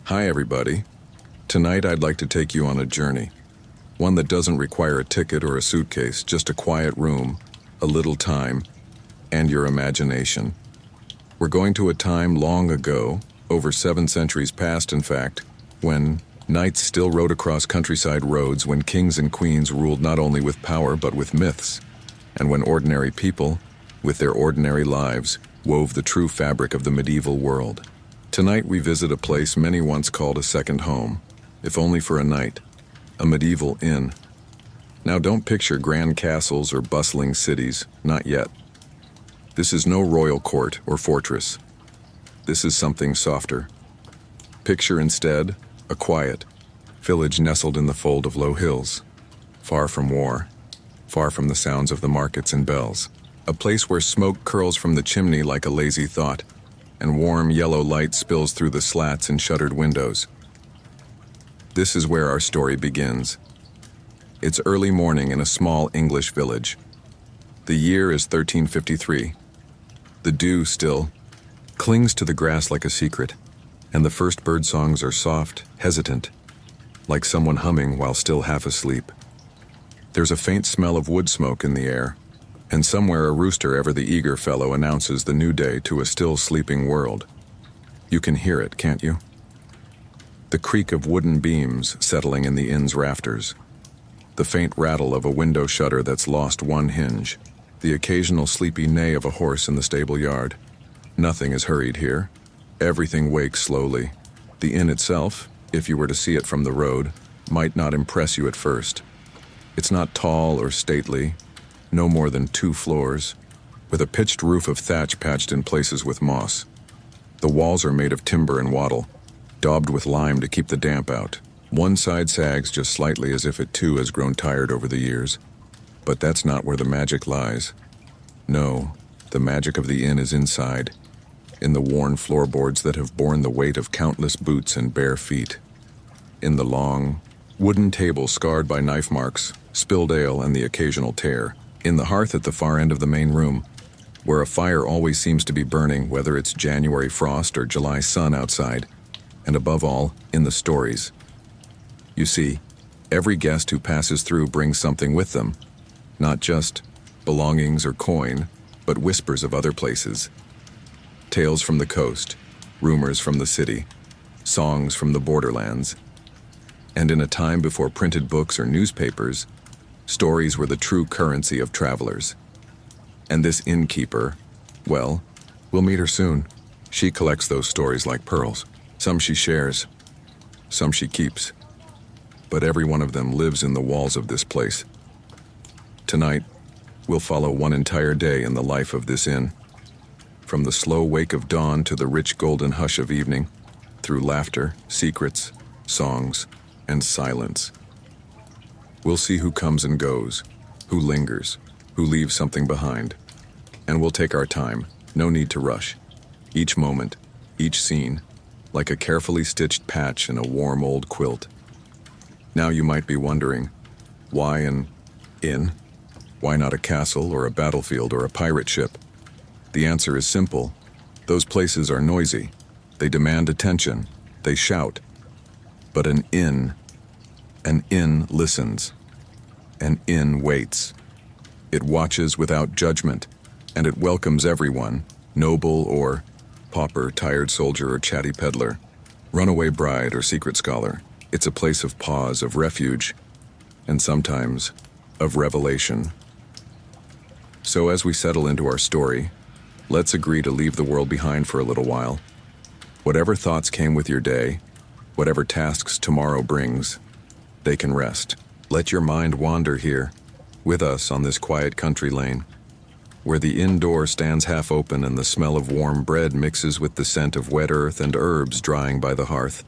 Hi everybody. Tonight I'd like to take you on a journey. One that doesn't require a ticket or a suitcase, just a quiet room, a little time, and your imagination. We're going to a time long ago, over 7 centuries past in fact, when knights still rode across countryside roads, when kings and queens ruled not only with power but with myths, and when ordinary people, with their ordinary lives, wove the true fabric of the medieval world. Tonight we visit a place many once called a second home, if only for a night, a medieval inn. Now don't picture grand castles or bustling cities, not yet. This is no royal court or fortress. This is something softer. Picture instead a quiet village nestled in the fold of low hills, far from war, far from the sounds of the markets and bells. A place where smoke curls from the chimney like a lazy thought, and warm yellow light spills through the slats and shuttered windows. This is where our story begins. It's early morning in a small English village. The year is 1353. The dew still clings to the grass like a secret, and the first bird songs are soft, hesitant, like someone humming while still half asleep. There's a faint smell of wood smoke in the air, and somewhere a rooster, ever the eager fellow, announces the new day to a still sleeping world. You can hear it, can't you? The creak of wooden beams settling in the inn's rafters, the faint rattle of a window shutter that's lost one hinge, the occasional sleepy neigh of a horse in the stable yard. Nothing is hurried here. Everything wakes slowly. The inn itself, if you were to see it from the road, might not impress you at first. It's not tall or stately, no more than 2 floors, with a pitched roof of thatch patched in places with moss. The walls are made of timber and wattle, daubed with lime to keep the damp out. One side sags just slightly, as if it too has grown tired over the years. But that's not where the magic lies. No, the magic of the inn is inside, in the worn floorboards that have borne the weight of countless boots and bare feet, in the long, wooden table scarred by knife marks, spilled ale, and the occasional tear, in the hearth at the far end of the main room, where a fire always seems to be burning, whether it's January frost or July sun outside, and above all, in the stories. You see, every guest who passes through brings something with them, not just belongings or coin, but whispers of other places. Tales from the coast, rumors from the city, songs from the borderlands. And in a time before printed books or newspapers, stories were the true currency of travelers. And this innkeeper, well, we'll meet her soon. She collects those stories like pearls. Some she shares, some she keeps. But every one of them lives in the walls of this place. Tonight, we'll follow one entire day in the life of this inn. From the slow wake of dawn to the rich golden hush of evening, through laughter, secrets, songs, and silence. We'll see who comes and goes, who lingers, who leaves something behind. And we'll take our time, no need to rush. Each moment, each scene, like a carefully stitched patch in a warm old quilt. Now you might be wondering, why an inn? Why not a castle or a battlefield or a pirate ship? The answer is simple. Those places are noisy. They demand attention. They shout. But an inn listens. An inn waits. It watches without judgment, and it welcomes everyone, noble or pauper, tired soldier or chatty peddler, runaway bride or secret scholar. It's a place of pause, of refuge, and sometimes of revelation. So as we settle into our story, let's agree to leave the world behind for a little while. Whatever thoughts came with your day, whatever tasks tomorrow brings, they can rest. Let your mind wander here, with us on this quiet country lane, where the inn door stands half open and the smell of warm bread mixes with the scent of wet earth and herbs drying by the hearth.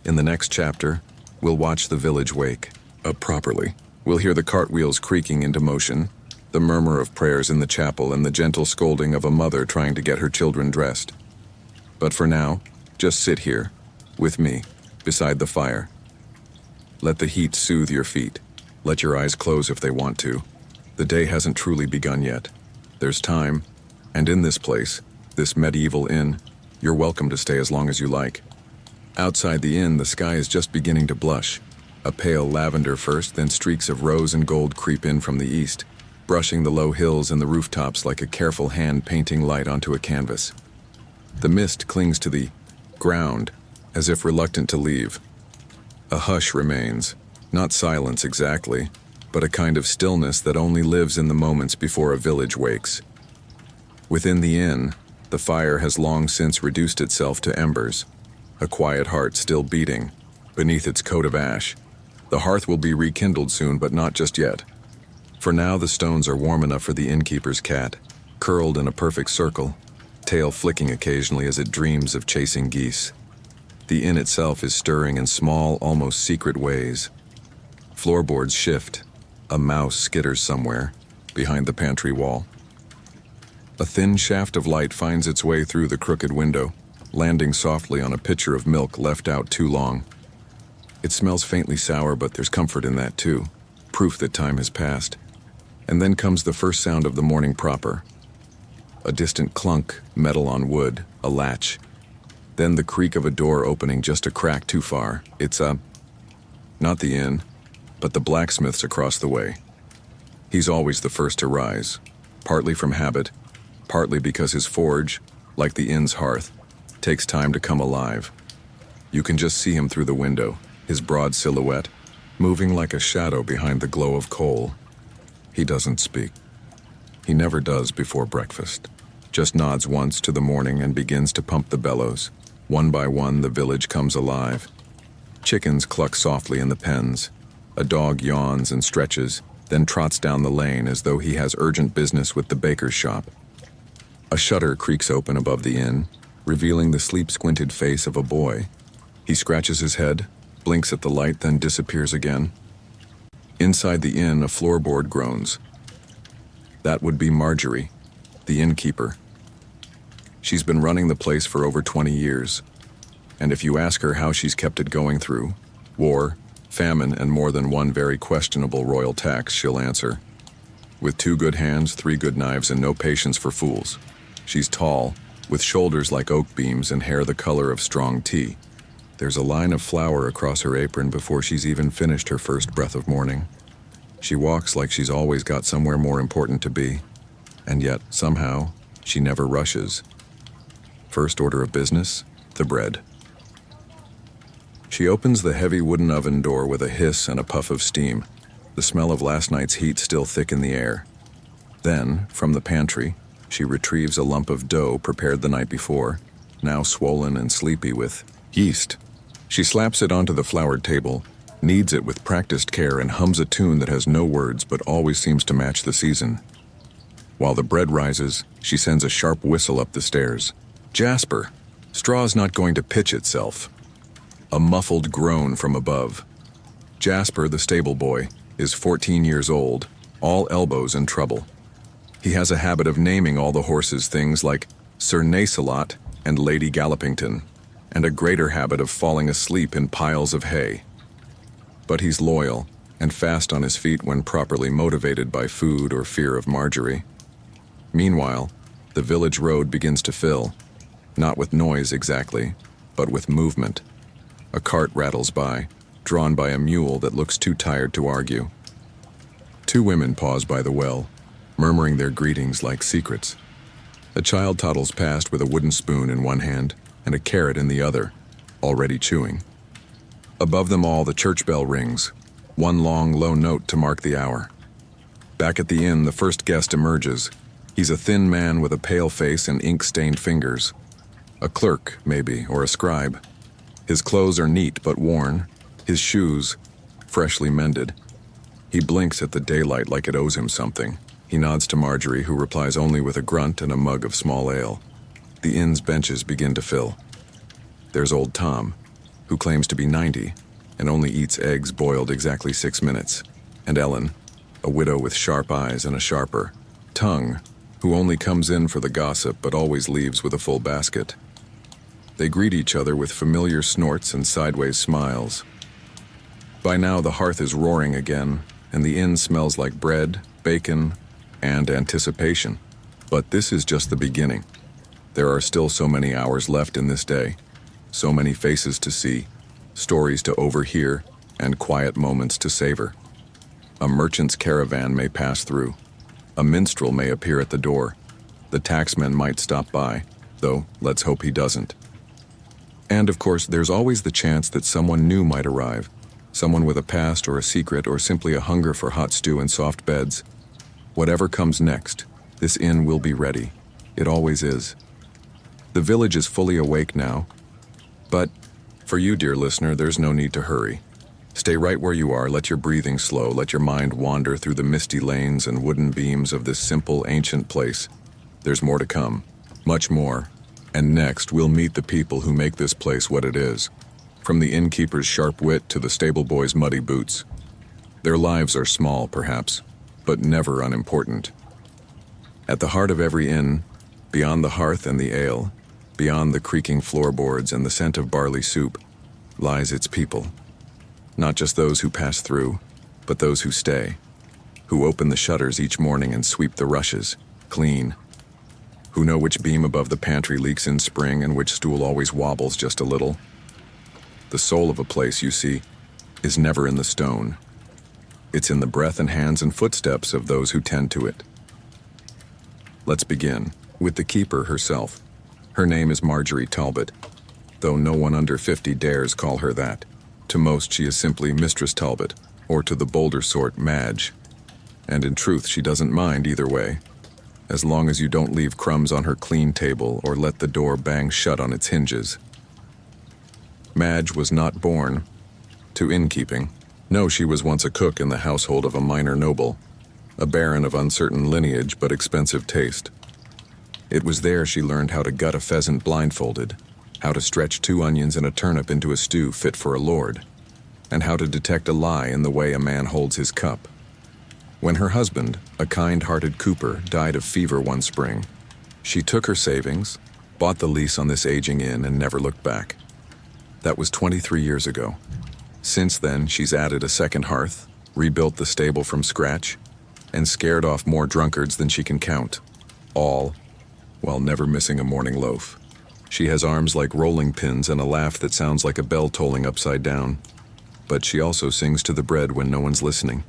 In the next chapter, we'll watch the village wake up properly. We'll hear the cartwheels creaking into motion, the murmur of prayers in the chapel, and the gentle scolding of a mother trying to get her children dressed. But for now, just sit here, with me, beside the fire. Let the heat soothe your feet. Let your eyes close if they want to. The day hasn't truly begun yet. There's time, and in this place, this medieval inn, you're welcome to stay as long as you like. Outside the inn, the sky is just beginning to blush. A pale lavender first, then streaks of rose and gold creep in from the east, brushing the low hills and the rooftops like a careful hand painting light onto a canvas. The mist clings to the ground, as if reluctant to leave. A hush remains, not silence exactly, but a kind of stillness that only lives in the moments before a village wakes. Within the inn, the fire has long since reduced itself to embers, a quiet heart still beating beneath its coat of ash. The hearth will be rekindled soon, but not just yet. For now, the stones are warm enough for the innkeeper's cat, curled in a perfect circle, tail flicking occasionally as it dreams of chasing geese. The inn itself is stirring in small, almost secret ways. Floorboards shift. A mouse skitters somewhere, behind the pantry wall. A thin shaft of light finds its way through the crooked window, landing softly on a pitcher of milk left out too long. It smells faintly sour, but there's comfort in that too, proof that time has passed. And then comes the first sound of the morning proper. A distant clunk, metal on wood, a latch. Then the creak of a door opening just a crack too far. It's not the inn, but the blacksmith's across the way. He's always the first to rise, partly from habit, partly because his forge, like the inn's hearth, takes time to come alive. You can just see him through the window, his broad silhouette, moving like a shadow behind the glow of coal. He doesn't speak. He never does before breakfast. Just nods once to the morning and begins to pump the bellows. One by one, the village comes alive. Chickens cluck softly in the pens. A dog yawns and stretches, then trots down the lane as though he has urgent business with the baker's shop. A shutter creaks open above the inn, revealing the sleep-squinted face of a boy. He scratches his head, blinks at the light, then disappears again. Inside the inn, a floorboard groans. That would be Marjorie, the innkeeper. She's been running the place for over 20 years, and if you ask her how she's kept it going through war, famine, and more than one very questionable royal tax, she'll answer, with 2 good hands, 3 good knives, and no patience for fools. She's tall, with shoulders like oak beams and hair the color of strong tea. There's a line of flour across her apron before she's even finished her first breath of morning. She walks like she's always got somewhere more important to be, and yet, somehow, she never rushes. First order of business, the bread. She opens the heavy wooden oven door with a hiss and a puff of steam, the smell of last night's heat still thick in the air. Then, from the pantry, she retrieves a lump of dough prepared the night before, now swollen and sleepy with yeast. She slaps it onto the floured table, kneads it with practiced care, and hums a tune that has no words but always seems to match the season. While the bread rises, she sends a sharp whistle up the stairs. Jasper! Straw's not going to pitch itself. A muffled groan from above. Jasper, the stable boy, is 14 years old, all elbows and trouble. He has a habit of naming all the horses things like Sir Nacelot and Lady Gallopington, and a greater habit of falling asleep in piles of hay. But he's loyal and fast on his feet when properly motivated by food or fear of Marjorie. Meanwhile, the village road begins to fill, not with noise exactly, but with movement. A cart rattles by, drawn by a mule that looks too tired to argue. 2 women pause by the well, murmuring their greetings like secrets. A child toddles past with a wooden spoon in one hand and a carrot in the other, already chewing. Above them all, the church bell rings, one long, low note to mark the hour. Back at the inn, the first guest emerges. He's a thin man with a pale face and ink-stained fingers. A clerk, maybe, or a scribe. His clothes are neat but worn, his shoes freshly mended. He blinks at the daylight like it owes him something. He nods to Marjorie, who replies only with a grunt and a mug of small ale. The inn's benches begin to fill. There's old Tom, who claims to be 90 and only eats eggs boiled exactly 6 minutes, and Ellen, a widow with sharp eyes and a sharper tongue, who only comes in for the gossip but always leaves with a full basket. They greet each other with familiar snorts and sideways smiles. By now the hearth is roaring again, and the inn smells like bread, bacon, and anticipation. But this is just the beginning. There are still so many hours left in this day. So many faces to see, stories to overhear, and quiet moments to savor. A merchant's caravan may pass through. A minstrel may appear at the door. The taxman might stop by, though let's hope he doesn't. And of course, there's always the chance that someone new might arrive, someone with a past or a secret or simply a hunger for hot stew and soft beds. Whatever comes next, this inn will be ready. It always is. The village is fully awake now, but for you, dear listener, there's no need to hurry. Stay right where you are, let your breathing slow, let your mind wander through the misty lanes and wooden beams of this simple, ancient place. There's more to come, much more. And next, we'll meet the people who make this place what it is. From the innkeeper's sharp wit to the stable boy's muddy boots. Their lives are small, perhaps, but never unimportant. At the heart of every inn, beyond the hearth and the ale, beyond the creaking floorboards and the scent of barley soup, lies its people. Not just those who pass through, but those who stay, who open the shutters each morning and sweep the rushes, clean, who know which beam above the pantry leaks in spring and which stool always wobbles just a little. The soul of a place, you see, is never in the stone. It's in the breath and hands and footsteps of those who tend to it. Let's begin with the keeper herself. Her name is Marjorie Talbot, though no one under 50 dares call her that. To most, she is simply Mistress Talbot, or to the bolder sort, Madge. And in truth, she doesn't mind either way, as long as you don't leave crumbs on her clean table or let the door bang shut on its hinges. Madge was not born to innkeeping. No, she was once a cook in the household of a minor noble, a baron of uncertain lineage but expensive taste. It was there she learned how to gut a pheasant blindfolded, how to stretch 2 onions and a turnip into a stew fit for a lord, and how to detect a lie in the way a man holds his cup. When her husband, a kind-hearted cooper, died of fever one spring, she took her savings, bought the lease on this aging inn, and never looked back. That was 23 years ago. Since then, she's added a second hearth, rebuilt the stable from scratch, and scared off more drunkards than she can count, all while never missing a morning loaf. She has arms like rolling pins and a laugh that sounds like a bell tolling upside down. But she also sings to the bread when no one's listening.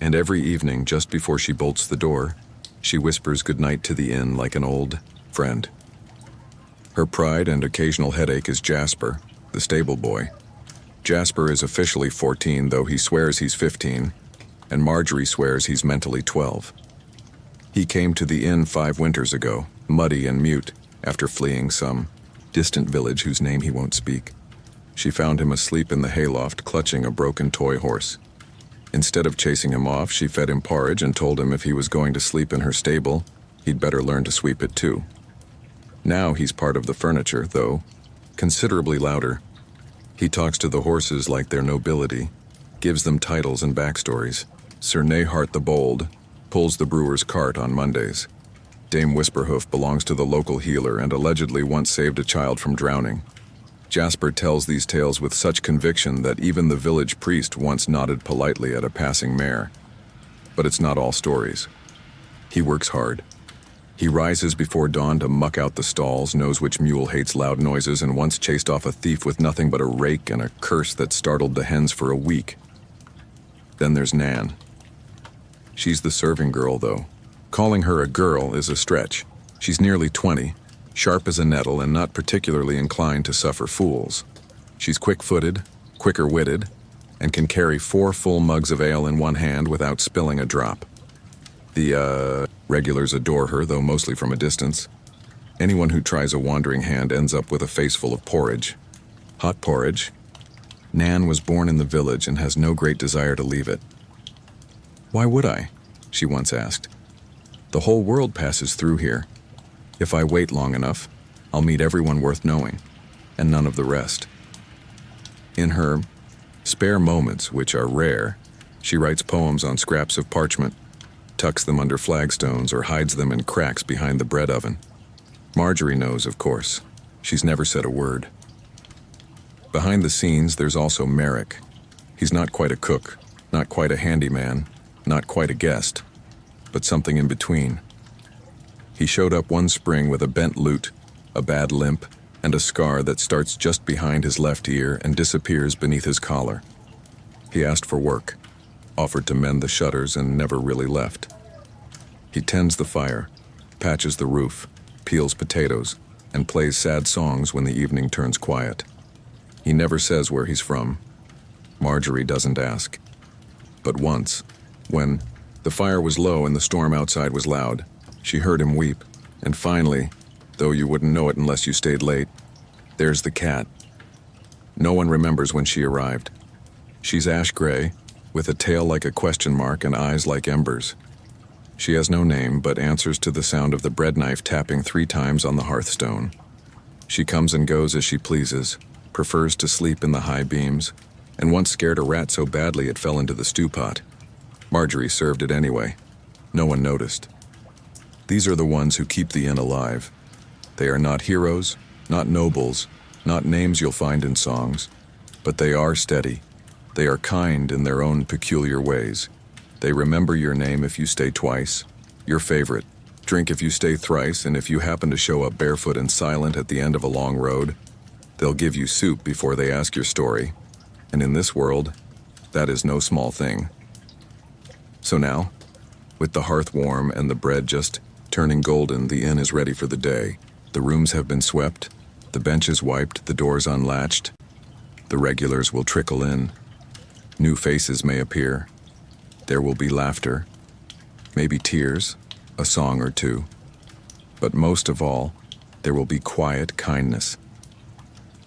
And every evening, just before she bolts the door, she whispers goodnight to the inn like an old friend. Her pride and occasional headache is Jasper, the stable boy. Jasper is officially 14, though he swears he's 15, and Marjorie swears he's mentally 12. He came to the inn 5 winters ago, muddy and mute, after fleeing some distant village whose name he won't speak. She found him asleep in the hayloft, clutching a broken toy horse. Instead of chasing him off, she fed him porridge and told him if he was going to sleep in her stable, he'd better learn to sweep it too. Now he's part of the furniture, though considerably louder. He talks to the horses like they're nobility, gives them titles and backstories. Sir Nahart the Bold pulls the brewer's cart on Mondays. Dame Whisperhoof belongs to the local healer and allegedly once saved a child from drowning. Jasper tells these tales with such conviction that even the village priest once nodded politely at a passing mare. But it's not all stories. He works hard. He rises before dawn to muck out the stalls, knows which mule hates loud noises, and once chased off a thief with nothing but a rake and a curse that startled the hens for a week. Then there's Nan. She's the serving girl, though. Calling her a girl is a stretch. She's nearly 20, sharp as a nettle and not particularly inclined to suffer fools. She's quick-footed, quicker-witted, and can carry 4 full mugs of ale in one hand without spilling a drop. The regulars adore her, though mostly from a distance. Anyone who tries a wandering hand ends up with a face full of porridge. Hot porridge. Nan was born in the village and has no great desire to leave it. "Why would I?" she once asked. "The whole world passes through here. If I wait long enough, I'll meet everyone worth knowing, and none of the rest." In her spare moments, which are rare, she writes poems on scraps of parchment, tucks them under flagstones, or hides them in cracks behind the bread oven. Marjorie knows, of course. She's never said a word. Behind the scenes, there's also Merrick. He's not quite a cook, not quite a handyman, not quite a guest, but something in between. He showed up one spring with a bent lute, a bad limp, and a scar that starts just behind his left ear and disappears beneath his collar. He asked for work, offered to mend the shutters, and never really left. He tends the fire, patches the roof, peels potatoes, and plays sad songs when the evening turns quiet. He never says where he's from. Marjorie doesn't ask. But once, when the fire was low and the storm outside was loud, she heard him weep, and finally, though you wouldn't know it unless you stayed late, there's the cat. No one remembers when she arrived. She's ash gray, with a tail like a question mark and eyes like embers. She has no name, but answers to the sound of the bread knife tapping 3 times on the hearthstone. She comes and goes as she pleases, prefers to sleep in the high beams, and once scared a rat so badly it fell into the stew pot. Marjorie served it anyway. No one noticed. These are the ones who keep the inn alive. They are not heroes, not nobles, not names you'll find in songs, but they are steady. They are kind in their own peculiar ways. They remember your name if you stay twice, your favorite, drink if you stay thrice, and if you happen to show up barefoot and silent at the end of a long road, they'll give you soup before they ask your story. And in this world, that is no small thing. So now, with the hearth warm and the bread just turning golden, the inn is ready for the day. The rooms have been swept, the benches wiped, the doors unlatched. The regulars will trickle in. New faces may appear. There will be laughter, maybe tears, a song or two. But most of all, there will be quiet kindness.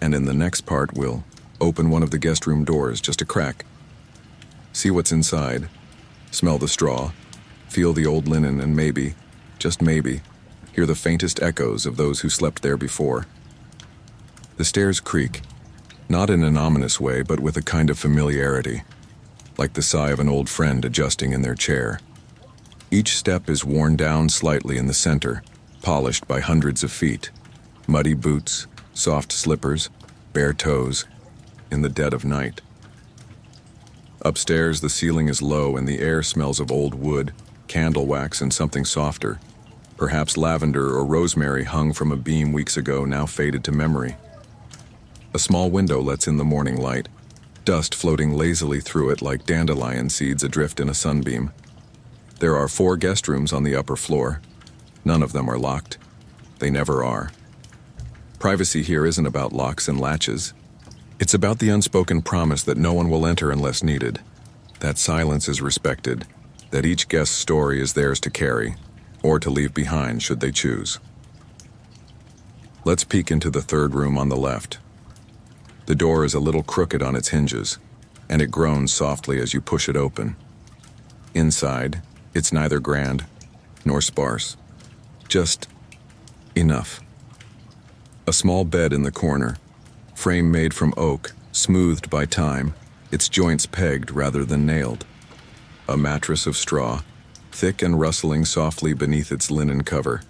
And in the next part, we'll open one of the guest room doors, just a crack. See what's inside, smell the straw, feel the old linen, and maybe, just maybe, hear the faintest echoes of those who slept there before. The stairs creak, not in an ominous way, but with a kind of familiarity, like the sigh of an old friend adjusting in their chair. Each step is worn down slightly in the center, polished by hundreds of feet. Muddy boots, soft slippers, bare toes, in the dead of night. Upstairs, the ceiling is low and the air smells of old wood, candle wax, and something softer. Perhaps lavender or rosemary hung from a beam weeks ago, now faded to memory. A small window lets in the morning light, dust floating lazily through it like dandelion seeds adrift in a sunbeam. There are 4 guest rooms on the upper floor. None of them are locked. They never are. Privacy here isn't about locks and latches. It's about the unspoken promise that no one will enter unless needed, that silence is respected, that each guest's story is theirs to carry, or to leave behind should they choose. Let's peek into the 3rd room on the left. The door is a little crooked on its hinges, and it groans softly as you push it open. Inside, it's neither grand nor sparse, just enough. A small bed in the corner, frame made from oak, smoothed by time, its joints pegged rather than nailed. A mattress of straw, thick and rustling softly beneath its linen cover.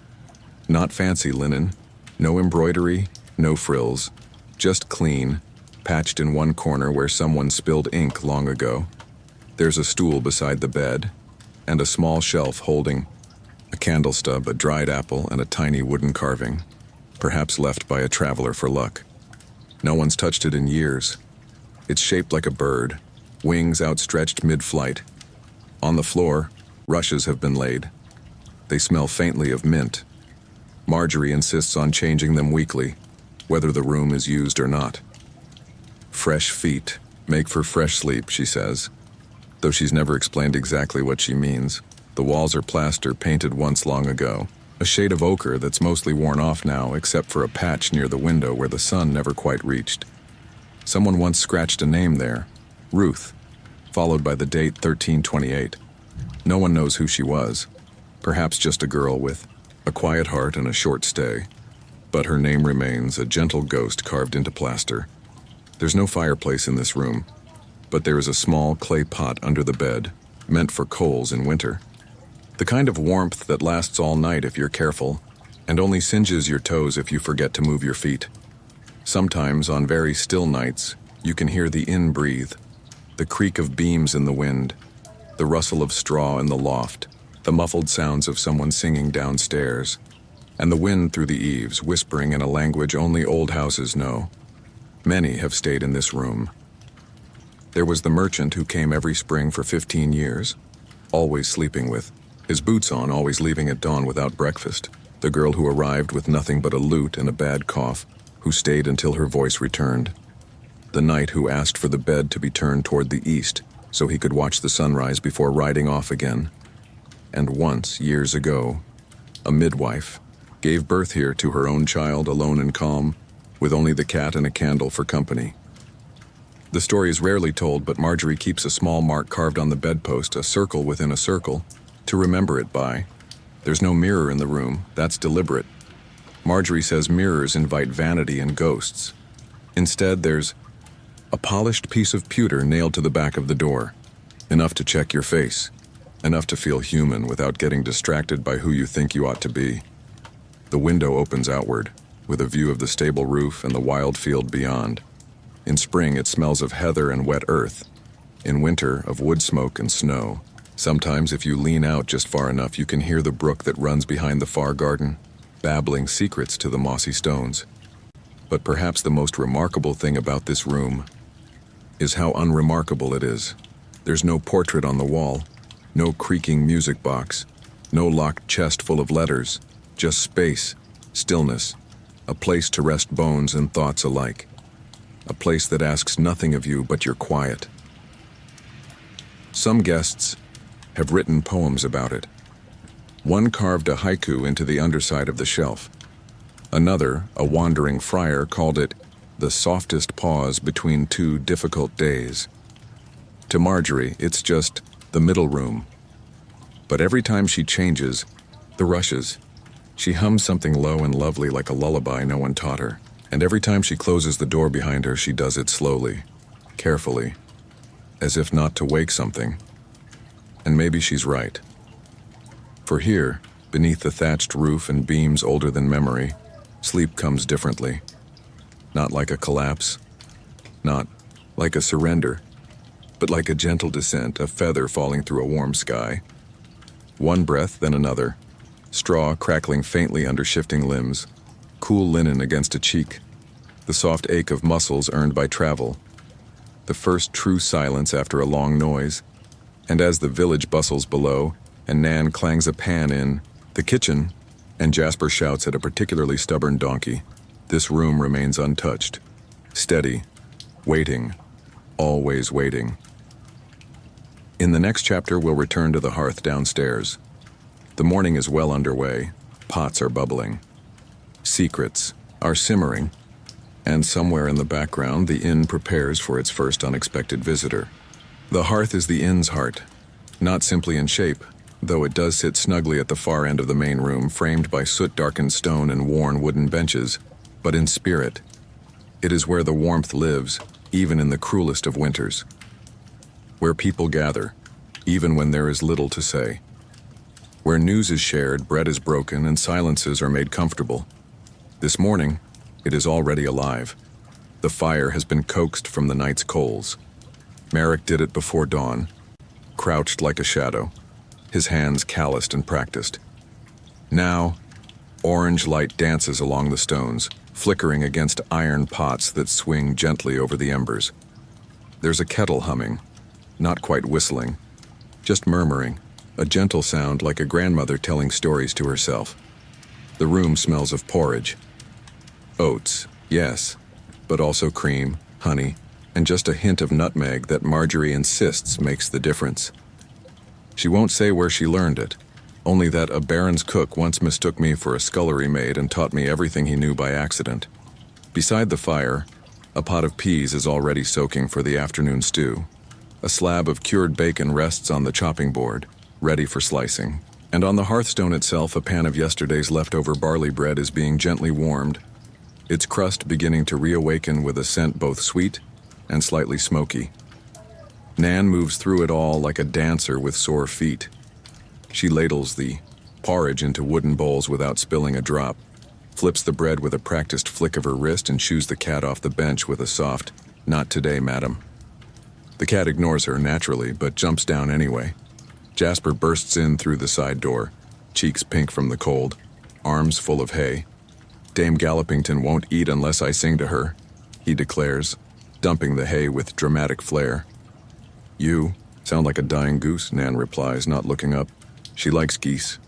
Not fancy linen, no embroidery, no frills, just clean, patched in one corner where someone spilled ink long ago. There's a stool beside the bed, and a small shelf holding a candle stub, a dried apple, and a tiny wooden carving, perhaps left by a traveler for luck. No one's touched it in years. It's shaped like a bird, wings outstretched mid-flight. On the floor, rushes have been laid. They smell faintly of mint. Marjorie insists on changing them weekly, whether the room is used or not. Fresh feet make for fresh sleep, she says, though she's never explained exactly what she means. The walls are plaster painted once long ago, a shade of ochre that's mostly worn off now except for a patch near the window where the sun never quite reached. Someone once scratched a name there, Ruth, followed by the date 1328. No one knows who she was, perhaps just a girl with a quiet heart and a short stay, but her name remains a gentle ghost carved into plaster. There's no fireplace in this room, but there is a small clay pot under the bed, meant for coals in winter. The kind of warmth that lasts all night if you're careful, and only singes your toes if you forget to move your feet. Sometimes, on very still nights, you can hear the inn breathe, the creak of beams in the wind, the rustle of straw in the loft, the muffled sounds of someone singing downstairs. and the wind through the eaves, whispering in a language only old houses know. Many have stayed in this room. There was the merchant who came every spring for 15 years, always sleeping with his boots on, always leaving at dawn without breakfast. The girl who arrived with nothing but a lute and a bad cough, who stayed until her voice returned. The knight who asked for the bed to be turned toward the east so he could watch the sunrise before riding off again. And once, years ago, a midwife gave birth here to her own child, alone and calm, with only the cat and a candle for company. The story is rarely told, but Marjorie keeps a small mark carved on the bedpost, a circle within a circle, to remember it by. There's no mirror in the room, that's deliberate. Marjorie says mirrors invite vanity and ghosts. Instead, there's a polished piece of pewter nailed to the back of the door. Enough to check your face. Enough to feel human without getting distracted by who you think you ought to be. The window opens outward, with a view of the stable roof and the wild field beyond. In spring, it smells of heather and wet earth. In winter, of wood smoke and snow. Sometimes, if you lean out just far enough, you can hear the brook that runs behind the far garden, babbling secrets to the mossy stones. But perhaps the most remarkable thing about this room is how unremarkable it is. There's no portrait on the wall, no creaking music box, no locked chest full of letters, just space, stillness, a place to rest bones and thoughts alike. A place that asks nothing of you but your quiet. Some guests have written poems about it. One carved a haiku into the underside of the shelf. Another, a wandering friar, called it the softest pause between two difficult days. To Marjorie, it's just the middle room. But every time she changes, the rushes, she hums something low and lovely like a lullaby no one taught her. And every time she closes the door behind her, she does it slowly, carefully, as if not to wake something. And maybe she's right. For here, beneath the thatched roof and beams older than memory, sleep comes differently. Not like a collapse, not like a surrender, but like a gentle descent, a feather falling through a warm sky. One breath, then another, straw crackling faintly under shifting limbs, cool linen against a cheek, the soft ache of muscles earned by travel, the first true silence after a long noise, and as the village bustles below, and Nan clangs a pan in the kitchen, and Jasper shouts at a particularly stubborn donkey, this room remains untouched, steady, waiting, always waiting. In the next chapter, we'll return to the hearth downstairs. The morning is well underway, pots are bubbling. Secrets are simmering, and somewhere in the background, the inn prepares for its first unexpected visitor. The hearth is the inn's heart, not simply in shape, though it does sit snugly at the far end of the main room, framed by soot-darkened stone and worn wooden benches, but in spirit. It is where the warmth lives, even in the cruelest of winters. Where people gather, even when there is little to say. Where news is shared, bread is broken, and silences are made comfortable. This morning, it is already alive. The fire has been coaxed from the night's coals. Merrick did it before dawn, crouched like a shadow, his hands calloused and practiced. Now, orange light dances along the stones, flickering against iron pots that swing gently over the embers. There's a kettle humming, not quite whistling, just murmuring, a gentle sound like a grandmother telling stories to herself. The room smells of porridge. Oats, yes, but also cream, honey, and just a hint of nutmeg that Marjorie insists makes the difference. She won't say where she learned it, only that a baron's cook once mistook me for a scullery maid and taught me everything he knew by accident. Beside the fire, a pot of peas is already soaking for the afternoon stew. A slab of cured bacon rests on the chopping board, ready for slicing. And on the hearthstone itself, a pan of yesterday's leftover barley bread is being gently warmed, its crust beginning to reawaken with a scent both sweet and slightly smoky. Nan moves through it all like a dancer with sore feet. She ladles the porridge into wooden bowls without spilling a drop, flips the bread with a practiced flick of her wrist, and shoos the cat off the bench with a soft, "Not today, madam." The cat ignores her naturally, but jumps down anyway. Jasper bursts in through the side door, cheeks pink from the cold. arms full of hay. Dame Gallopington won't eat unless I sing to her, he declares, dumping the hay with dramatic flair. You sound like a dying goose, Nan replies, not looking up. She likes geese.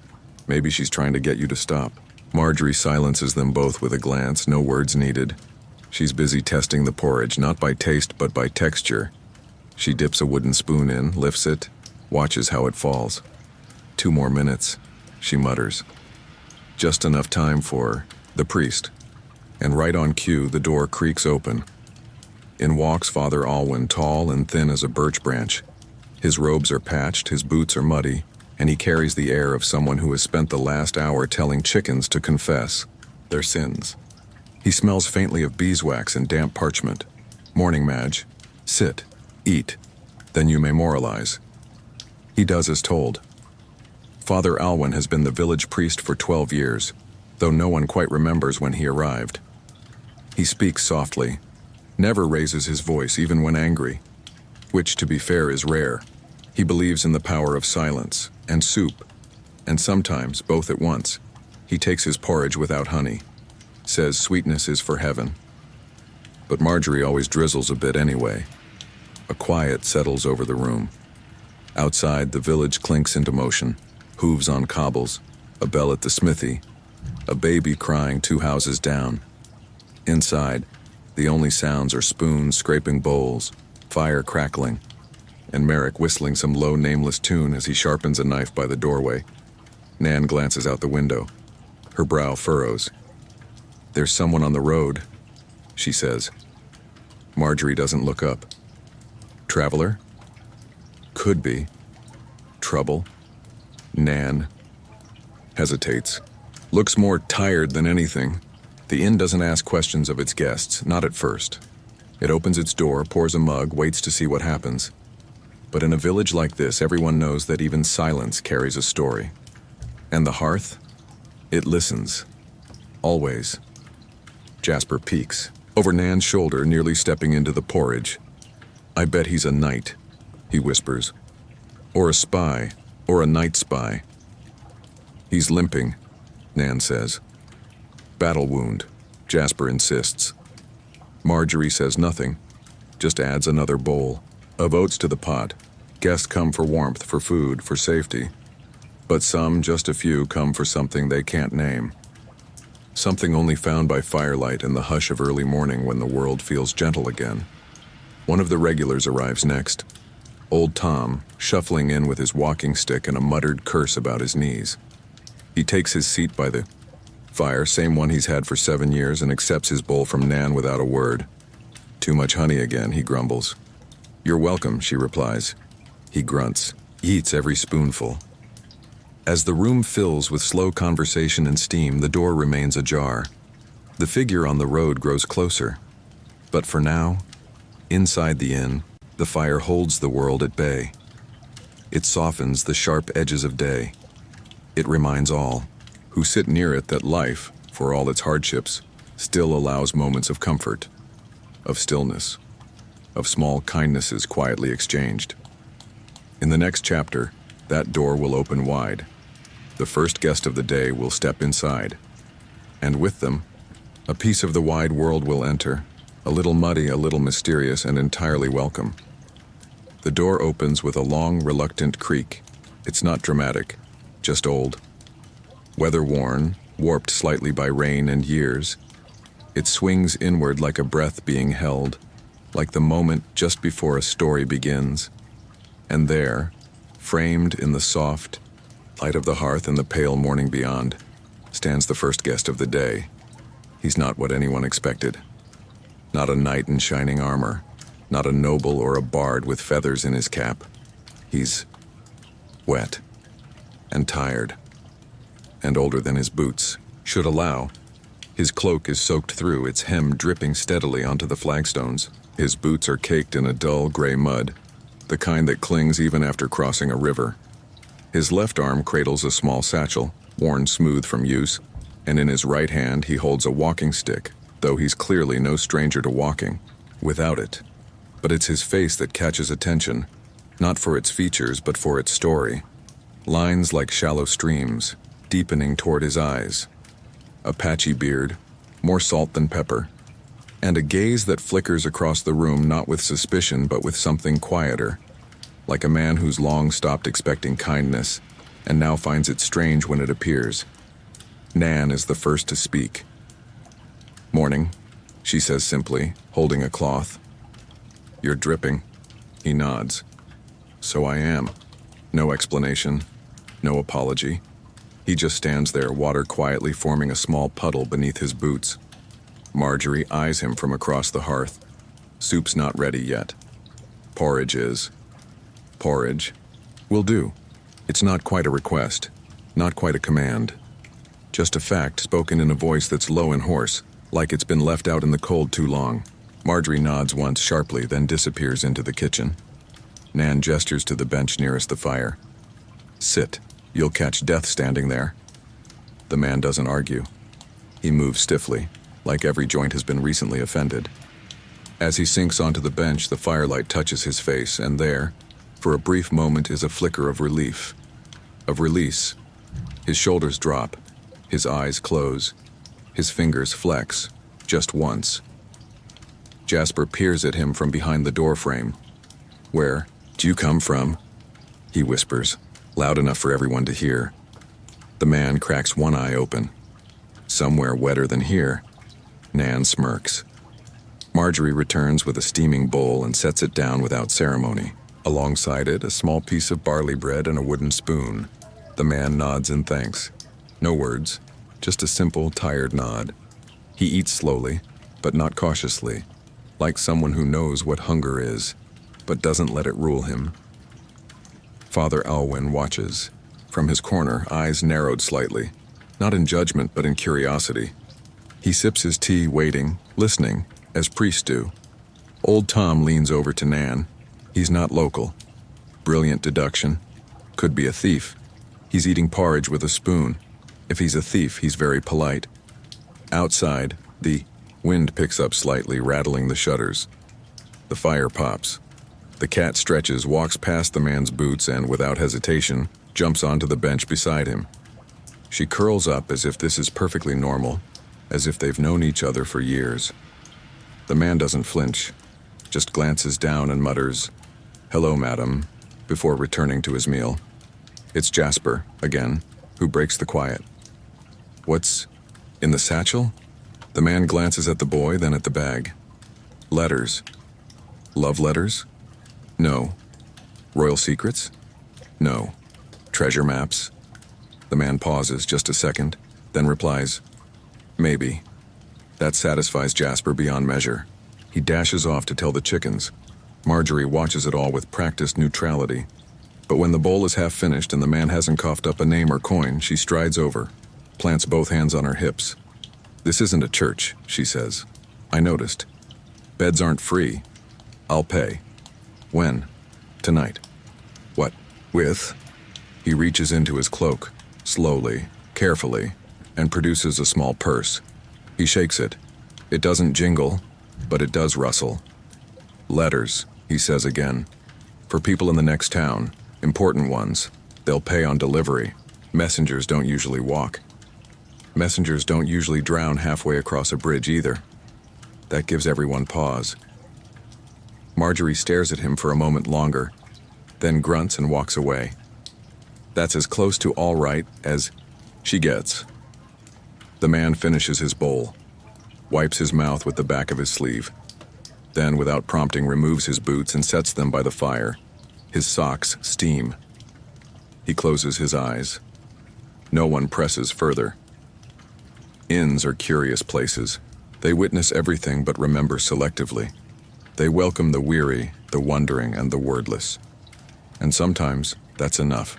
Maybe she's trying to get you to stop. Marjorie silences them both with a glance, no words needed. She's busy testing the porridge, not by taste but by texture. She dips a wooden spoon in, lifts it, watches how it falls. 2 more minutes, she mutters. Just enough time for the priest. And right on cue, the door creaks open. In walks Father Alwyn, tall and thin as a birch branch. His robes are patched, his boots are muddy, and he carries the air of someone who has spent the last hour telling chickens to confess their sins. He smells faintly of beeswax and damp parchment. Morning, Madge. Sit, eat, then you may moralize. He does as told. Father Alwyn has been the village priest for 12 years, though no one quite remembers when he arrived. He speaks softly, never raises his voice even when angry, which, to be fair, is rare. He believes in the power of silence and soup, and sometimes both at once. He takes his porridge without honey, says sweetness is for heaven. But Marjorie always drizzles a bit anyway. A quiet settles over the room. Outside, the village clinks into motion, hooves on cobbles, a bell at the smithy, a baby crying 2 houses down. Inside, the only sounds are spoons scraping bowls, fire crackling, and Merrick whistling some low, nameless tune as he sharpens a knife by the doorway. Nan glances out the window. Her brow furrows. There's someone on the road, she says. Marjorie doesn't look up. Traveler? Could be. Trouble? Nan hesitates. Looks more tired than anything. The inn doesn't ask questions of its guests, not at first. It opens its door, pours a mug, waits to see what happens. But in a village like this, everyone knows that even silence carries a story. And the hearth? It listens. Always. Jasper peeks. Over Nan's shoulder, nearly stepping into the porridge. I bet he's a knight, he whispers. Or a spy, or a night spy. He's limping, Nan says. Battle wound, Jasper insists. Marjorie says nothing, just adds another bowl of oats to the pot. Guests come for warmth, for food, for safety. But some, just a few, come for something they can't name. Something only found by firelight in the hush of early morning when the world feels gentle again. One of the regulars arrives next. Old Tom, shuffling in with his walking stick and a muttered curse about his knees. He takes his seat by the fire, same one he's had for 7 years, and accepts his bowl from Nan without a word. Too much honey again, he grumbles. You're welcome, she replies. He grunts, eats every spoonful. As the room fills with slow conversation and steam, the door remains ajar. The figure on the road grows closer. But for now, inside the inn, the fire holds the world at bay. It softens the sharp edges of day. It reminds all who sit near it that life, for all its hardships, still allows moments of comfort, of stillness, of small kindnesses quietly exchanged. In the next chapter, that door will open wide. The first guest of the day will step inside, and with them, a piece of the wide world will enter, a little muddy, a little mysterious, and entirely welcome. The door opens with a long, reluctant creak. It's not dramatic, just old. Weather-worn, warped slightly by rain and years, it swings inward like a breath being held, like the moment just before a story begins. And there, framed in the soft light of the hearth and the pale morning beyond, stands the first guest of the day. He's not what anyone expected. Not a knight in shining armor, not a noble or a bard with feathers in his cap. He's wet and tired and older than his boots should allow. His cloak is soaked through, its hem dripping steadily onto the flagstones. His boots are caked in a dull gray mud, the kind that clings even after crossing a river. His left arm cradles a small satchel, worn smooth from use, and in his right hand he holds a walking stick, though he's clearly no stranger to walking without it. But it's his face that catches attention, not for its features but for its story. Lines like shallow streams, deepening toward his eyes, a patchy beard, more salt than pepper, and a gaze that flickers across the room not with suspicion but with something quieter, like a man who's long stopped expecting kindness and now finds it strange when it appears. Nan is the first to speak. "Morning," she says simply, holding a cloth. "You're dripping." He nods. "So I am." No explanation, no apology. He just stands there, water quietly forming a small puddle beneath his boots. Marjorie eyes him from across the hearth. Soup's not ready yet. Porridge is. Porridge. Will do. It's not quite a request, not quite a command. Just a fact spoken in a voice that's low and hoarse, like it's been left out in the cold too long. Marjorie nods once sharply, then disappears into the kitchen. Nan gestures to the bench nearest the fire. "Sit. You'll catch death standing there." The man doesn't argue. He moves stiffly, like every joint has been recently offended. As he sinks onto the bench, the firelight touches his face, and there, for a brief moment, is a flicker of relief, of release. His shoulders drop, his eyes close, his fingers flex, just once. Jasper peers at him from behind the doorframe. "Where do you come from?" he whispers, loud enough for everyone to hear. The man cracks one eye open. "Somewhere wetter than here." Nan smirks. Marjorie returns with a steaming bowl and sets it down without ceremony. Alongside it, a small piece of barley bread and a wooden spoon. The man nods in thanks. No words, just a simple, tired nod. He eats slowly, but not cautiously, like someone who knows what hunger is, but doesn't let it rule him. Father Alwyn watches. From his corner, eyes narrowed slightly, not in judgment but in curiosity. He sips his tea, waiting, listening, as priests do. Old Tom leans over to Nan. He's not local. Brilliant deduction. Could be a thief. He's eating porridge with a spoon. If he's a thief, he's very polite. Outside, the wind picks up slightly, rattling the shutters. The fire pops. The cat stretches, walks past the man's boots, and, without hesitation, jumps onto the bench beside him. She curls up as if this is perfectly normal, as if they've known each other for years. The man doesn't flinch, just glances down and mutters, "Hello, madam," before returning to his meal. It's Jasper, again, who breaks the quiet. "What's in the satchel?" The man glances at the boy, then at the bag. "Letters." "Love letters?" "No." "Royal secrets?" "No." "Treasure maps?" The man pauses just a second, then replies, "Maybe." That satisfies Jasper beyond measure. He dashes off to tell the chickens. Marjorie watches it all with practiced neutrality. But when the bowl is half finished and the man hasn't coughed up a name or coin, she strides over, plants both hands on her hips. "This isn't a church," she says. "I noticed. Beds aren't free. I'll pay." "When?" "Tonight." "What with?" He reaches into his cloak, slowly, carefully, and produces a small purse. He shakes it. It doesn't jingle, but it does rustle. "Letters," he says again. "For people in the next town, important ones. They'll pay on delivery. Messengers don't usually walk. Messengers don't usually drown halfway across a bridge either." That gives everyone pause. Marjorie stares at him for a moment longer, then grunts and walks away. That's as close to all right as she gets. The man finishes his bowl, wipes his mouth with the back of his sleeve, then, without prompting, removes his boots and sets them by the fire. His socks steam. He closes his eyes. No one presses further. Inns are curious places. They witness everything but remember selectively. They welcome the weary, the wondering, and the wordless. And sometimes that's enough.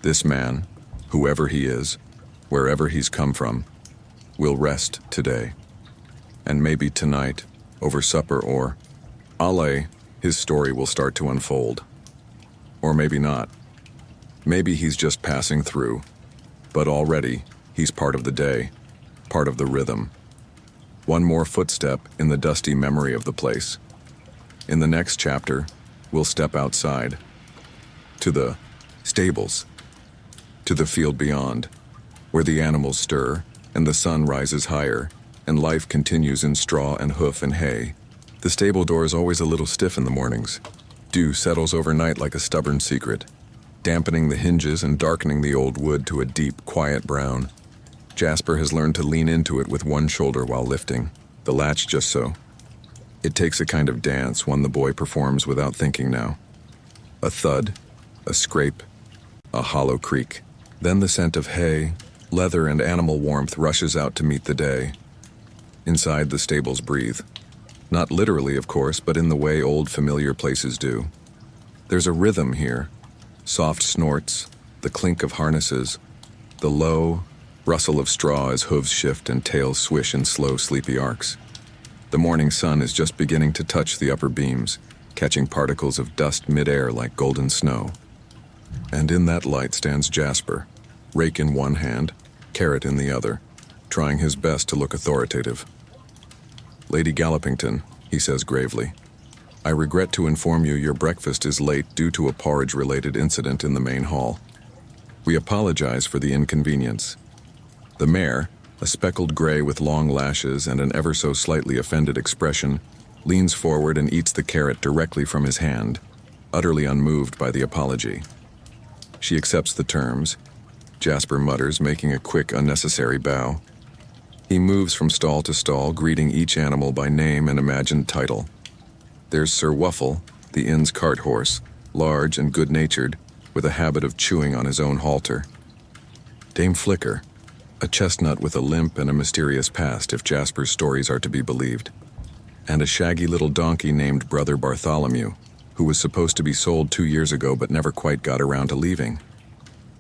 This man, whoever he is, wherever he's come from, will rest today. And maybe tonight, over supper or Ale, his story will start to unfold. Or maybe not. Maybe he's just passing through. But already, he's part of the day, part of the rhythm. One more footstep in the dusty memory of the place. In the next chapter, we'll step outside. To the stables. To the field beyond, where the animals stir, and the sun rises higher, and life continues in straw and hoof and hay. The stable door is always a little stiff in the mornings. Dew settles overnight like a stubborn secret, dampening the hinges and darkening the old wood to a deep, quiet brown. Jasper has learned to lean into it with one shoulder while lifting, the latch just so. It takes a kind of dance, one the boy performs without thinking now. A thud, a scrape, a hollow creak. Then the scent of hay, leather, and animal warmth rushes out to meet the day. Inside, the stables breathe. Not literally, of course, but in the way old familiar places do. There's a rhythm here. Soft snorts, the clink of harnesses, the low rustle of straw as hooves shift and tails swish in slow, sleepy arcs. The morning sun is just beginning to touch the upper beams, catching particles of dust mid-air like golden snow. And in that light stands Jasper, rake in one hand, carrot in the other, trying his best to look authoritative. "Lady Gallopington," he says gravely, "I regret to inform you your breakfast is late due to a porridge-related incident in the main hall. We apologize for the inconvenience." The mare, a speckled gray with long lashes and an ever so slightly offended expression, leans forward and eats the carrot directly from his hand, utterly unmoved by the apology. She accepts the terms, Jasper mutters, making a quick, unnecessary bow. He moves from stall to stall, greeting each animal by name and imagined title. There's Sir Wuffle, the inn's cart horse, large and good-natured, with a habit of chewing on his own halter. Dame Flicker, a chestnut with a limp and a mysterious past if Jasper's stories are to be believed. And a shaggy little donkey named Brother Bartholomew, who was supposed to be sold 2 years ago but never quite got around to leaving.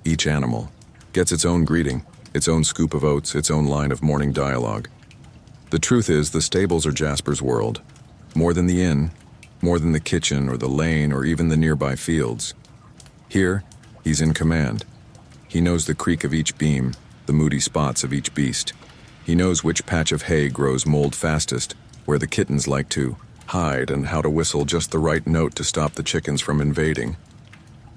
Each animal gets its own greeting, its own scoop of oats, its own line of morning dialogue. The truth is, the stables are Jasper's world. More than the inn, more than the kitchen or the lane or even the nearby fields. Here, he's in command. He knows the creak of each beam, the moody spots of each beast. He knows which patch of hay grows mold fastest, where the kittens like to hide, and how to whistle just the right note to stop the chickens from invading.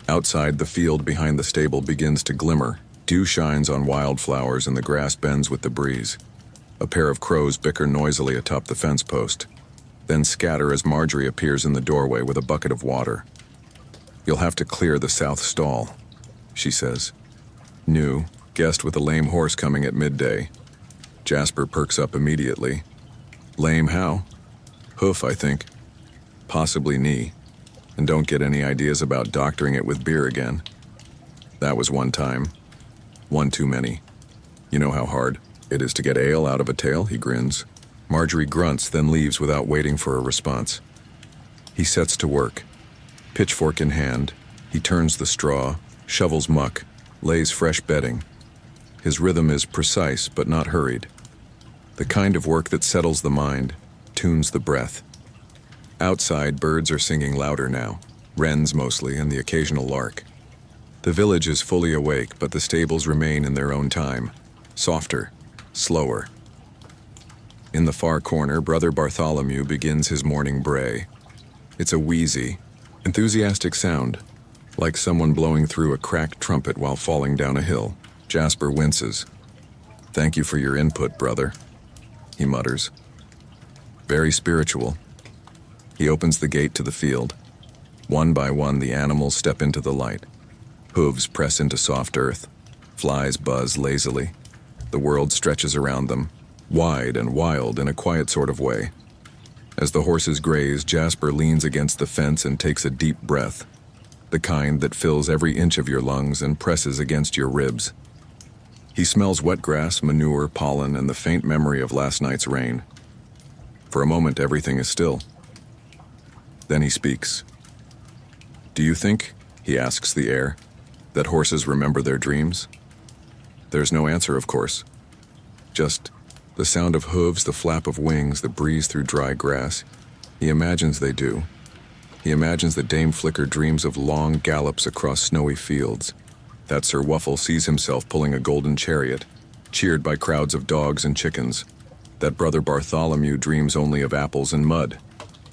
Outside, the field behind the stable begins to glimmer. Dew shines on wildflowers and the grass bends with the breeze. A pair of crows bicker noisily atop the fence post, then scatter as Marjorie appears in the doorway with a bucket of water. "You'll have to clear the south stall," she says. New, guest with a lame horse coming at midday. Jasper perks up immediately. Lame how? Hoof, I think. Possibly knee. And don't get any ideas about doctoring it with beer again. That was one time. One too many. You know how hard it is to get ale out of a tail, he grins. Marjorie grunts, then leaves without waiting for a response. He sets to work. Pitchfork in hand, he turns the straw, shovels muck, lays fresh bedding. His rhythm is precise but not hurried. The kind of work that settles the mind, tunes the breath. Outside, birds are singing louder now, wrens mostly, and the occasional lark. The village is fully awake, but the stables remain in their own time, softer, slower. In the far corner, Brother Bartholomew begins his morning bray. It's a wheezy, enthusiastic sound, like someone blowing through a cracked trumpet while falling down a hill. Jasper winces. "Thank you for your input, brother," he mutters. Very spiritual. He opens the gate to the field. One by one, the animals step into the light. Hooves press into soft earth. Flies buzz lazily. The world stretches around them, wide and wild in a quiet sort of way. As the horses graze, Jasper leans against the fence and takes a deep breath, the kind that fills every inch of your lungs and presses against your ribs. He smells wet grass, manure, pollen, and the faint memory of last night's rain. For a moment, everything is still. Then he speaks. "Do you think," he asks the air, "that horses remember their dreams?" There's no answer, of course. Just the sound of hooves, the flap of wings, the breeze through dry grass. He imagines they do. He imagines that Dame Flicker dreams of long gallops across snowy fields, that Sir Wuffle sees himself pulling a golden chariot, cheered by crowds of dogs and chickens, that Brother Bartholomew dreams only of apples and mud.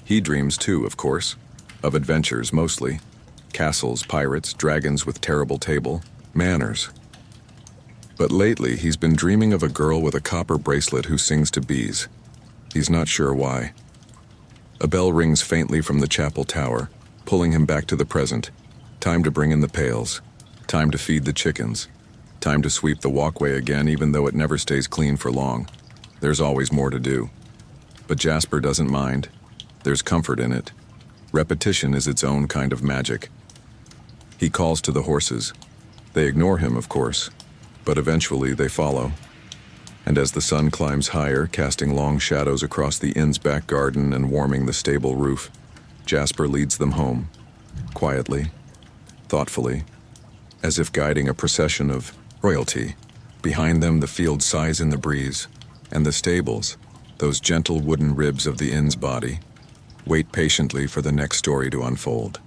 He dreams too, of course, of adventures mostly, castles, pirates, dragons with terrible table, manners. But lately, he's been dreaming of a girl with a copper bracelet who sings to bees. He's not sure why. A bell rings faintly from the chapel tower, pulling him back to the present. Time to bring in the pails. Time to feed the chickens. Time to sweep the walkway again, even though it never stays clean for long. There's always more to do. But Jasper doesn't mind. There's comfort in it. Repetition is its own kind of magic. He calls to the horses. They ignore him, of course, but eventually they follow. And as the sun climbs higher, casting long shadows across the inn's back garden and warming the stable roof, Jasper leads them home, quietly, thoughtfully, as if guiding a procession of royalty. Behind them, the field sighs in the breeze, and the stables, those gentle wooden ribs of the inn's body, wait patiently for the next story to unfold.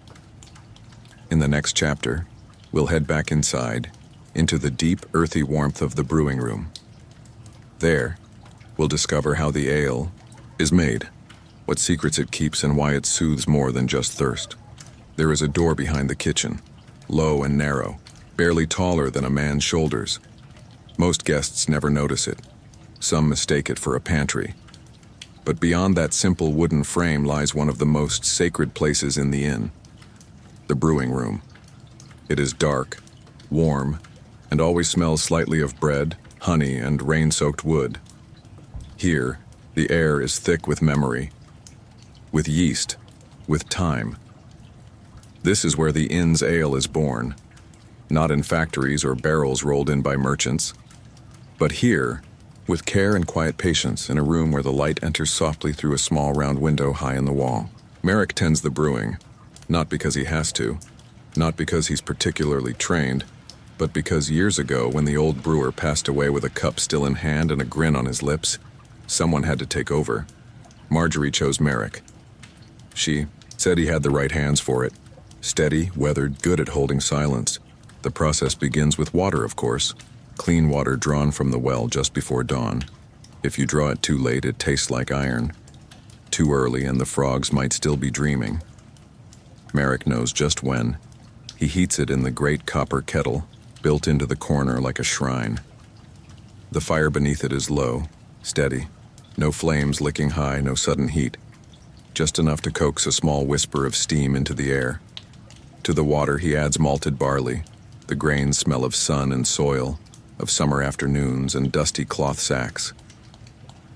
In the next chapter, we'll head back inside, into the deep, earthy warmth of the brewing room. There, we'll discover how the ale is made, what secrets it keeps, and why it soothes more than just thirst. There is a door behind the kitchen, low and narrow, barely taller than a man's shoulders. Most guests never notice it. Some mistake it for a pantry. But beyond that simple wooden frame lies one of the most sacred places in the inn, the brewing room. It is dark, warm, and always smells slightly of bread, honey, and rain-soaked wood. Here, the air is thick with memory, with yeast, with time. This is where the inn's ale is born, not in factories or barrels rolled in by merchants, but here, with care and quiet patience, in a room where the light enters softly through a small round window high in the wall. Merrick tends the brewing, not because he has to, not because he's particularly trained, but because years ago, when the old brewer passed away with a cup still in hand and a grin on his lips, someone had to take over. Marjorie chose Merrick. She said he had the right hands for it. Steady, weathered, good at holding silence. The process begins with water, of course. Clean water drawn from the well just before dawn. If you draw it too late, it tastes like iron. Too early, and the frogs might still be dreaming. Merrick knows just when. He heats it in the great copper kettle, built into the corner like a shrine. The fire beneath it is low, steady. No flames licking high, no sudden heat. Just enough to coax a small whisper of steam into the air. To the water he adds malted barley. The grains smell of sun and soil, of summer afternoons and dusty cloth sacks.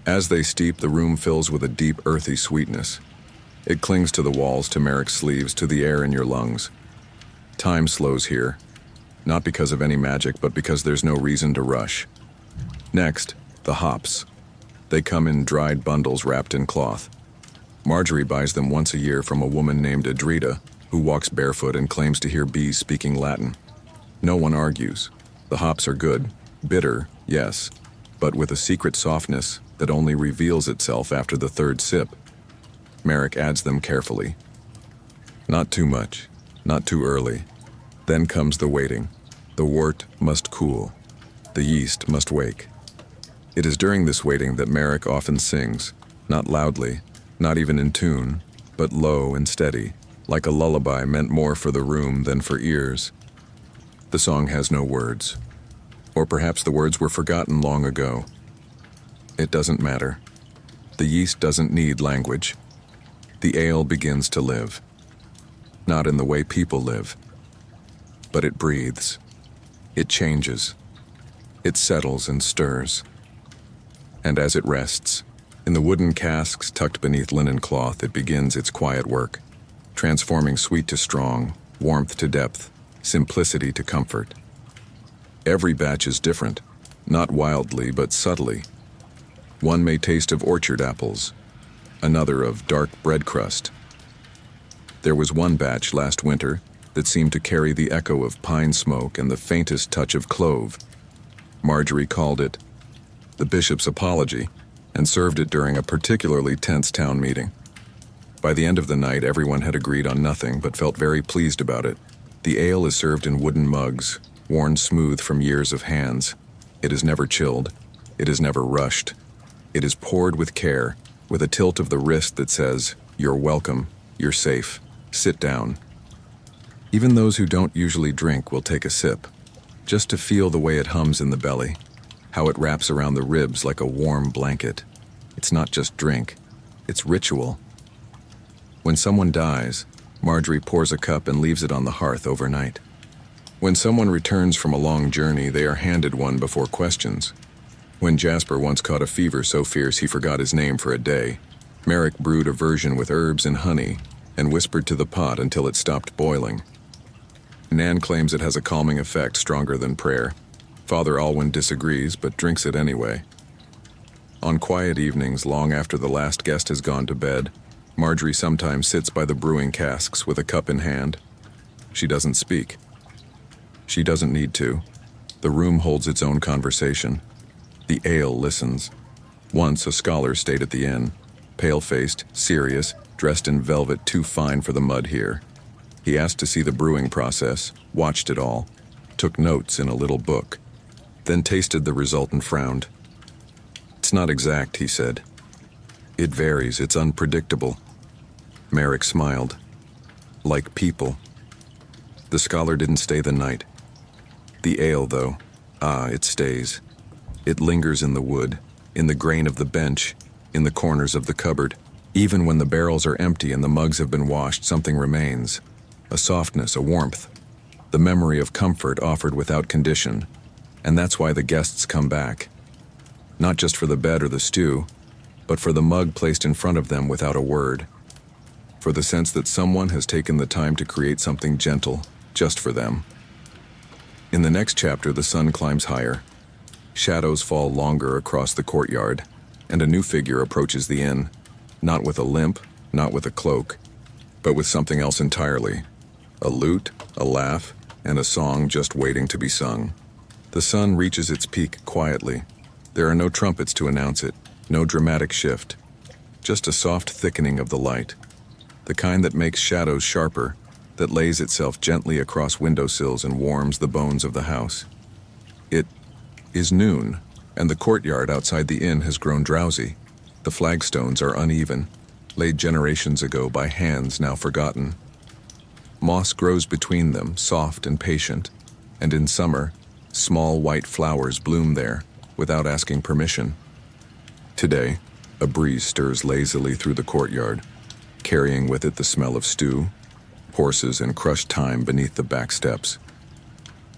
As they steep, the room fills with a deep, earthy sweetness. It clings to the walls, to Merrick's sleeves, to the air in your lungs. Time slows here, not because of any magic, but because there's no reason to rush. Next, the hops. They come in dried bundles wrapped in cloth. Marjorie buys them once a year from a woman named Adrita, who walks barefoot and claims to hear bees speaking Latin. No one argues. The hops are good, bitter, yes, but with a secret softness that only reveals itself after the third sip. Merrick adds them carefully. Not too much, not too early. Then comes the waiting. The wort must cool. The yeast must wake. It is during this waiting that Merrick often sings, not loudly, not even in tune, but low and steady, like a lullaby meant more for the room than for ears. The song has no words. Or perhaps the words were forgotten long ago. It doesn't matter. The yeast doesn't need language. The ale begins to live. Not in the way people live. But it breathes. It changes. It settles and stirs. And as it rests, in the wooden casks tucked beneath linen cloth, it begins its quiet work, transforming sweet to strong, warmth to depth, simplicity to comfort. Every batch is different, not wildly but subtly. One may taste of orchard apples, another of dark bread crust. There was one batch last winter that seemed to carry the echo of pine smoke and the faintest touch of clove. Marjorie called it the Bishop's Apology and served it during a particularly tense town meeting. By the end of the night, everyone had agreed on nothing but felt very pleased about it. The ale is served in wooden mugs, worn smooth from years of hands. It is never chilled. It is never rushed. It is poured with care, with a tilt of the wrist that says, "You're welcome, you're safe, sit down." Even those who don't usually drink will take a sip, just to feel the way it hums in the belly, how it wraps around the ribs like a warm blanket. It's not just drink, it's ritual. When someone dies, Marjorie pours a cup and leaves it on the hearth overnight. When someone returns from a long journey, they are handed one before questions. When Jasper once caught a fever so fierce he forgot his name for a day, Merrick brewed a version with herbs and honey and whispered to the pot until it stopped boiling. Nan claims it has a calming effect stronger than prayer. Father Alwyn disagrees, but drinks it anyway. On quiet evenings, long after the last guest has gone to bed, Marjorie sometimes sits by the brewing casks with a cup in hand. She doesn't speak. She doesn't need to. The room holds its own conversation. The ale listens. Once a scholar stayed at the inn, pale-faced, serious, dressed in velvet too fine for the mud here. He asked to see the brewing process, watched it all, took notes in a little book, then tasted the result and frowned. "It's not exact," he said. "It varies, it's unpredictable." Merrick smiled. "Like people." The scholar didn't stay the night. The ale, though, it stays. It lingers in the wood, in the grain of the bench, in the corners of the cupboard. Even when the barrels are empty and the mugs have been washed, something remains. A softness, a warmth. The memory of comfort offered without condition. And that's why the guests come back. Not just for the bed or the stew, but for the mug placed in front of them without a word. For the sense that someone has taken the time to create something gentle, just for them. In the next chapter, the sun climbs higher. Shadows fall longer across the courtyard, and a new figure approaches the inn, not with a limp, not with a cloak, but with something else entirely. A lute, a laugh, and a song just waiting to be sung. The sun reaches its peak quietly. There are no trumpets to announce it, no dramatic shift, just a soft thickening of the light, the kind that makes shadows sharper, that lays itself gently across windowsills and warms the bones of the house. It is noon, and the courtyard outside the inn has grown drowsy. The flagstones are uneven, laid generations ago by hands now forgotten. Moss grows between them, soft and patient, and in summer, small white flowers bloom there, without asking permission. Today, a breeze stirs lazily through the courtyard, carrying with it the smell of stew, horses, and crushed thyme beneath the back steps.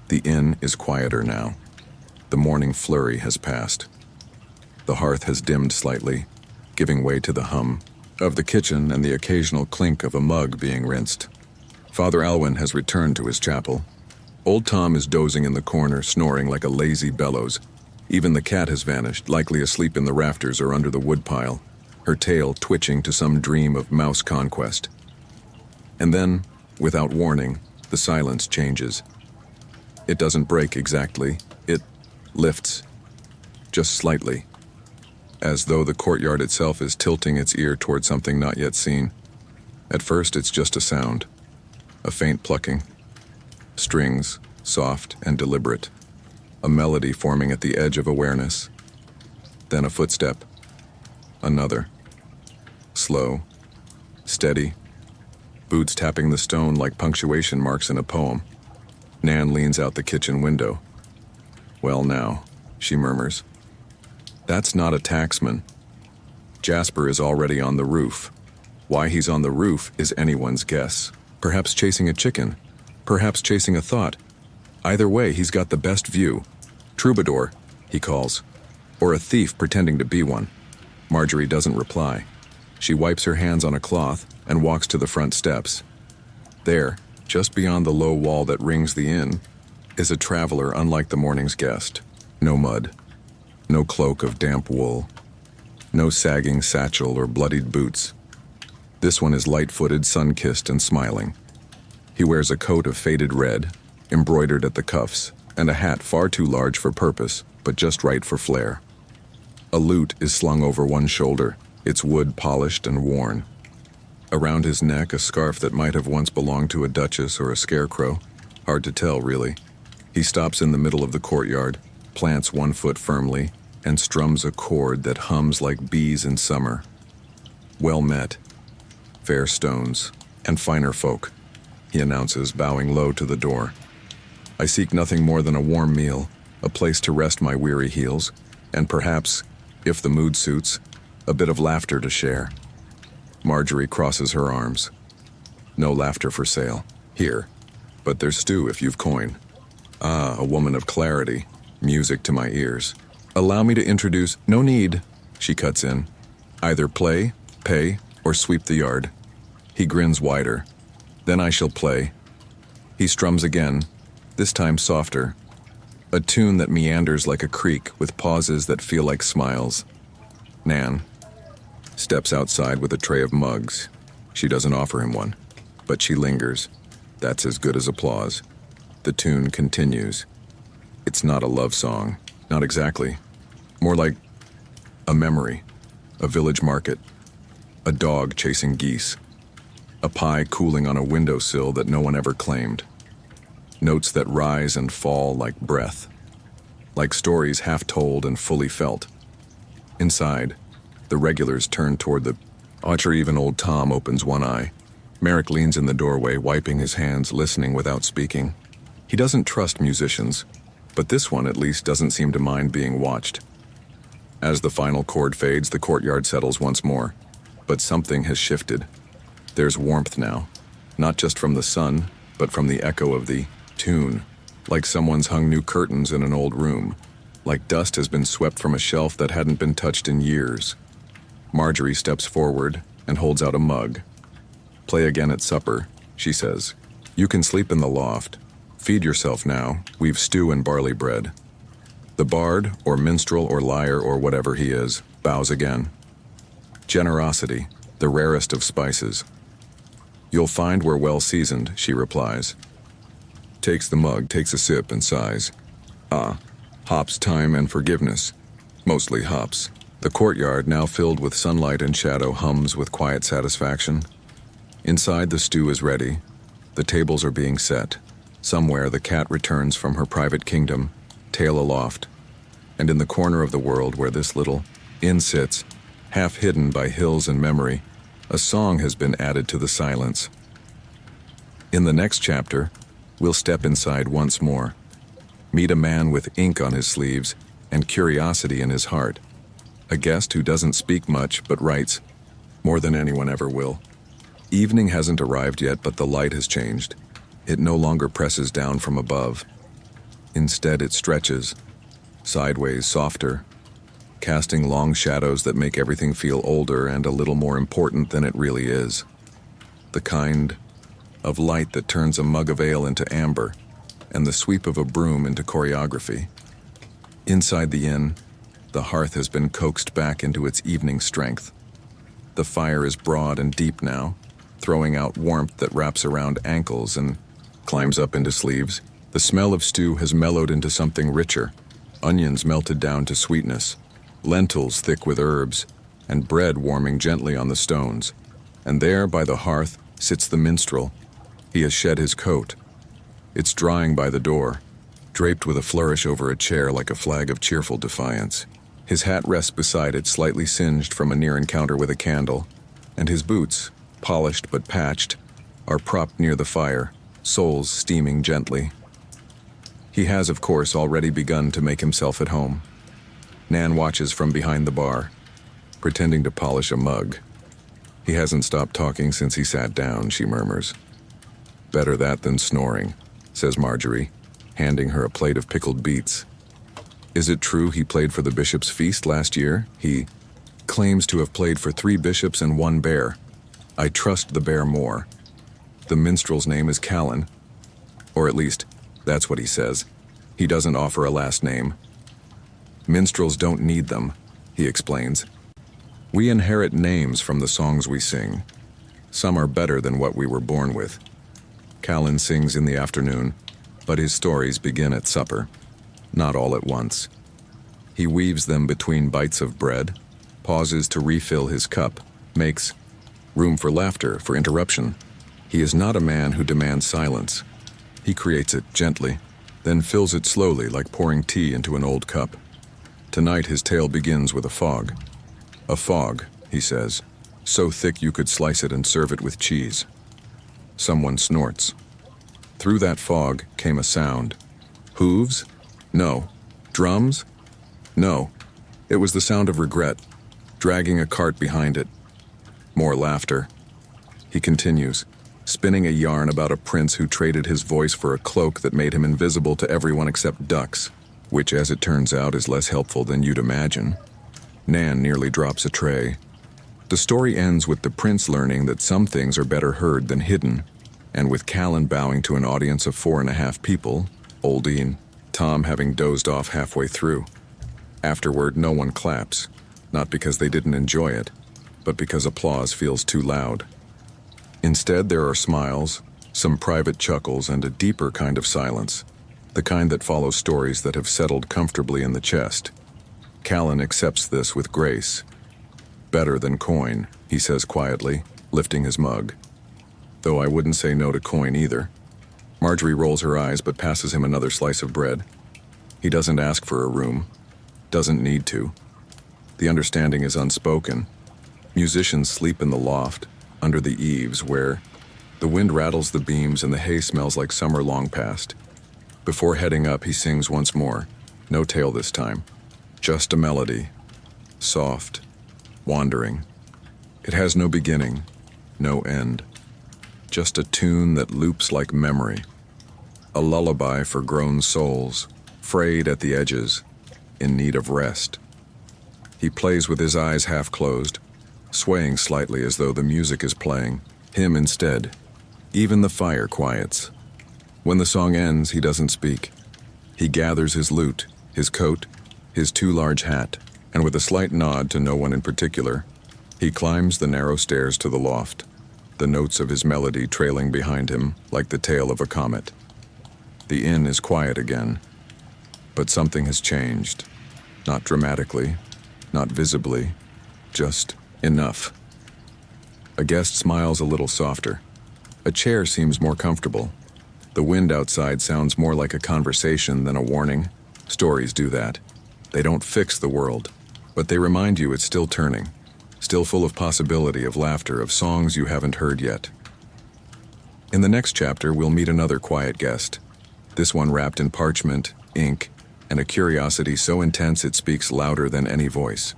The inn is quieter now. The morning flurry has passed. The hearth has dimmed slightly, giving way to the hum of the kitchen and the occasional clink of a mug being rinsed. Father Alwyn has returned to his chapel. Old Tom is dozing in the corner, snoring like a lazy bellows. Even the cat has vanished, likely asleep in the rafters or under the woodpile, her tail twitching to some dream of mouse conquest. And then, without warning, the silence changes. It doesn't break exactly. It lifts, just slightly, as though the courtyard itself is tilting its ear toward something not yet seen. At first, it's just a sound, a faint plucking. Strings, soft and deliberate. A melody forming at the edge of awareness. Then a footstep. Another. Slow. Steady. Boots tapping the stone like punctuation marks in a poem. Nan leans out the kitchen window. "Well now," she murmurs. "That's not a tacksman. Jasper is already on the roof. Why he's on the roof is anyone's guess. Perhaps chasing a chicken. Perhaps chasing a thought. Either way, he's got the best view. Troubadour, he calls. Or a thief pretending to be one." Marjorie doesn't reply. She wipes her hands on a cloth and walks to the front steps. There, just beyond the low wall that rings the inn, is a traveler unlike the morning's guest. No mud. No cloak of damp wool. No sagging satchel or bloodied boots. This one is light-footed, sun-kissed, and smiling. He wears a coat of faded red, embroidered at the cuffs, and a hat far too large for purpose, but just right for flair. A lute is slung over one shoulder, its wood polished and worn. Around his neck, a scarf that might have once belonged to a duchess or a scarecrow. Hard to tell, really. He stops in the middle of the courtyard, plants one foot firmly, and strums a chord that hums like bees in summer. "Well met. Fair stones, and finer folk," he announces, bowing low to the door. I seek nothing more than a warm meal, a place to rest my weary heels, and perhaps, if the mood suits, a bit of laughter to share. Marjorie crosses her arms. No laughter for sale. Here. But there's stew if you've coin. Ah, a woman of clarity. Music to my ears. Allow me to introduce— No need, she cuts in. Either play, pay, or sweep the yard. He grins wider. Then I shall play. He strums again, this time softer. A tune that meanders like a creek with pauses that feel like smiles. Nan steps outside with a tray of mugs. She doesn't offer him one, but she lingers. That's as good as applause. The tune continues. It's not a love song, not exactly. More like a memory, a village market, a dog chasing geese, a pie cooling on a windowsill that no one ever claimed. Notes that rise and fall like breath, like stories half told and fully felt. Inside, the regulars turn toward the archer. Even old Tom opens one eye. Merrick leans in the doorway, wiping his hands, listening without speaking. He doesn't trust musicians, but this one at least doesn't seem to mind being watched. As the final chord fades, the courtyard settles once more, but something has shifted. There's warmth now, not just from the sun, but from the echo of the tune, like someone's hung new curtains in an old room, like dust has been swept from a shelf that hadn't been touched in years. Marjorie steps forward and holds out a mug. Play again at supper, she says. You can sleep in the loft. Feed yourself now, we've stew and barley bread. The bard, or minstrel, or liar, or whatever he is, bows again. Generosity, the rarest of spices. You'll find we're well seasoned, she replies. Takes the mug, takes a sip, and sighs. Ah, hops, time, and forgiveness. Mostly hops. The courtyard, now filled with sunlight and shadow, hums with quiet satisfaction. Inside, the stew is ready. The tables are being set. Somewhere, the cat returns from her private kingdom, tail aloft. And in the corner of the world where this little inn sits, half hidden by hills and memory, a song has been added to the silence. In the next chapter, we'll step inside once more, meet a man with ink on his sleeves and curiosity in his heart, a guest who doesn't speak much but writes more than anyone ever will. Evening hasn't arrived yet, but the light has changed. It no longer presses down from above. Instead, it stretches, sideways, softer, casting long shadows that make everything feel older and a little more important than it really is. The kind of light that turns a mug of ale into amber, and the sweep of a broom into choreography. Inside the inn, the hearth has been coaxed back into its evening strength. The fire is broad and deep now, throwing out warmth that wraps around ankles and climbs up into sleeves. The smell of stew has mellowed into something richer, onions melted down to sweetness, lentils thick with herbs, and bread warming gently on the stones. And there, by the hearth, sits the minstrel. He has shed his coat. It's drying by the door, draped with a flourish over a chair like a flag of cheerful defiance. His hat rests beside it, slightly singed from a near encounter with a candle, and his boots, polished but patched, are propped near the fire, soles steaming gently. He has, of course, already begun to make himself at home. Nan watches from behind the bar, pretending to polish a mug. He hasn't stopped talking since he sat down, she murmurs. Better that than snoring, says Marjorie, handing her a plate of pickled beets. Is it true he played for the bishop's feast last year? He claims to have played for 3 bishops and 1 bear. I trust the bear more. The minstrel's name is Callan, or at least, that's what he says. He doesn't offer a last name. Minstrels don't need them, he explains. We inherit names from the songs we sing. Some are better than what we were born with. Callan sings in the afternoon, but his stories begin at supper, not all at once. He weaves them between bites of bread, pauses to refill his cup, makes room for laughter, for interruption. He is not a man who demands silence. He creates it gently, then fills it slowly like pouring tea into an old cup. Tonight his tale begins with a fog. A fog, he says, so thick you could slice it and serve it with cheese. Someone snorts. Through that fog came a sound, Hooves? No. Drums? No. It was the sound of regret, dragging a cart behind it. More laughter. He continues, spinning a yarn about a prince who traded his voice for a cloak that made him invisible to everyone except ducks, which, as it turns out, is less helpful than you'd imagine. Nan nearly drops a tray. The story ends with the prince learning that some things are better heard than hidden, and with Callan bowing to an audience of 4.5 people, Oldie and Tom having dozed off halfway through. Afterward, no one claps, not because they didn't enjoy it, but because applause feels too loud. Instead, there are smiles, some private chuckles, and a deeper kind of silence, the kind that follows stories that have settled comfortably in the chest. Callan accepts this with grace. Better than coin, he says quietly, lifting his mug. Though I wouldn't say no to coin either. Marjorie rolls her eyes but passes him another slice of bread. He doesn't ask for a room. Doesn't need to. The understanding is unspoken. Musicians sleep in the loft, under the eaves, where the wind rattles the beams and the hay smells like summer long past. Before heading up, he sings once more. No tale this time. Just a melody. Soft. Wandering. It has no beginning. No end. Just a tune that loops like memory. A lullaby for grown souls, frayed at the edges, in need of rest. He plays with his eyes half closed, swaying slightly as though the music is playing, him instead. Even the fire quiets. When the song ends, he doesn't speak. He gathers his lute, his coat, his too large hat, and with a slight nod to no one in particular, he climbs the narrow stairs to the loft, the notes of his melody trailing behind him like the tail of a comet. The inn is quiet again, but something has changed. Not dramatically, not visibly, just enough. A guest smiles a little softer. A chair seems more comfortable. The wind outside sounds more like a conversation than a warning. Stories do that. They don't fix the world, but they remind you it's still turning, still full of possibility, of laughter, of songs you haven't heard yet. In the next chapter, we'll meet another quiet guest, this one wrapped in parchment, ink, and a curiosity so intense it speaks louder than any voice.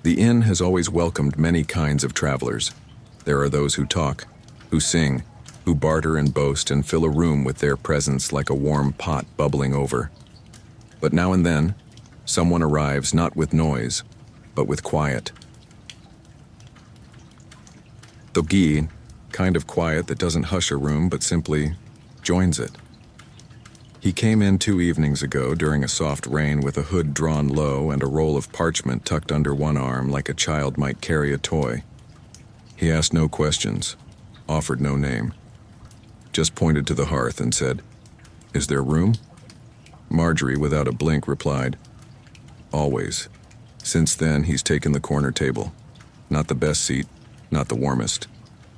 The inn has always welcomed many kinds of travelers. There are those who talk, who sing, who barter and boast and fill a room with their presence like a warm pot bubbling over. But now and then, someone arrives not with noise, but with quiet. The Gi, kind of quiet that doesn't hush a room but simply joins it. He came in 2 evenings ago during a soft rain with a hood drawn low and a roll of parchment tucked under one arm like a child might carry a toy. He asked no questions, offered no name, just pointed to the hearth and said, "Is there room?" Marjorie, without a blink, replied, "Always." Since then, he's taken the corner table. Not the best seat, not the warmest,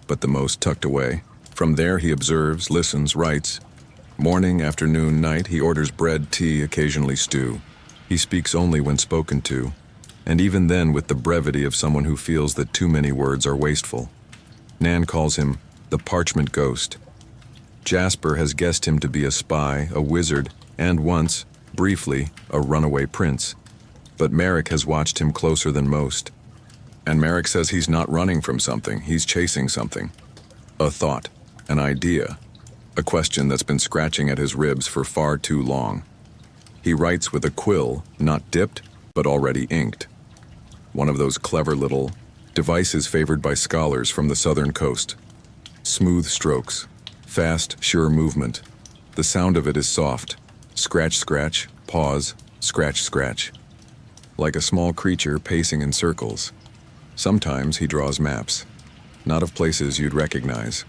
but the most tucked away. From there, he observes, listens, writes. Morning, afternoon, night, he orders bread, tea, occasionally stew. He speaks only when spoken to, and even then with the brevity of someone who feels that too many words are wasteful. Nan calls him the parchment ghost. Jasper has guessed him to be a spy, a wizard, and once, briefly, a runaway prince. But Merrick has watched him closer than most. And Merrick says he's not running from something, he's chasing something. A thought, an idea. A question that's been scratching at his ribs for far too long. He writes with a quill, not dipped, but already inked. One of those clever little devices favored by scholars from the southern coast. Smooth strokes, fast, sure movement. The sound of it is soft. Scratch, scratch, pause, scratch, scratch. Like a small creature pacing in circles. Sometimes he draws maps, not of places you'd recognize.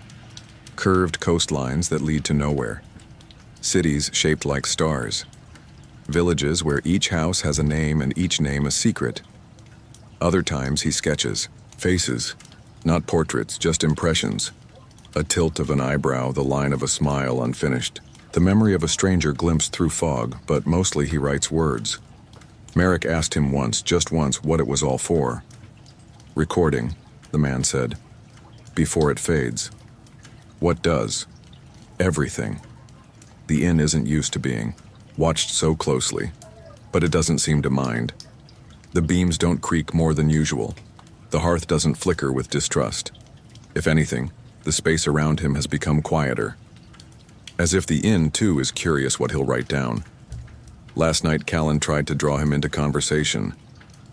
Curved coastlines that lead to nowhere. Cities shaped like stars. Villages where each house has a name and each name a secret. Other times he sketches, faces, not portraits, just impressions. A tilt of an eyebrow, the line of a smile unfinished. The memory of a stranger glimpsed through fog, but mostly he writes words. Merrick asked him once, just once, what it was all for. Recording, the man said, before it fades. What does? Everything. The inn isn't used to being. watched so closely, but it doesn't seem to mind. The beams don't creak more than usual. The hearth doesn't flicker with distrust. If anything, the space around him has become quieter. As if the inn, too, is curious what he'll write down. Last night, Callan tried to draw him into conversation,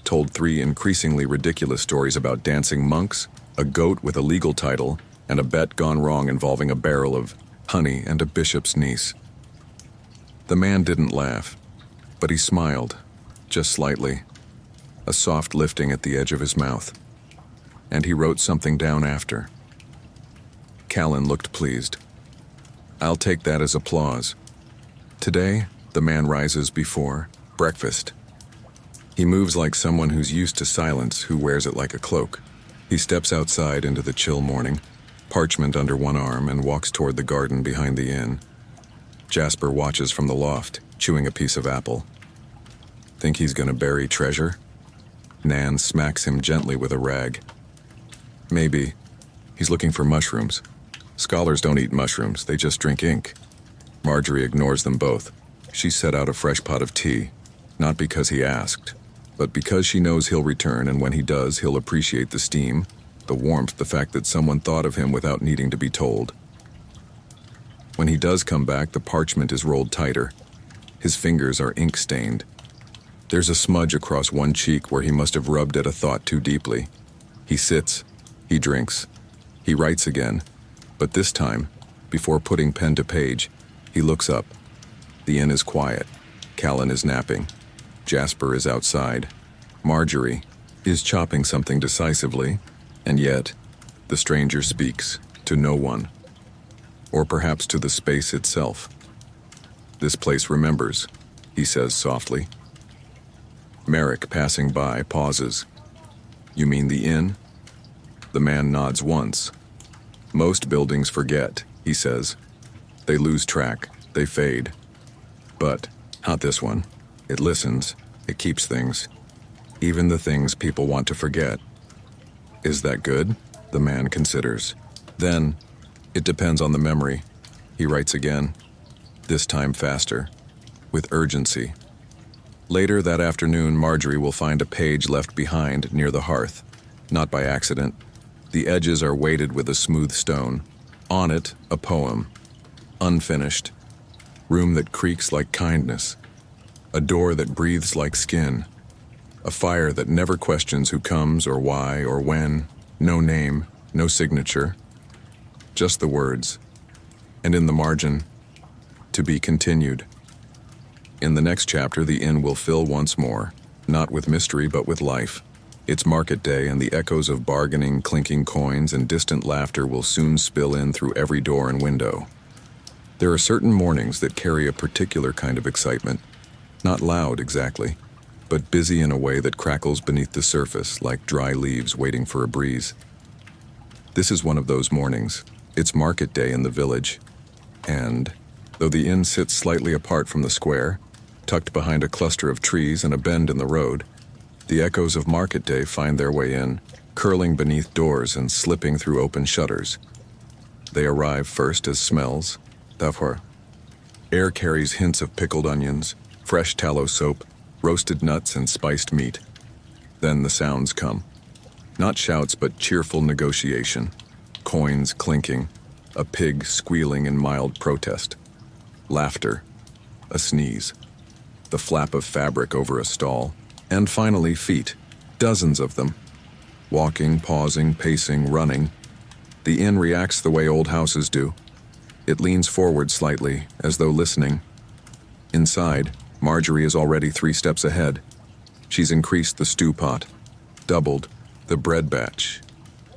told 3 increasingly ridiculous stories about dancing monks, a goat with a legal title, and a bet gone wrong involving a barrel of honey and a bishop's niece. The man didn't laugh, but he smiled, just slightly, a soft lifting at the edge of his mouth. And he wrote something down after. Callan looked pleased. I'll take that as applause. Today, the man rises before breakfast. He moves like someone who's used to silence, who wears it like a cloak. He steps outside into the chill morning, parchment under one arm, and walks toward the garden behind the inn. Jasper watches from the loft, chewing a piece of apple. Think he's gonna bury treasure? Nan smacks him gently with a rag. Maybe. He's looking for mushrooms. Scholars don't eat mushrooms, they just drink ink. Marjorie ignores them both. She set out a fresh pot of tea, not because he asked, but because she knows he'll return, and when he does, he'll appreciate the steam, the warmth, the fact that someone thought of him without needing to be told. When he does come back, the parchment is rolled tighter. His fingers are ink-stained. There's a smudge across one cheek where he must have rubbed at a thought too deeply. He sits, he drinks, he writes again, but this time, before putting pen to page, he looks up. The inn is quiet. Callan is napping. Jasper is outside. Marjorie is chopping something decisively, and yet, the stranger speaks to no one. Or perhaps to the space itself. This place remembers, he says softly. Merrick, passing by, pauses. You mean the inn? The man nods once. Most buildings forget, he says. They lose track, they fade. But not this one. It listens, it keeps things. Even the things people want to forget. Is that good? The man considers. Then, it depends on the memory. He writes again, this time faster, with urgency. Later that afternoon, Marjorie will find a page left behind near the hearth. Not by accident. The edges are weighted with a smooth stone. On it, a poem. Unfinished. Room that creaks like kindness. A door that breathes like skin. A fire that never questions who comes or why or when. No name, no signature. Just the words. And in the margin, to be continued. In the next chapter, the inn will fill once more, not with mystery but with life. It's market day, and the echoes of bargaining, clinking coins, and distant laughter will soon spill in through every door and window. There are certain mornings that carry a particular kind of excitement. Not loud exactly, but busy in a way that crackles beneath the surface like dry leaves waiting for a breeze. This is one of those mornings. It's market day in the village. And, though the inn sits slightly apart from the square, tucked behind a cluster of trees and a bend in the road, the echoes of market day find their way in, curling beneath doors and slipping through open shutters. They arrive first as smells, d'abord. Air carries hints of pickled onions, fresh tallow soap, roasted nuts, and spiced meat. Then the sounds come. Not shouts, but cheerful negotiation. Coins clinking, a pig squealing in mild protest. Laughter, a sneeze, the flap of fabric over a stall, and finally feet, dozens of them. Walking, pausing, pacing, running. The inn reacts the way old houses do. It leans forward slightly, as though listening. Inside, Marjorie is already 3 steps ahead. She's increased the stew pot, doubled the bread batch.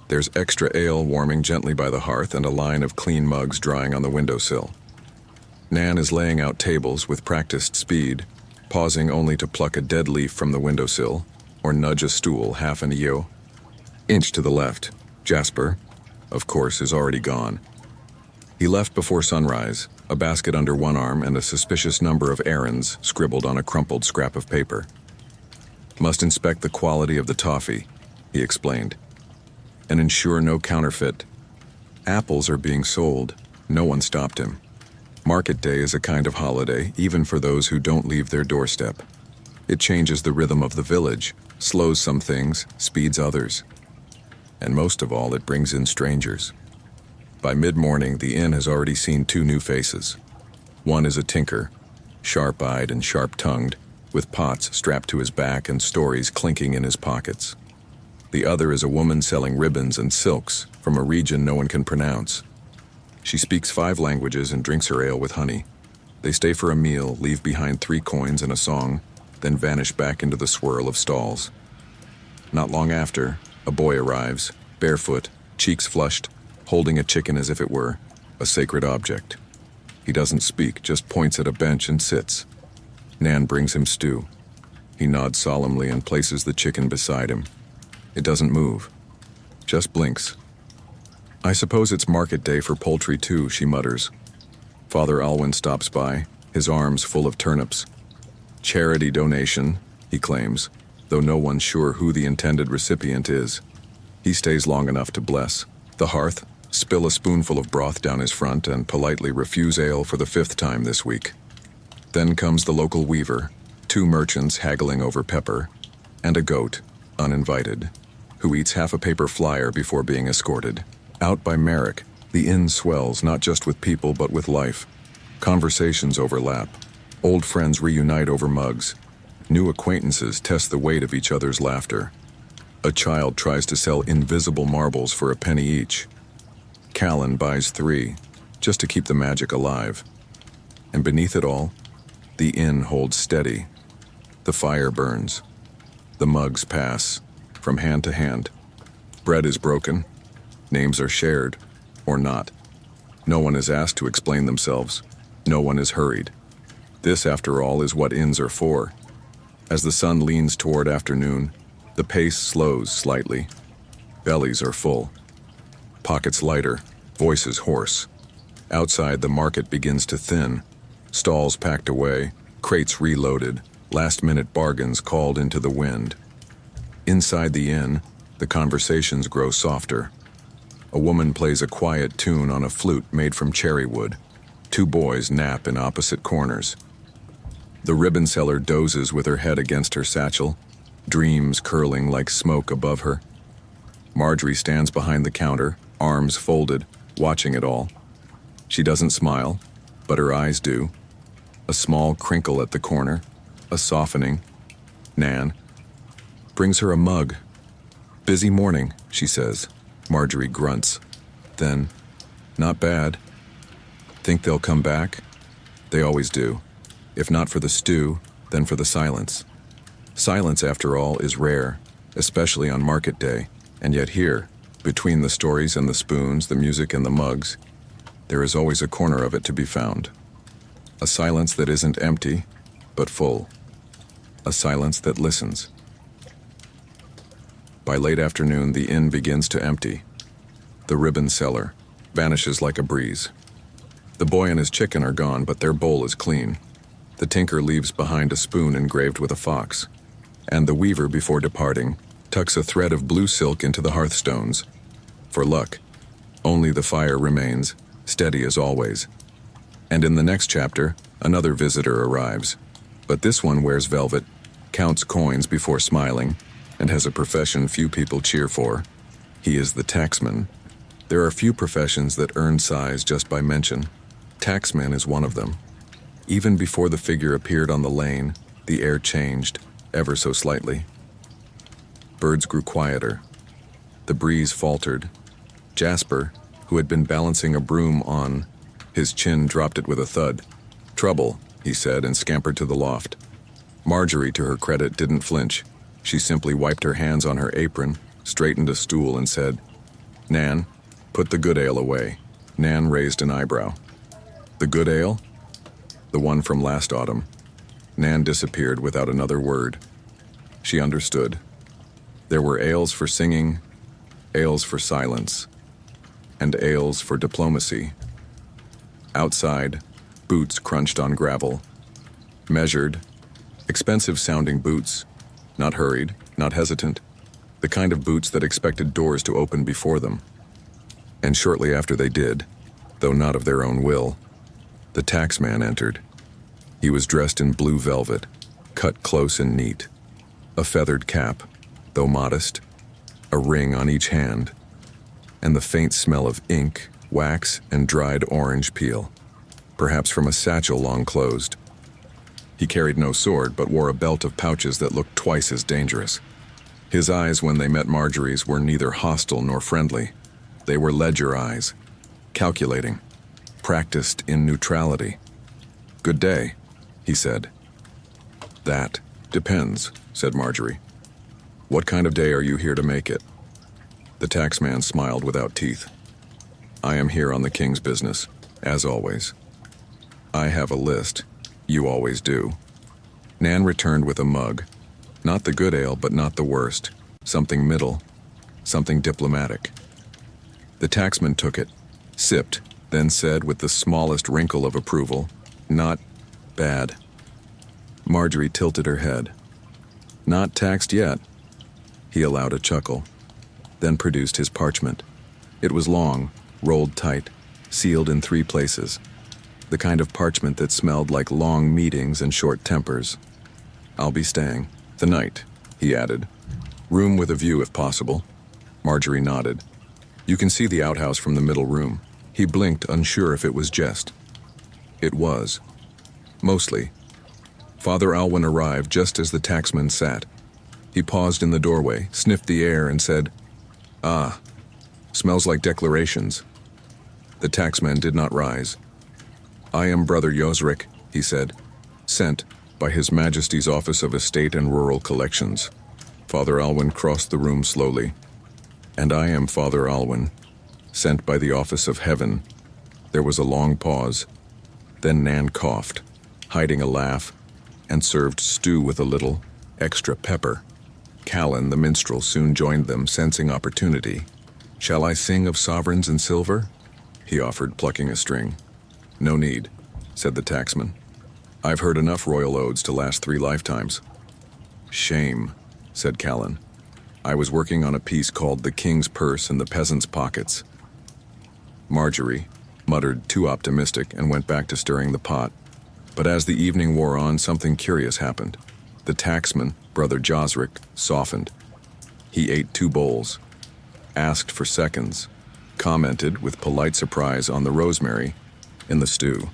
There's extra ale warming gently by the hearth and a line of clean mugs drying on the windowsill. Nan is laying out tables with practiced speed, pausing only to pluck a dead leaf from the windowsill or nudge a stool half an eo. Inch to the left, Jasper, of course, is already gone. He left before sunrise, a basket under one arm and a suspicious number of errands scribbled on a crumpled scrap of paper. Must inspect the quality of the toffee, he explained, and ensure no counterfeit. Apples are being sold. No one stopped him. Market day is a kind of holiday, even for those who don't leave their doorstep. It changes the rhythm of the village, slows some things, speeds others. And most of all, it brings in strangers. By mid-morning, the inn has already seen 2 new faces. One is a tinker, sharp-eyed and sharp-tongued, with pots strapped to his back and stories clinking in his pockets. The other is a woman selling ribbons and silks from a region no one can pronounce. She speaks 5 languages and drinks her ale with honey. They stay for a meal, leave behind 3 coins and a song, then vanish back into the swirl of stalls. Not long after, a boy arrives, barefoot, cheeks flushed, holding a chicken as if it were a sacred object. He doesn't speak, just points at a bench and sits. Nan brings him stew. He nods solemnly and places the chicken beside him. It doesn't move, just blinks. "I suppose it's market day for poultry too," she mutters. Father Alwyn stops by, his arms full of turnips. "Charity donation," he claims, though no one's sure who the intended recipient is. He stays long enough to bless the hearth, spill a spoonful of broth down his front, and politely refuse ale for the 5th time this week. Then comes the local weaver, 2 merchants haggling over pepper, and a goat, uninvited, who eats half a paper flyer before being escorted. Out by Merrick, the inn swells not just with people but with life. Conversations overlap. Old friends reunite over mugs. New acquaintances test the weight of each other's laughter. A child tries to sell invisible marbles for a penny each. Callan buys 3, just to keep the magic alive. And beneath it all, the inn holds steady. The fire burns. The mugs pass, from hand to hand. Bread is broken. Names are shared, or not. No one is asked to explain themselves. No one is hurried. This, after all, is what inns are for. As the sun leans toward afternoon, the pace slows slightly. Bellies are full. Pockets lighter, voices hoarse. Outside, the market begins to thin. Stalls packed away, crates reloaded, last-minute bargains called into the wind. Inside the inn, the conversations grow softer. A woman plays a quiet tune on a flute made from cherry wood. 2 boys nap in opposite corners. The ribbon seller dozes with her head against her satchel, dreams curling like smoke above her. Marjorie stands behind the counter, arms folded, watching it all. She doesn't smile, but her eyes do. A small crinkle at the corner, a softening. Nan brings her a mug. "Busy morning," she says. Marjorie grunts. Then, "Not bad. Think they'll come back?" They always do. If not for the stew, then for the silence. Silence, after all, is rare, especially on market day, and yet here, between the stories and the spoons, the music and the mugs, there is always a corner of it to be found. A silence that isn't empty, but full. A silence that listens. By late afternoon, the inn begins to empty. The ribbon seller vanishes like a breeze. The boy and his chicken are gone, but their bowl is clean. The tinker leaves behind a spoon engraved with a fox. And the weaver, before departing, tucks a thread of blue silk into the hearthstones. For luck, only the fire remains, steady as always. And in the next chapter, another visitor arrives. But this one wears velvet, counts coins before smiling, and has a profession few people cheer for. He is the taxman. There are few professions that earn size just by mention. Taxman is one of them. Even before the figure appeared on the lane, the air changed, ever so slightly. Birds grew quieter. The breeze faltered. Jasper, who had been balancing a broom on his chin, dropped it with a thud. "Trouble," he said, and scampered to the loft. Marjorie, to her credit, didn't flinch. She simply wiped her hands on her apron, straightened a stool, and said, "Nan, put the good ale away." Nan raised an eyebrow. "The good ale?" "The one from last autumn." Nan disappeared without another word. She understood. There were ales for singing, ales for silence, and ales for diplomacy. Outside, boots crunched on gravel. Measured, expensive-sounding boots, not hurried, not hesitant, the kind of boots that expected doors to open before them. And shortly after they did, though not of their own will, The taxman entered. He was dressed in blue velvet, cut close and neat. A feathered cap, though modest, a ring on each hand, and the faint smell of ink, wax, and dried orange peel, perhaps from a satchel long closed. He carried no sword, but wore a belt of pouches that looked twice as dangerous. His eyes, when they met Marjorie's, were neither hostile nor friendly. They were ledger eyes, calculating, practiced in neutrality. "Good day," he said. "That depends," said Marjorie. "What kind of day are you here to make it?" The taxman smiled without teeth. "I am here on the king's business, as always. I have a list. You always do." Nan returned with a mug. Not the good ale, but not the worst. Something middle. Something diplomatic. The taxman took it, sipped, then said with the smallest wrinkle of approval, "Not bad." Marjorie tilted her head. "Not taxed yet." He allowed a chuckle, then produced his parchment. It was long, rolled tight, sealed in 3 places. The kind of parchment that smelled like long meetings and short tempers. "I'll be staying the night," he added. "Room with a view if possible." Marjorie nodded. "You can see the outhouse from the middle room." He blinked, unsure if it was jest. It was. Mostly. Father Alwyn arrived just as the taxman sat. He paused in the doorway, sniffed the air, and said, "Ah, smells like declarations." The taxman did not rise. "I am Brother Yosric," he said, "sent by His Majesty's Office of Estate and Rural Collections." Father Alwyn crossed the room slowly. "And I am Father Alwyn, sent by the Office of Heaven." There was a long pause. Then Nan coughed, hiding a laugh, and served stew with a little extra pepper. Callan, the minstrel, soon joined them, sensing opportunity. "Shall I sing of sovereigns and silver?" he offered, plucking a string. "No need," said the taxman. "I've heard enough royal odes to last 3 lifetimes." "Shame," said Callan. "I was working on a piece called The King's Purse in the Peasant's Pockets." Marjorie muttered, "Too optimistic," and went back to stirring the pot. But as the evening wore on, something curious happened. The taxman, Brother Josric, softened. He ate 2 bowls, asked for seconds, commented with polite surprise on the rosemary in the stew.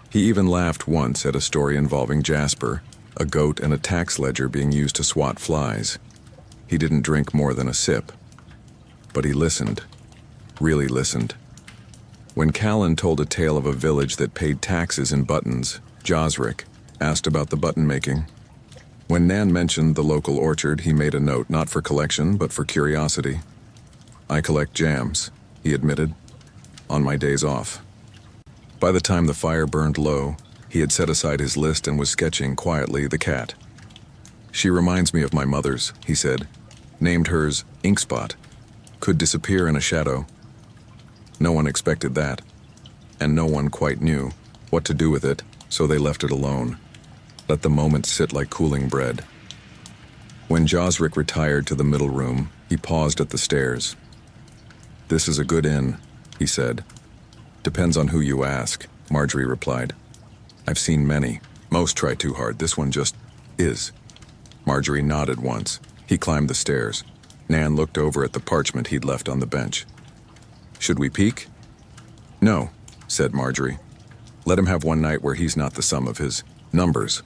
He even laughed once at a story involving Jasper, a goat, and a tax ledger being used to swat flies. He didn't drink more than a sip. But he listened, really listened. When Callan told a tale of a village that paid taxes in buttons, Josric asked about the button making. When Nan mentioned the local orchard, he made a note, not for collection, but for curiosity. "I collect jams," he admitted, "on my days off." By the time the fire burned low, he had set aside his list and was sketching quietly the cat. "She reminds me of my mother's," he said. "Named hers Inkspot. Could disappear in a shadow. No one expected that, and no one quite knew what to do with it, so they left it alone. Let the moment sit like cooling bread." When Josric retired to the middle room, he paused at the stairs. "This is a good inn," he said. "Depends on who you ask," Marjorie replied. "I've seen many. Most try too hard. This one just is." Marjorie nodded once. He climbed the stairs. Nan looked over at the parchment he'd left on the bench. "Should we peek?" "No," said Marjorie. "Let him have one night where he's not the sum of his numbers."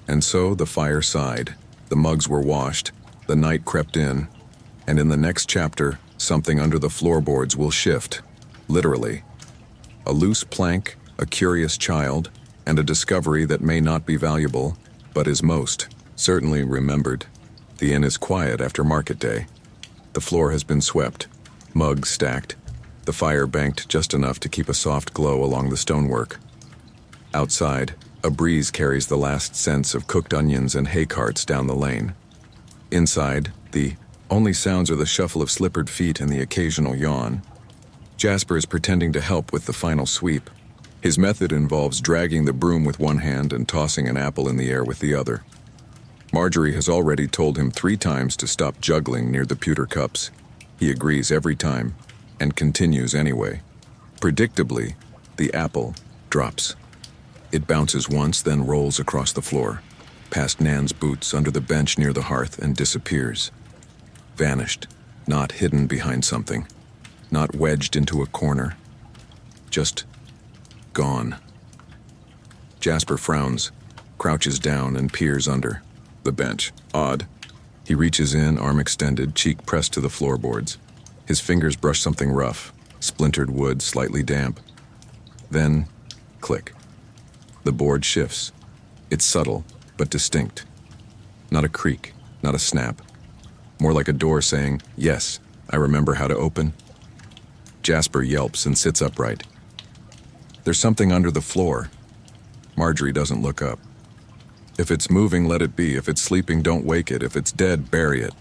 And so the fire sighed. The mugs were washed. The night crept in. And in the next chapter, something under the floorboards will shift. Literally. A loose plank, a curious child, and a discovery that may not be valuable, but is most certainly remembered. The inn is quiet after market day. The floor has been swept, mugs stacked, the fire banked just enough to keep a soft glow along the stonework. Outside, a breeze carries the last scents of cooked onions and hay carts down the lane. Inside, the only sounds are the shuffle of slippered feet and the occasional yawn. Jasper is pretending to help with the final sweep. His method involves dragging the broom with one hand and tossing an apple in the air with the other. Marjorie has already told him 3 times to stop juggling near the pewter cups. He agrees every time, and continues anyway. Predictably, the apple drops. It bounces once, then rolls across the floor, past Nan's boots under the bench near the hearth, and disappears. Vanished, not hidden behind something, not wedged into a corner. Just gone. Jasper frowns, crouches down, and peers under the bench. Odd. He reaches in, arm extended, cheek pressed to the floorboards. His fingers brush something rough, splintered wood, slightly damp. Then, click. The board shifts. It's subtle, but distinct. Not a creak, not a snap. More like a door saying, "Yes, I remember how to open." Jasper yelps and sits upright. There's something under the floor. Marjorie doesn't look up. If it's moving, let it be. If it's sleeping, don't wake it. If it's dead, bury it.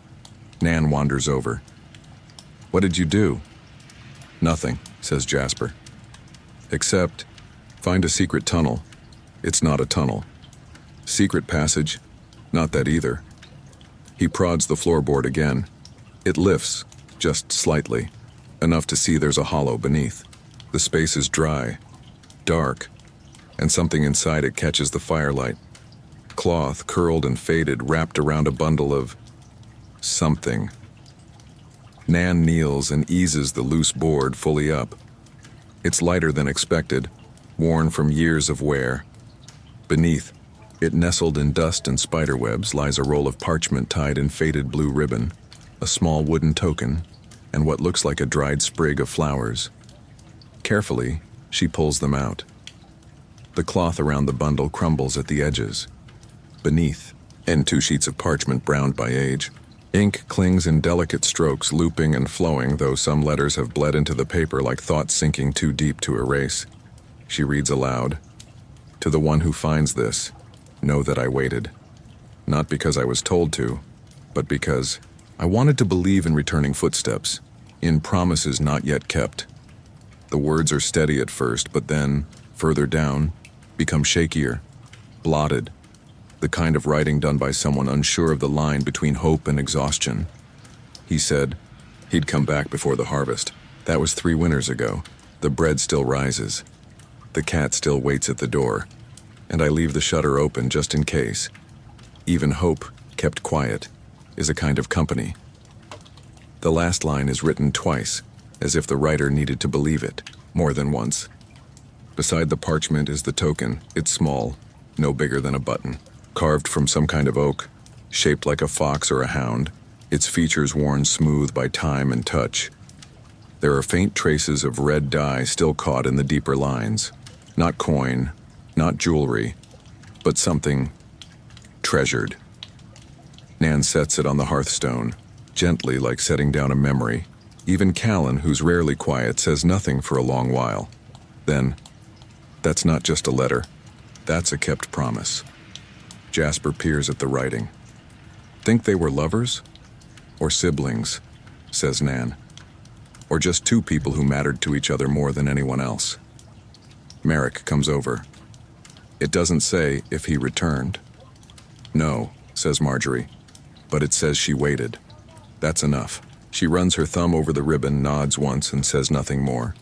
Nan wanders over. "What did you do?" "Nothing," says Jasper. "Except, find a secret tunnel." It's not a tunnel. Secret passage? Not that either. He prods the floorboard again. It lifts, just slightly, enough to see there's a hollow beneath. The space is dry, dark, and something inside it catches the firelight. Cloth, curled and faded, wrapped around a bundle of something. Nan kneels and eases the loose board fully up. It's lighter than expected, worn from years of wear. Beneath, it nestled in dust and spiderwebs, lies a roll of parchment tied in faded blue ribbon, a small wooden token, and what looks like a dried sprig of flowers. Carefully, she pulls them out. The cloth around the bundle crumbles at the edges. Beneath, and 2 sheets of parchment browned by age. Ink clings in delicate strokes, looping and flowing, though some letters have bled into the paper like thoughts sinking too deep to erase. She reads aloud. "To the one who finds this, know that I waited. Not because I was told to, but because I wanted to believe in returning footsteps, in promises not yet kept." The words are steady at first, but then, further down, become shakier, blotted, the kind of writing done by someone unsure of the line between hope and exhaustion. He said he'd come back before the harvest. That was 3 winters ago. The bread still rises. The cat still waits at the door, and I leave the shutter open just in case. Even hope, kept quiet, is a kind of company. The last line is written twice, as if the writer needed to believe it, more than once. Beside the parchment is the token. It's small, no bigger than a button, carved from some kind of oak, shaped like a fox or a hound, its features worn smooth by time and touch. There are faint traces of red dye still caught in the deeper lines. Not coin, not jewelry, but something treasured. Nan sets it on the hearthstone, gently, like setting down a memory. Even Callan, who's rarely quiet, says nothing for a long while. Then, "That's not just a letter. That's a kept promise." Jasper peers at the writing. "Think they were lovers? Or siblings?" says Nan. "Or just 2 people who mattered to each other more than anyone else?" Merrick comes over. "It doesn't say if he returned." "No," says Marjorie, "but it says she waited. That's enough." She runs her thumb over the ribbon, nods once, and says nothing more.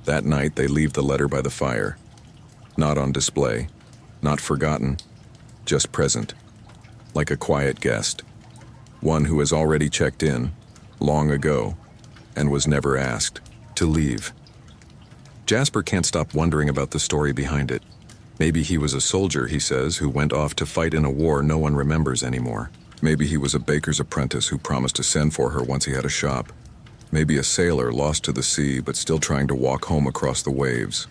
That night they leave the letter by the fire. Not on display, not forgotten, just present. Like a quiet guest. One who has already checked in, long ago, and was never asked to leave. Jasper can't stop wondering about the story behind it. Maybe he was a soldier, he says, who went off to fight in a war no one remembers anymore. Maybe he was a baker's apprentice who promised to send for her once he had a shop. Maybe a sailor lost to the sea but still trying to walk home across the waves.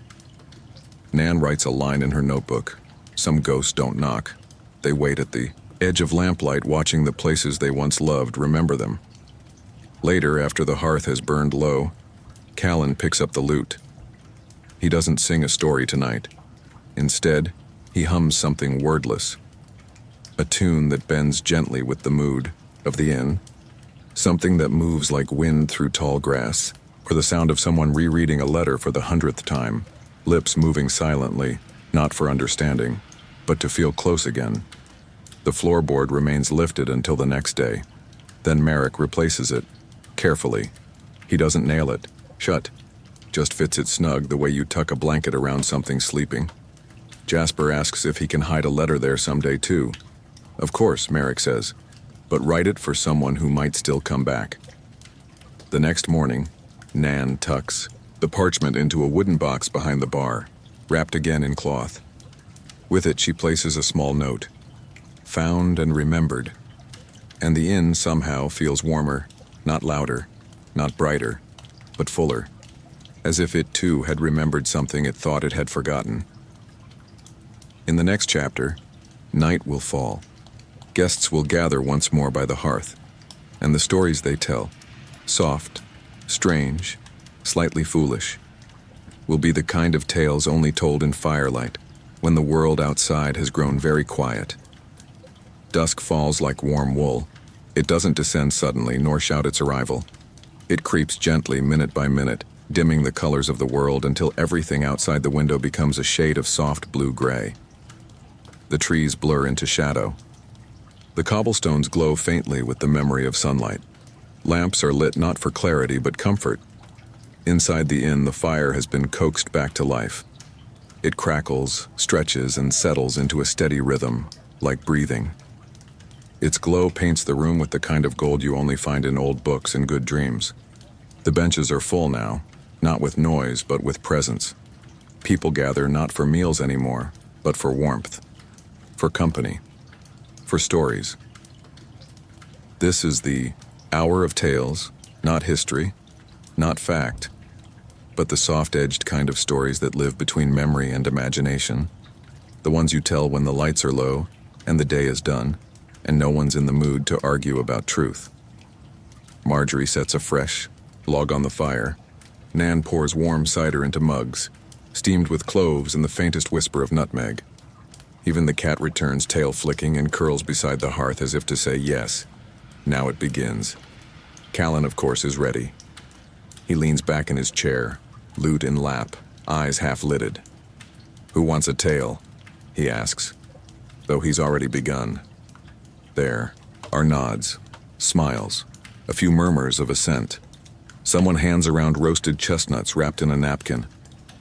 Nan writes a line in her notebook. Some ghosts don't knock. They wait at the edge of lamplight, watching the places they once loved remember them. Later, after the hearth has burned low, Callan picks up the lute. He doesn't sing a story tonight. Instead, he hums something wordless. A tune that bends gently with the mood of the inn. Something that moves like wind through tall grass, or the sound of someone rereading a letter for the 100th time, lips moving silently, not for understanding, but to feel close again. The floorboard remains lifted until the next day. Then Merrick replaces it, carefully. He doesn't nail it, shut, just fits it snug the way you tuck a blanket around something sleeping. Jasper asks if he can hide a letter there someday too. Of course, Merrick says, but write it for someone who might still come back. The next morning, Nan tucks the parchment into a wooden box behind the bar, wrapped again in cloth. With it, she places a small note, found and remembered. And the inn somehow feels warmer, not louder, not brighter, but fuller, as if it too had remembered something it thought it had forgotten. In the next chapter, night will fall. Guests will gather once more by the hearth, and the stories they tell, soft, strange, slightly foolish, will be the kind of tales only told in firelight, when the world outside has grown very quiet. Dusk falls like warm wool. It doesn't descend suddenly nor shout its arrival. It creeps gently minute by minute, dimming the colors of the world until everything outside the window becomes a shade of soft blue-gray. The trees blur into shadow. The cobblestones glow faintly with the memory of sunlight. Lamps are lit not for clarity but comfort. Inside the inn, the fire has been coaxed back to life. It crackles, stretches, and settles into a steady rhythm, like breathing. Its glow paints the room with the kind of gold you only find in old books and good dreams. The benches are full now, not with noise, but with presence. People gather not for meals anymore, but for warmth, for company, for stories. This is the hour of tales, not history, not fact, but the soft-edged kind of stories that live between memory and imagination, the ones you tell when the lights are low and the day is done, and no one's in the mood to argue about truth. Marjorie sets a fresh log on the fire. Nan pours warm cider into mugs, steamed with cloves and the faintest whisper of nutmeg. Even the cat returns, tail flicking, and curls beside the hearth as if to say yes. Now it begins. Callan, of course, is ready. He leans back in his chair, lute in lap, eyes half-lidded. "Who wants a tale?" he asks, though he's already begun. There are nods, smiles, a few murmurs of assent. Someone hands around roasted chestnuts wrapped in a napkin.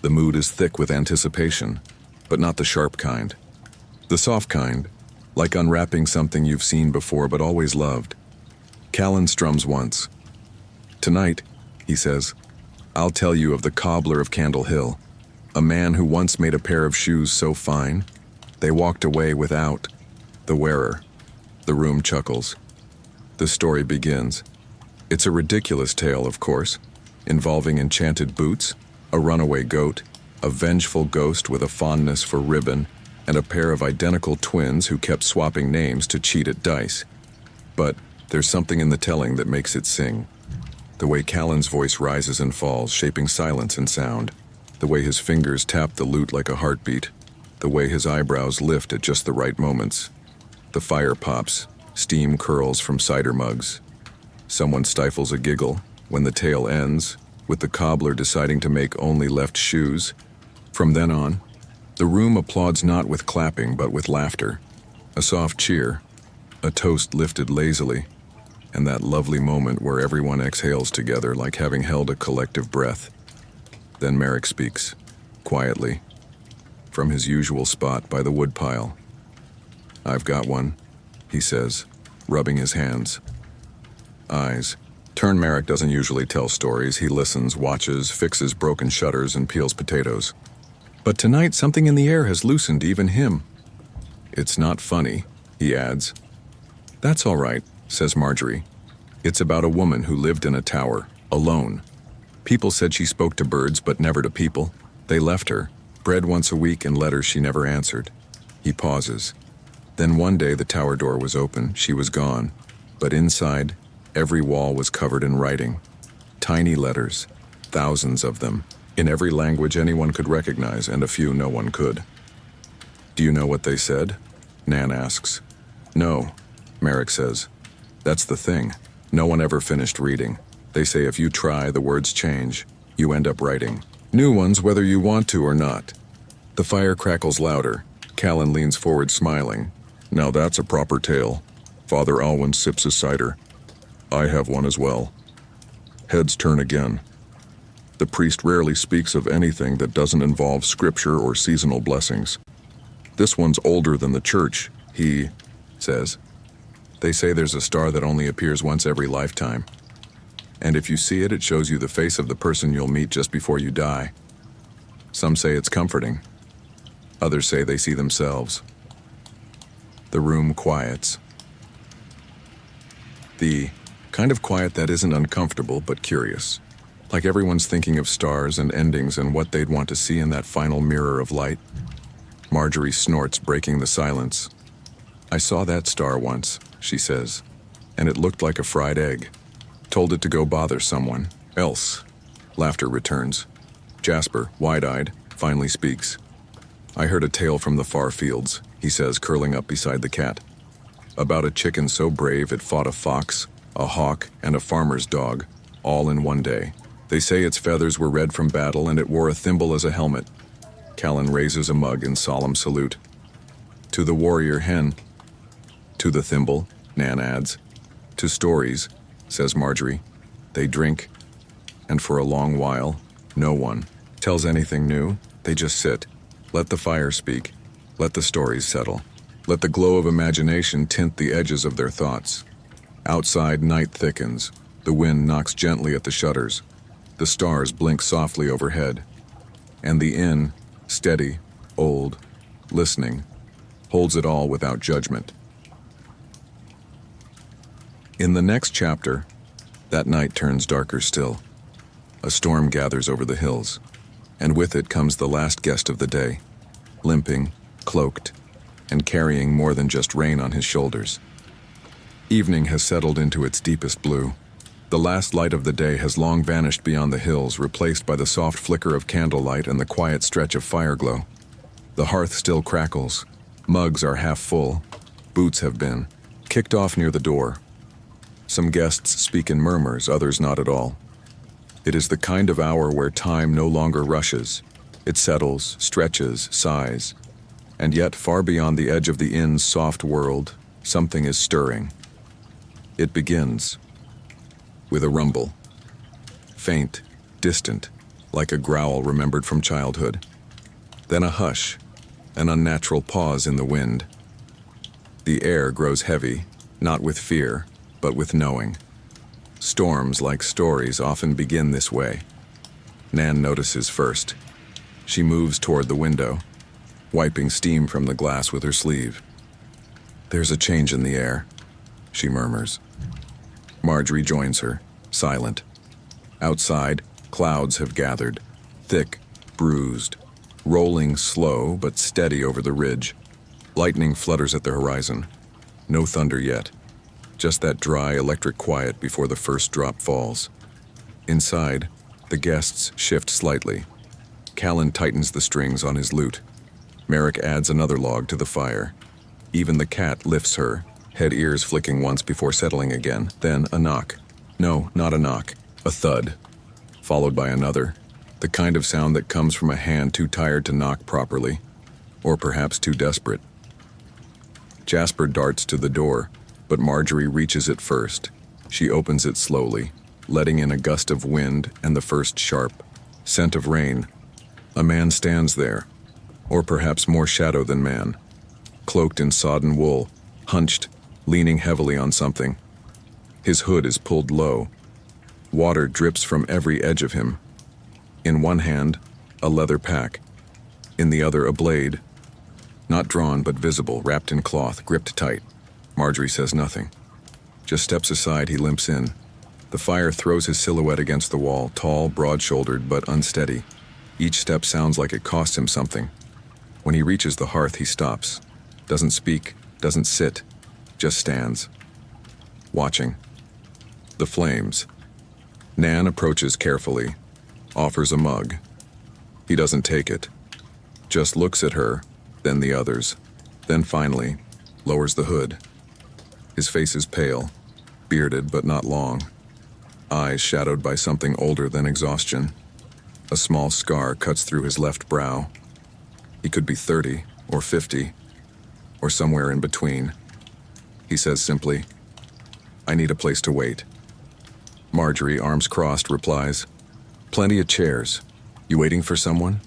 The mood is thick with anticipation, but not the sharp kind. The soft kind, like unwrapping something you've seen before but always loved. Callan strums once. "Tonight," he says, "I'll tell you of the cobbler of Candle Hill, a man who once made a pair of shoes so fine, they walked away without the wearer." The room chuckles. The story begins. It's a ridiculous tale, of course, involving enchanted boots, a runaway goat, a vengeful ghost with a fondness for ribbon, and a pair of identical twins who kept swapping names to cheat at dice. But there's something in the telling that makes it sing. The way Callan's voice rises and falls, shaping silence and sound. The way his fingers tap the lute like a heartbeat. The way his eyebrows lift at just the right moments. The fire pops, steam curls from cider mugs. Someone stifles a giggle when the tale ends, with the cobbler deciding to make only left shoes. From then on, the room applauds not with clapping but with laughter, a soft cheer, a toast lifted lazily, and that lovely moment where everyone exhales together like having held a collective breath. Then Merrick speaks, quietly, from his usual spot by the woodpile. "I've got one," he says, rubbing his hands. Eyes. Merrick doesn't usually tell stories. He listens, watches, fixes broken shutters, and peels potatoes. But tonight something in the air has loosened even him. "It's not funny," he adds. "That's all right," says Marjorie. "It's about a woman who lived in a tower, alone. People said she spoke to birds but never to people. They left her, bread once a week and letters she never answered." He pauses. Then one day the tower door was open, she was gone, but inside, every wall was covered in writing. Tiny letters, thousands of them, in every language anyone could recognize and a few no one could. "Do you know what they said?" Nan asks. "No," Merrick says. "That's the thing. No one ever finished reading. They say if you try, the words change. You end up writing new ones whether you want to or not." The fire crackles louder. Callan leans forward smiling. "Now that's a proper tale." Father Alwyn sips his cider. "I have one as well." Heads turn again. The priest rarely speaks of anything that doesn't involve scripture or seasonal blessings. This one's older than the church, he says. They say there's a star that only appears once every lifetime. And if you see it, it shows you the face of the person you'll meet just before you die. Some say it's comforting. Others say they see themselves. The room quiets. The kind of quiet that isn't uncomfortable but curious. Like everyone's thinking of stars and endings and what they'd want to see in that final mirror of light. Marjorie snorts, breaking the silence. I saw that star once, she says, and it looked like a fried egg. Told it to go bother someone else. Laughter returns. Jasper, wide-eyed, finally speaks. I heard a tale from the far fields, he says, curling up beside the cat. About a chicken so brave it fought a fox, a hawk, and a farmer's dog, all in one day. They say its feathers were red from battle and it wore a thimble as a helmet. Callan raises a mug in solemn salute. To the warrior hen. To the thimble, Nan adds. To stories, says Marjorie. They drink, and for a long while, no one tells anything new. They just sit. Let the fire speak. Let the stories settle. Let the glow of imagination tint the edges of their thoughts. Outside, night thickens. The wind knocks gently at the shutters. The stars blink softly overhead. And the inn, steady, old, listening, holds it all without judgment. In the next chapter, that night turns darker still. A storm gathers over the hills, and with it comes the last guest of the day, limping, cloaked, and carrying more than just rain on his shoulders. Evening has settled into its deepest blue. The last light of the day has long vanished beyond the hills, replaced by the soft flicker of candlelight and the quiet stretch of fireglow. The hearth still crackles. Mugs are half full. Boots have been kicked off near the door. Some guests speak in murmurs, others not at all. It is the kind of hour where time no longer rushes. It settles, stretches, sighs. And yet, far beyond the edge of the inn's soft world, something is stirring. It begins with a rumble. Faint, distant, like a growl remembered from childhood. Then a hush, an unnatural pause in the wind. The air grows heavy, not with fear, but with knowing. Storms, like stories, often begin this way. Nan notices first. She moves toward the window, wiping steam from the glass with her sleeve. There's a change in the air, she murmurs. Marjorie joins her, silent. Outside, clouds have gathered, thick, bruised, rolling slow but steady over the ridge. Lightning flutters at the horizon. No thunder yet. Just that dry, electric quiet before the first drop falls. Inside, the guests shift slightly. Callan tightens the strings on his lute. Merrick adds another log to the fire. Even the cat lifts her, head ears flicking once before settling again. Then a knock. No, not a knock. A thud. Followed by another. The kind of sound that comes from a hand too tired to knock properly. Or perhaps too desperate. Jasper darts to the door, but Marjorie reaches it first. She opens it slowly, letting in a gust of wind and the first sharp scent of rain. A man stands there, or perhaps more shadow than man, cloaked in sodden wool, hunched, leaning heavily on something. His hood is pulled low. Water drips from every edge of him. In one hand, a leather pack. In the other, a blade. Not drawn, but visible, wrapped in cloth, gripped tight. Marjorie says nothing. Just steps aside, he limps in. The fire throws his silhouette against the wall, tall, broad-shouldered, but unsteady. Each step sounds like it costs him something. When he reaches the hearth, he stops. Doesn't speak, doesn't sit, just stands. Watching. The flames. Nan approaches carefully, offers a mug. He doesn't take it. Just looks at her, then the others. Then finally, lowers the hood. His face is pale, bearded but not long. Eyes shadowed by something older than exhaustion. A small scar cuts through his left brow. He could be 30 or 50, or somewhere in between. He says simply, "I need a place to wait." Marjorie, arms crossed, replies, "Plenty of chairs. You waiting for someone?"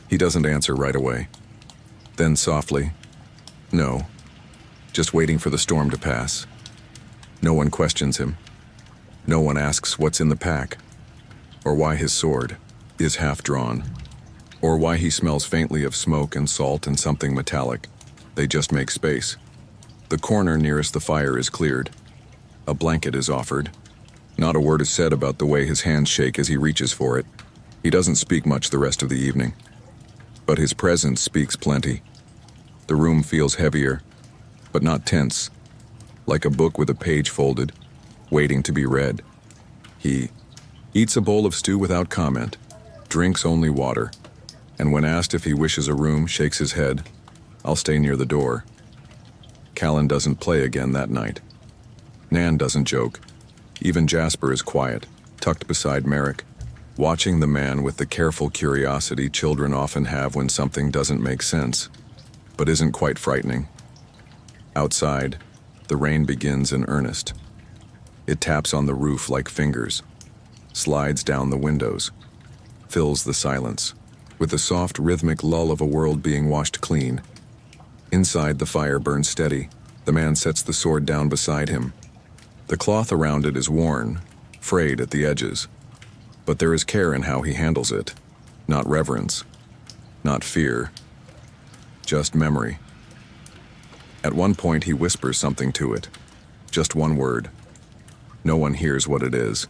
He doesn't answer right away. Then softly, "No, just waiting for the storm to pass." No one questions him. No one asks what's in the pack, or why his sword is half drawn, or why he smells faintly of smoke and salt and something metallic. They just make space. The corner nearest the fire is cleared. A blanket is offered. Not a word is said about the way his hands shake as he reaches for it. He doesn't speak much the rest of the evening. But his presence speaks plenty. The room feels heavier, but not tense, like a book with a page folded, waiting to be read. He eats a bowl of stew without comment, drinks only water, and when asked if he wishes a room, shakes his head. "I'll stay near the door." Callan doesn't play again that night. Nan doesn't joke. Even Jasper is quiet, tucked beside Merrick, watching the man with the careful curiosity children often have when something doesn't make sense, but isn't quite frightening. Outside, the rain begins in earnest. It taps on the roof like fingers, slides down the windows, fills the silence, with the soft rhythmic lull of a world being washed clean. Inside, the fire burns steady. The man sets the sword down beside him. The cloth around it is worn, frayed at the edges, but there is care in how he handles it. Not reverence, not fear, just memory. At one point, he whispers something to it, just one word. No one hears what it is.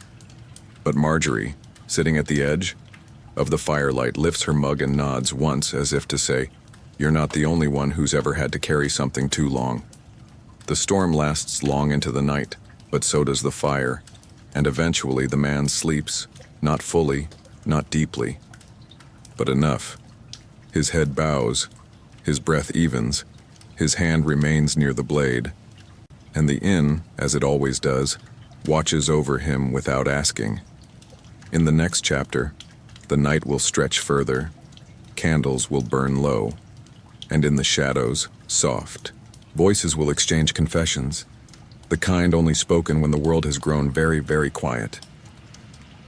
But Marjorie, sitting at the edge of the firelight, lifts her mug and nods once as if to say, "You're not the only one who's ever had to carry something too long." The storm lasts long into the night, but so does the fire, and eventually the man sleeps, not fully, not deeply, but enough. His head bows, his breath evens, his hand remains near the blade, and the inn, as it always does, watches over him without asking. In the next chapter, the night will stretch further, candles will burn low, and in the shadows, soft, voices will exchange confessions, the kind only spoken when the world has grown very, very quiet.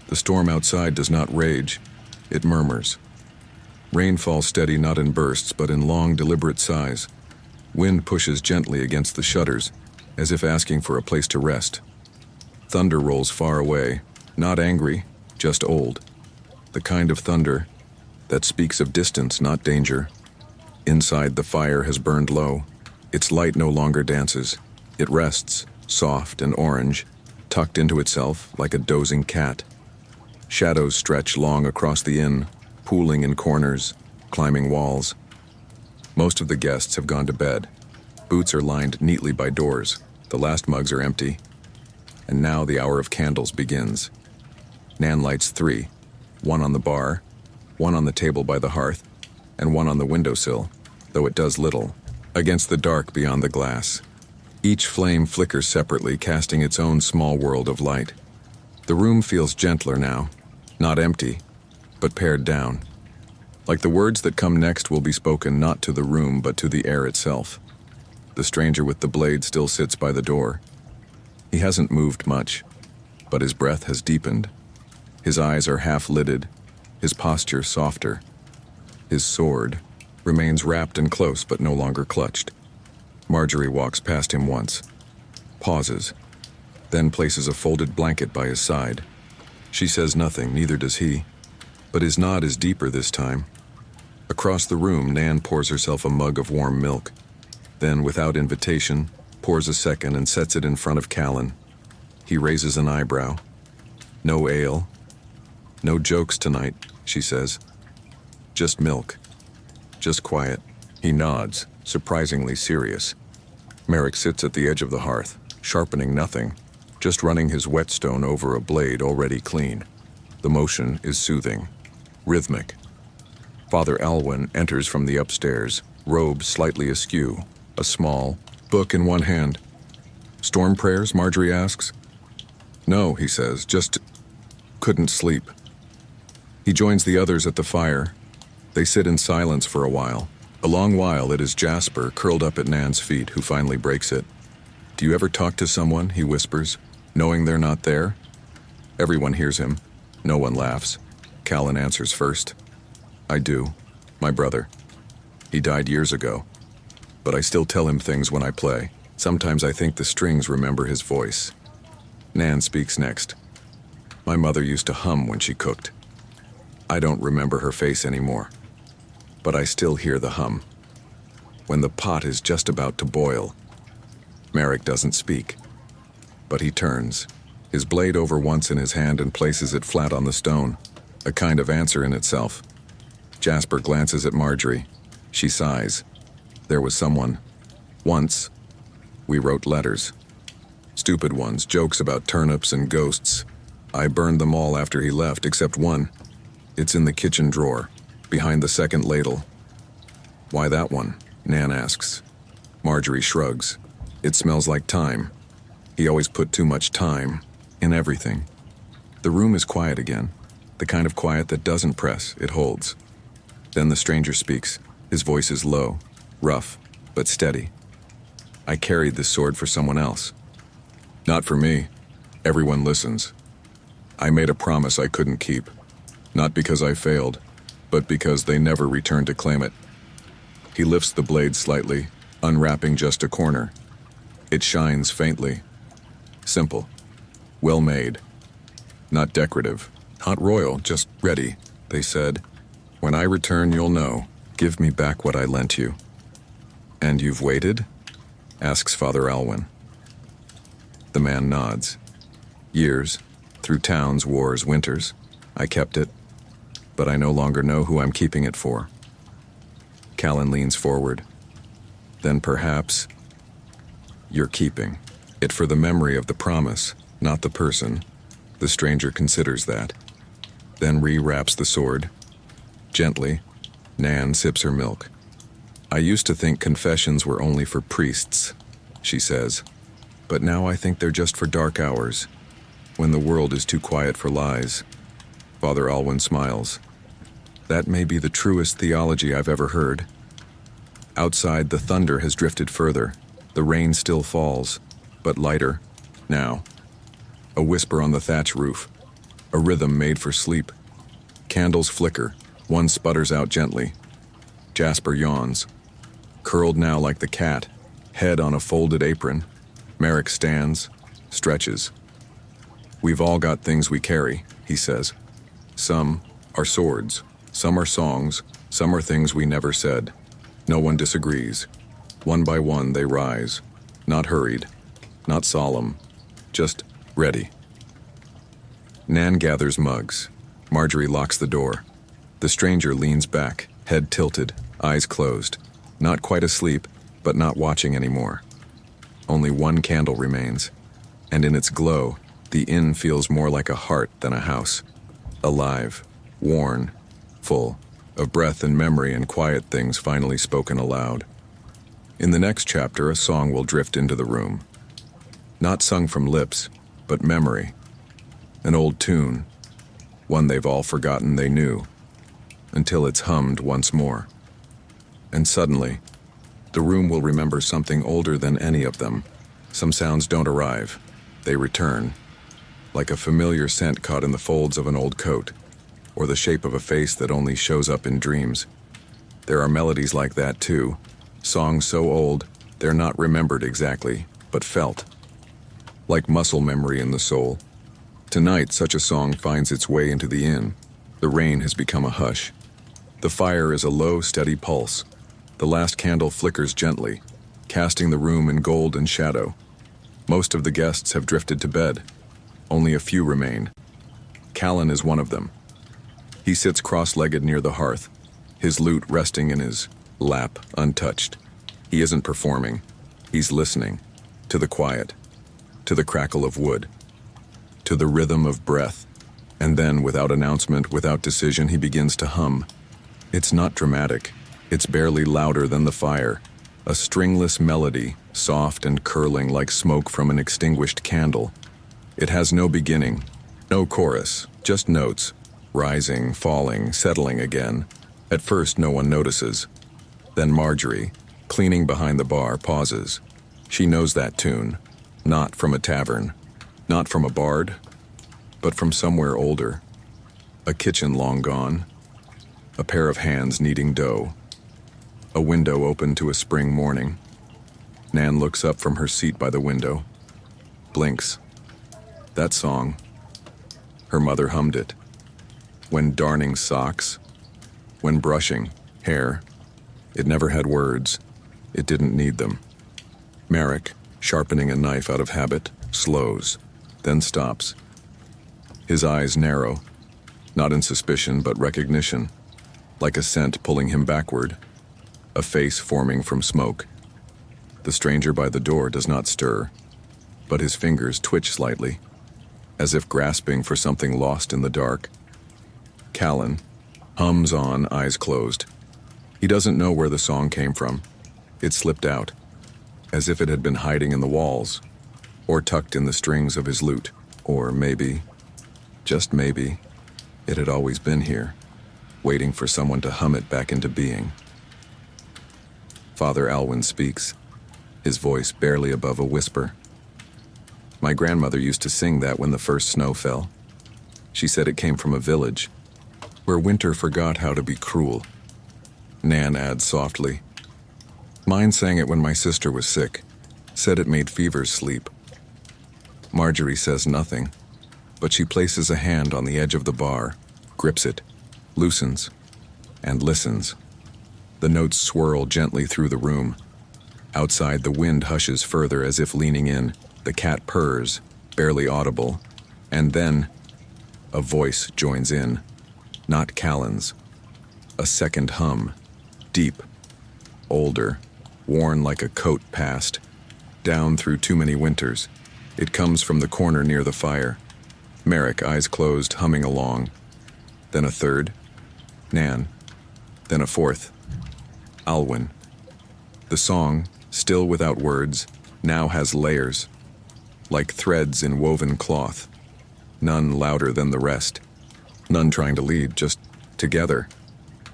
The storm outside does not rage, it murmurs. Rain falls steady not in bursts but in long, deliberate sighs. Wind pushes gently against the shutters, as if asking for a place to rest. Thunder rolls far away, not angry, just old. The kind of thunder that speaks of distance, not danger. Inside, the fire has burned low. Its light no longer dances. It rests, soft and orange, tucked into itself like a dozing cat. Shadows stretch long across the inn, pooling in corners, climbing walls. Most of the guests have gone to bed. Boots are lined neatly by doors. The last mugs are empty. And now the hour of candles begins. Nan lights 3, one on the bar, one on the table by the hearth, and one on the windowsill, though it does little, against the dark beyond the glass. Each flame flickers separately, casting its own small world of light. The room feels gentler now, not empty, but pared down. Like the words that come next will be spoken not to the room but to the air itself. The stranger with the blade still sits by the door. He hasn't moved much, but his breath has deepened. His eyes are half-lidded, his posture softer. His sword remains wrapped and close but no longer clutched. Marjorie walks past him once, pauses, then places a folded blanket by his side. She says nothing, neither does he, but his nod is deeper this time. Across the room, Nan pours herself a mug of warm milk, then, without invitation, pours a second and sets it in front of Callan. He raises an eyebrow. "No ale. No jokes tonight," she says. "Just milk. Just quiet." He nods, surprisingly serious. Merrick sits at the edge of the hearth, sharpening nothing, just running his whetstone over a blade already clean. The motion is soothing, rhythmic. Father Alwyn enters from the upstairs, robe slightly askew, a small book in one hand. "Storm prayers?" Marjorie asks. "No," he says, "just couldn't sleep." He joins the others at the fire. They sit in silence for a while. A long while. It is Jasper, curled up at Nan's feet, who finally breaks it. "Do you ever talk to someone," he whispers, "knowing they're not there?" Everyone hears him. No one laughs. Callan answers first. "I do. My brother." He died years ago, but I still tell him things when I play. Sometimes I think the strings remember his voice. Nan speaks next. My mother used to hum when she cooked. I don't remember her face anymore, but I still hear the hum. When the pot is just about to boil, Merrick doesn't speak, but he turns, his blade over once in his hand and places it flat on the stone, a kind of answer in itself. Jasper glances at Marjorie. She sighs. There was someone. Once, we wrote letters. Stupid ones, jokes about turnips and ghosts. I burned them all after he left, except one. It's in the kitchen drawer, behind the second ladle. Why that one? Nan asks. Marjorie shrugs. It smells like time. He always put too much time in everything. The room is quiet again, the kind of quiet that doesn't press, it holds. Then the stranger speaks. His voice is low, rough, but steady. I carried this sword for someone else. Not for me. Everyone listens. I made a promise I couldn't keep. Not because I failed, but because they never returned to claim it. He lifts the blade slightly, unwrapping just a corner. It shines faintly. Simple. Well made. Not decorative. Not royal, just ready, they said. When I return, you'll know. Give me back what I lent you. And you've waited? Asks Father Alwyn. The man nods. Years, through towns, wars, winters, I kept it, but I no longer know who I'm keeping it for. Callan leans forward. Then perhaps you're keeping it for the memory of the promise, not the person. The stranger considers that. Then rewraps the sword. Gently, Nan sips her milk. I used to think confessions were only for priests, she says. But now I think they're just for dark hours, when the world is too quiet for lies. Father Alwyn smiles. That may be the truest theology I've ever heard. Outside, the thunder has drifted further. The rain still falls, but lighter, now. A whisper on the thatch roof. A rhythm made for sleep. Candles flicker. One sputters out gently. Jasper yawns. Curled now like the cat, head on a folded apron. Merrick stands, stretches. We've all got things we carry, he says. Some are swords, some are songs, some are things we never said. No one disagrees. One by one they rise, not hurried, not solemn, just ready. Nan gathers mugs. Marjorie locks the door. The stranger leans back, head tilted, eyes closed. Not quite asleep, but not watching anymore. Only one candle remains, and in its glow, the inn feels more like a heart than a house. Alive, worn, full of breath and memory and quiet things finally spoken aloud. In the next chapter, a song will drift into the room. Not sung from lips, but memory. An old tune, one they've all forgotten they knew, until it's hummed once more. And suddenly, the room will remember something older than any of them. Some sounds don't arrive, they return, like a familiar scent caught in the folds of an old coat, or the shape of a face that only shows up in dreams. There are melodies like that too, songs so old, they're not remembered exactly, but felt. Like muscle memory in the soul. Tonight, such a song finds its way into the inn. The rain has become a hush. The fire is a low, steady pulse. The last candle flickers gently, casting the room in gold and shadow. Most of the guests have drifted to bed. Only a few remain. Callan is one of them. He sits cross-legged near the hearth, his lute resting in his lap, untouched. He isn't performing. He's listening. To the quiet. To the crackle of wood. To the rhythm of breath. And then, without announcement, without decision, he begins to hum. It's not dramatic. It's barely louder than the fire. A stringless melody, soft and curling like smoke from an extinguished candle. It has no beginning, no chorus, just notes, rising, falling, settling again. At first, no one notices. Then Marjorie, cleaning behind the bar, pauses. She knows that tune, not from a tavern, not from a bard, but from somewhere older. A kitchen long gone, a pair of hands kneading dough, A window open to a spring morning. Nan looks up from her seat by the window, blinks. That song. Her mother hummed it. When darning socks, when brushing hair. It never had words. It didn't need them. Merrick, sharpening a knife out of habit, slows, then stops. His eyes narrow, not in suspicion but recognition, like a scent pulling him backward, a face forming from smoke. The stranger by the door does not stir, but his fingers twitch slightly, as if grasping for something lost in the dark. Callan hums on, eyes closed. He doesn't know where the song came from. It slipped out, as if it had been hiding in the walls, or tucked in the strings of his lute, or maybe, just maybe, it had always been here, waiting for someone to hum it back into being. Father Alwyn speaks, his voice barely above a whisper. My grandmother used to sing that when the first snow fell. She said it came from a village, where winter forgot how to be cruel. Nan adds softly, mine sang it when my sister was sick, said it made fevers sleep. Marjorie says nothing, but she places a hand on the edge of the bar, grips it, loosens, and listens. The notes swirl gently through the room. Outside, the wind hushes further as if leaning in. The cat purrs, barely audible, and then a voice joins in, not Callan's. A second hum, deep, older, worn like a coat passed, down through too many winters. It comes from the corner near the fire. Merrick, eyes closed, humming along. Then a third, Nan. Then a fourth, Alwyn. The song, still without words, now has layers, like threads in woven cloth, none louder than the rest, none trying to lead, just together,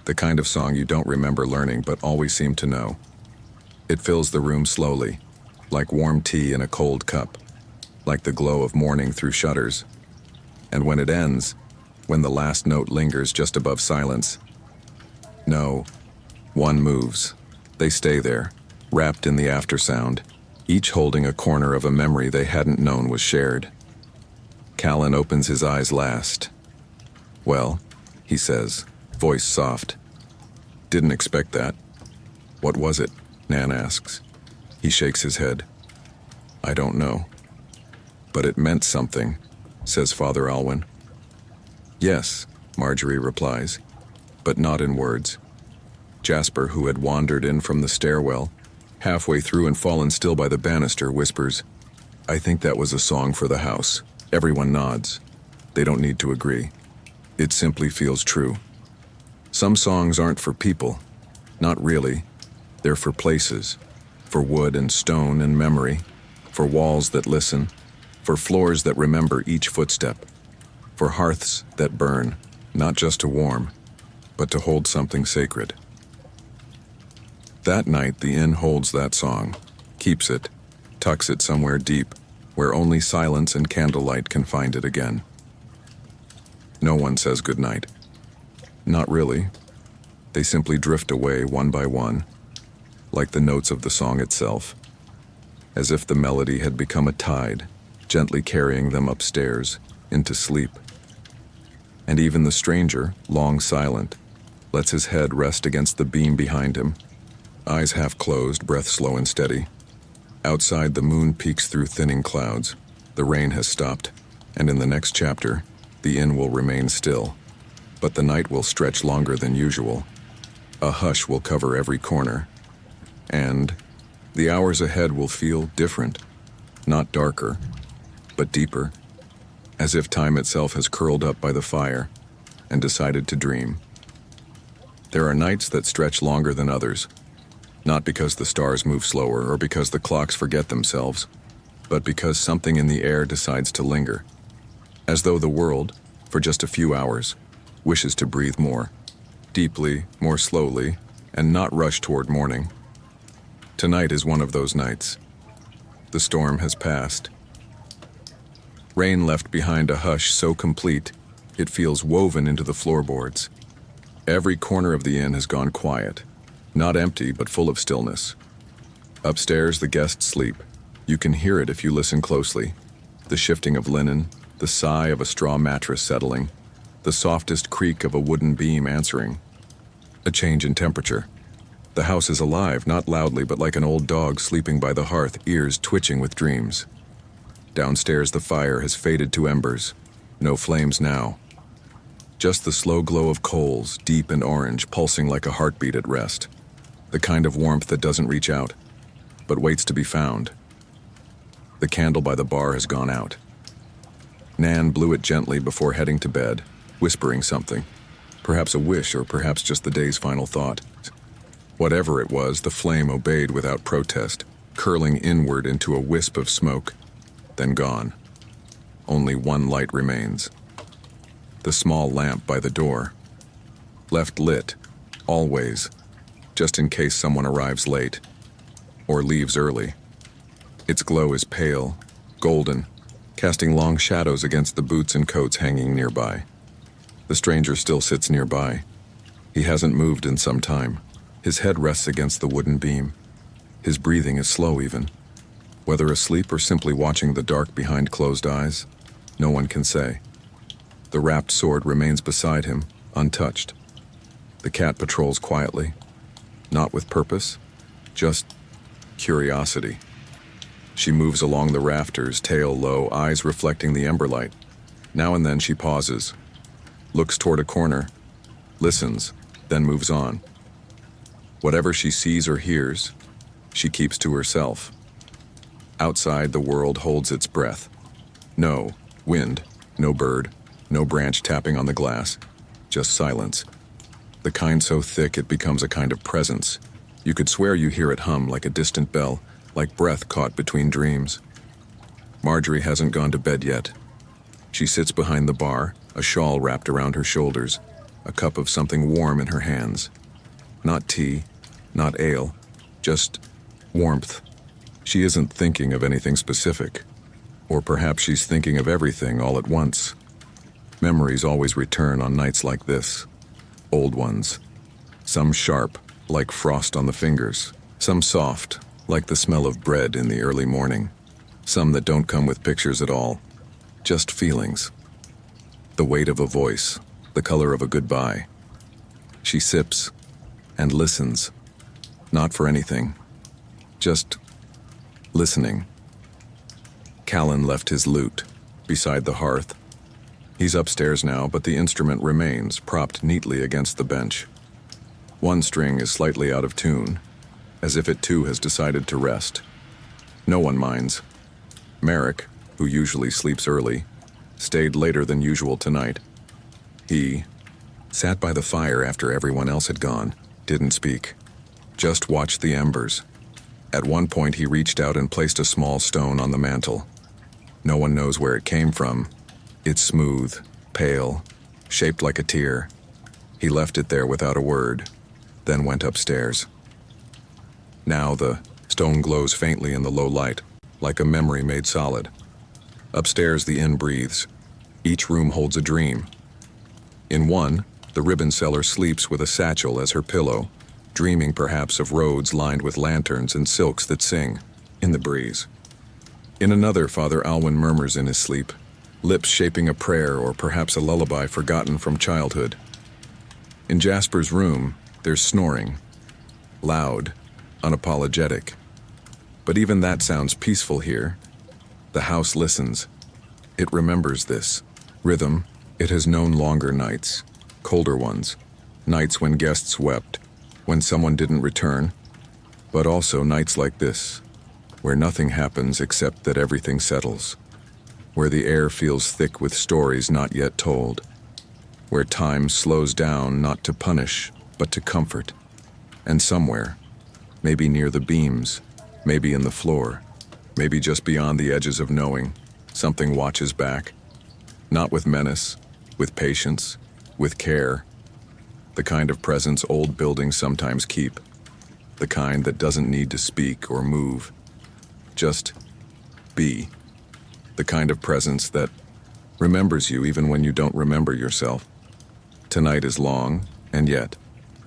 the kind of song you don't remember learning but always seem to know. It fills the room slowly, like warm tea in a cold cup, like the glow of morning through shutters. And when it ends, when the last note lingers just above silence, no, one moves. They stay there, wrapped in the aftersound, each holding a corner of a memory they hadn't known was shared. Callan opens his eyes last. Well, he says, voice soft. Didn't expect that. What was it? Nan asks. He shakes his head. I don't know. But it meant something, says Father Alwyn. Yes, Marjorie replies, but not in words. Jasper, who had wandered in from the stairwell, halfway through and fallen still by the banister, whispers, I think that was a song for the house. Everyone nods. They don't need to agree. It simply feels true. Some songs aren't for people. Not really. They're for places. For wood and stone and memory. For walls that listen. For floors that remember each footstep. For hearths that burn, not just to warm, but to hold something sacred. That night, the inn holds that song, keeps it, tucks it somewhere deep, where only silence and candlelight can find it again. No one says goodnight. Not really. They simply drift away one by one, like the notes of the song itself, as if the melody had become a tide, gently carrying them upstairs, into sleep. And even the stranger, long silent, lets his head rest against the beam behind him, eyes half closed, breath slow and steady. Outside, the moon peeks through thinning clouds. The rain has stopped, and in the next chapter, the inn will remain still. But the night will stretch longer than usual. A hush will cover every corner. And the hours ahead will feel different. Not darker, but deeper. As if time itself has curled up by the fire and decided to dream. There are nights that stretch longer than others. Not because the stars move slower or because the clocks forget themselves, but because something in the air decides to linger, as though the world, for just a few hours, wishes to breathe more, deeply, more slowly, and not rush toward morning. Tonight is one of those nights. The storm has passed. Rain left behind a hush so complete, it feels woven into the floorboards. Every corner of the inn has gone quiet. Not empty, but full of stillness. Upstairs, the guests sleep. You can hear it if you listen closely. The shifting of linen, the sigh of a straw mattress settling, the softest creak of a wooden beam answering. A change in temperature. The house is alive, not loudly, but like an old dog sleeping by the hearth, ears twitching with dreams. Downstairs, the fire has faded to embers. No flames now. Just the slow glow of coals, deep and orange, pulsing like a heartbeat at rest. The kind of warmth that doesn't reach out, but waits to be found. The candle by the bar has gone out. Nan blew it gently before heading to bed, whispering something. Perhaps a wish, or perhaps just the day's final thought. Whatever it was, the flame obeyed without protest, curling inward into a wisp of smoke, then gone. Only one light remains. The small lamp by the door. Left lit, always, just in case someone arrives late, or leaves early. Its glow is pale, golden, casting long shadows against the boots and coats hanging nearby. The stranger still sits nearby. He hasn't moved in some time. His head rests against the wooden beam. His breathing is slow even. Whether asleep or simply watching the dark behind closed eyes, no one can say. The wrapped sword remains beside him, untouched. The cat patrols quietly, not with purpose, just curiosity. She moves along the rafters, tail low, eyes reflecting the ember light. Now and then she pauses, looks toward a corner, listens, then moves on. Whatever she sees or hears, she keeps to herself. Outside, the world holds its breath. No wind, no bird, no branch tapping on the glass, just silence. The kind so thick it becomes a kind of presence. You could swear you hear it hum like a distant bell, like breath caught between dreams. Marjorie hasn't gone to bed yet. She sits behind the bar, a shawl wrapped around her shoulders, a cup of something warm in her hands. Not tea, not ale, just warmth. She isn't thinking of anything specific. Or perhaps she's thinking of everything all at once. Memories always return on nights like this. Old ones. Some sharp, like frost on the fingers. Some soft, like the smell of bread in the early morning. Some that don't come with pictures at all. Just feelings. The weight of a voice, the color of a goodbye. She sips and listens. Not for anything. Just listening. Callan left his lute beside the hearth. He's upstairs now, but the instrument remains, propped neatly against the bench. One string is slightly out of tune, as if it too has decided to rest. No one minds. Merrick, who usually sleeps early, stayed later than usual tonight. He sat by the fire after everyone else had gone, didn't speak, just watched the embers. At one point he reached out and placed a small stone on the mantel. No one knows where it came from. It's smooth, pale, shaped like a tear. He left it there without a word, then went upstairs. Now the stone glows faintly in the low light, like a memory made solid. Upstairs the inn breathes. Each room holds a dream. In one, the ribbon seller sleeps with a satchel as her pillow, dreaming perhaps of roads lined with lanterns and silks that sing in the breeze. In another, Father Alwyn murmurs in his sleep, lips shaping a prayer or perhaps a lullaby forgotten from childhood. In Jasper's room, there's snoring, loud, unapologetic. But even that sounds peaceful here. The house listens. It remembers this rhythm. It has known longer nights, colder ones, nights when guests wept, when someone didn't return, but also nights like this, where nothing happens except that everything settles, where the air feels thick with stories not yet told, where time slows down not to punish, but to comfort. And somewhere, maybe near the beams, maybe in the floor, maybe just beyond the edges of knowing, something watches back, not with menace, with patience, with care, the kind of presence old buildings sometimes keep, the kind that doesn't need to speak or move, just be, the kind of presence that remembers you even when you don't remember yourself. Tonight is long, and yet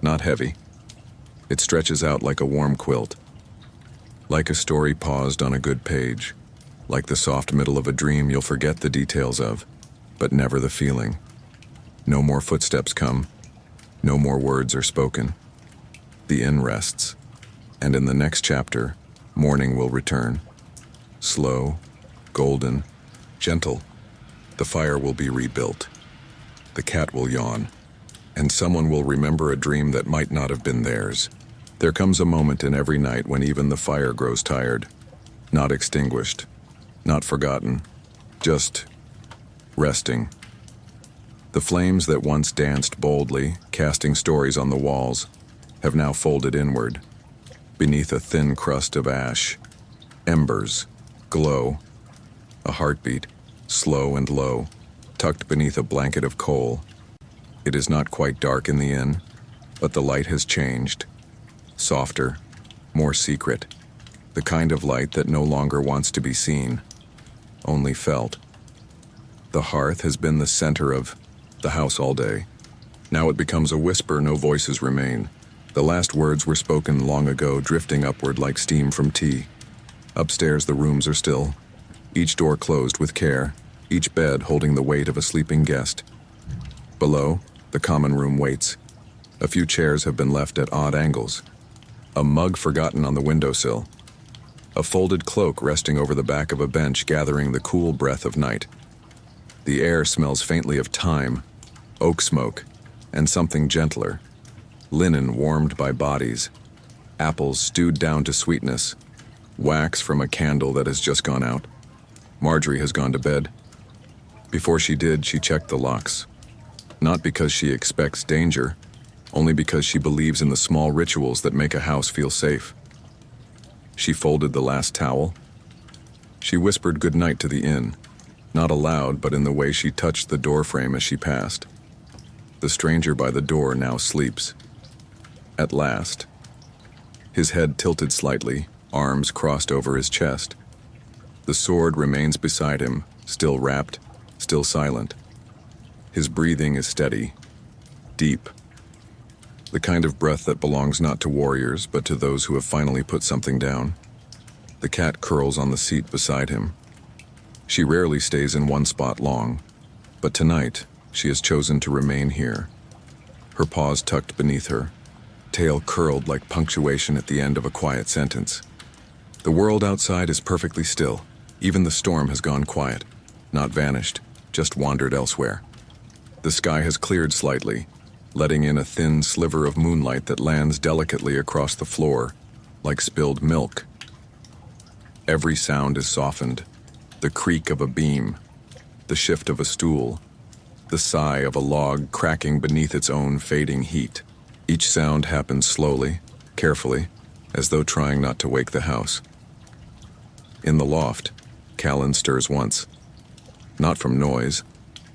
not heavy. It stretches out like a warm quilt, like a story paused on a good page, like the soft middle of a dream you'll forget the details of, but never the feeling. No more footsteps come, no more words are spoken. The inn rests, and in the next chapter, morning will return. Slow, golden, gentle. The fire will be rebuilt. The cat will yawn, and someone will remember a dream that might not have been theirs. There comes a moment in every night when even the fire grows tired, not extinguished, not forgotten, just resting. The flames that once danced boldly, casting stories on the walls, have now folded inward, beneath a thin crust of ash. Embers, glow, a heartbeat, slow and low, tucked beneath a blanket of coal. It is not quite dark in the inn, but the light has changed. Softer, more secret, the kind of light that no longer wants to be seen, only felt. The hearth has been the center of the house all day. Now it becomes a whisper, no voices remain. The last words were spoken long ago, drifting upward like steam from tea. Upstairs the rooms are still, each door closed with care, each bed holding the weight of a sleeping guest. Below, the common room waits. A few chairs have been left at odd angles. A mug forgotten on the windowsill. A folded cloak resting over the back of a bench, gathering the cool breath of night. The air smells faintly of thyme, oak smoke, and something gentler. Linen warmed by bodies. Apples stewed down to sweetness. Wax from a candle that has just gone out. Marjorie has gone to bed. Before she did, she checked the locks. Not because she expects danger, only because she believes in the small rituals that make a house feel safe. She folded the last towel. She whispered goodnight to the inn, not aloud, but in the way she touched the doorframe as she passed. The stranger by the door now sleeps. At last. His head tilted slightly, arms crossed over his chest. The sword remains beside him, still wrapped, still silent. His breathing is steady, deep. The kind of breath that belongs not to warriors, but to those who have finally put something down. The cat curls on the seat beside him. She rarely stays in one spot long, but tonight she has chosen to remain here. Her paws tucked beneath her, tail curled like punctuation at the end of a quiet sentence. The world outside is perfectly still. Even the storm has gone quiet, not vanished, just wandered elsewhere. The sky has cleared slightly, letting in a thin sliver of moonlight that lands delicately across the floor, like spilled milk. Every sound is softened. The creak of a beam, the shift of a stool, the sigh of a log cracking beneath its own fading heat. Each sound happens slowly, carefully, as though trying not to wake the house. In the loft, Callan stirs once, not from noise,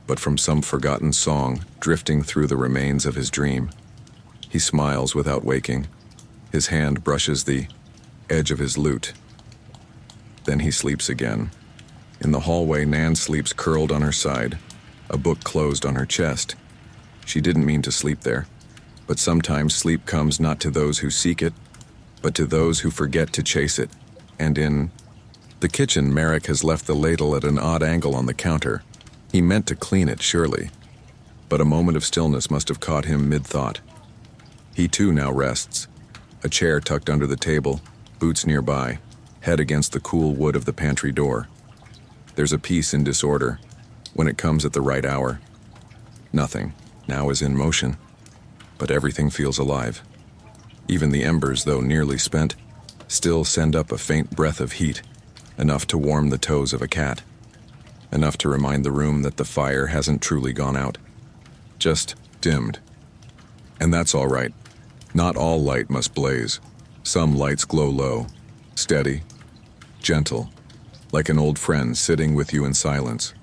but from some forgotten song drifting through the remains of his dream. He smiles without waking. His hand brushes the edge of his lute. Then he sleeps again. In the hallway, Nan sleeps curled on her side, a book closed on her chest. She didn't mean to sleep there, but sometimes sleep comes not to those who seek it, but to those who forget to chase it. And in the kitchen, Merrick has left the ladle at an odd angle on the counter. He meant to clean it, surely, but a moment of stillness must have caught him mid-thought. He too now rests, a chair tucked under the table, boots nearby, head against the cool wood of the pantry door. There's a peace in disorder, when it comes at the right hour. Nothing now is in motion, but everything feels alive. Even the embers, though nearly spent, still send up a faint breath of heat, enough to warm the toes of a cat, enough to remind the room that the fire hasn't truly gone out, just dimmed. And that's all right. Not all light must blaze. Some lights glow low, steady, gentle, like an old friend sitting with you in silence.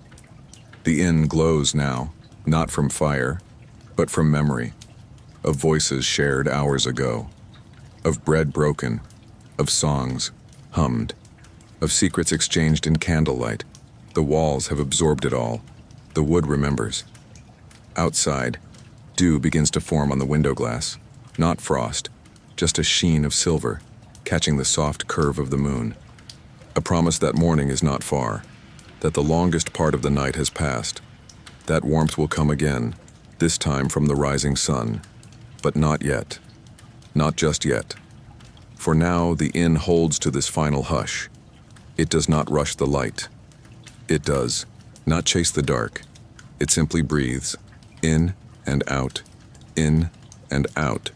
The inn glows now, not from fire, but from memory, of voices shared hours ago, of bread broken, of songs hummed, of secrets exchanged in candlelight. The walls have absorbed it all. The wood remembers. Outside, dew begins to form on the window glass, not frost, just a sheen of silver, catching the soft curve of the moon. A promise that morning is not far, that the longest part of the night has passed. That warmth will come again, this time from the rising sun. But not yet. Not just yet. For now, the inn holds to this final hush. It does not rush the light. It does not chase the dark. It simply breathes, in and out, in and out.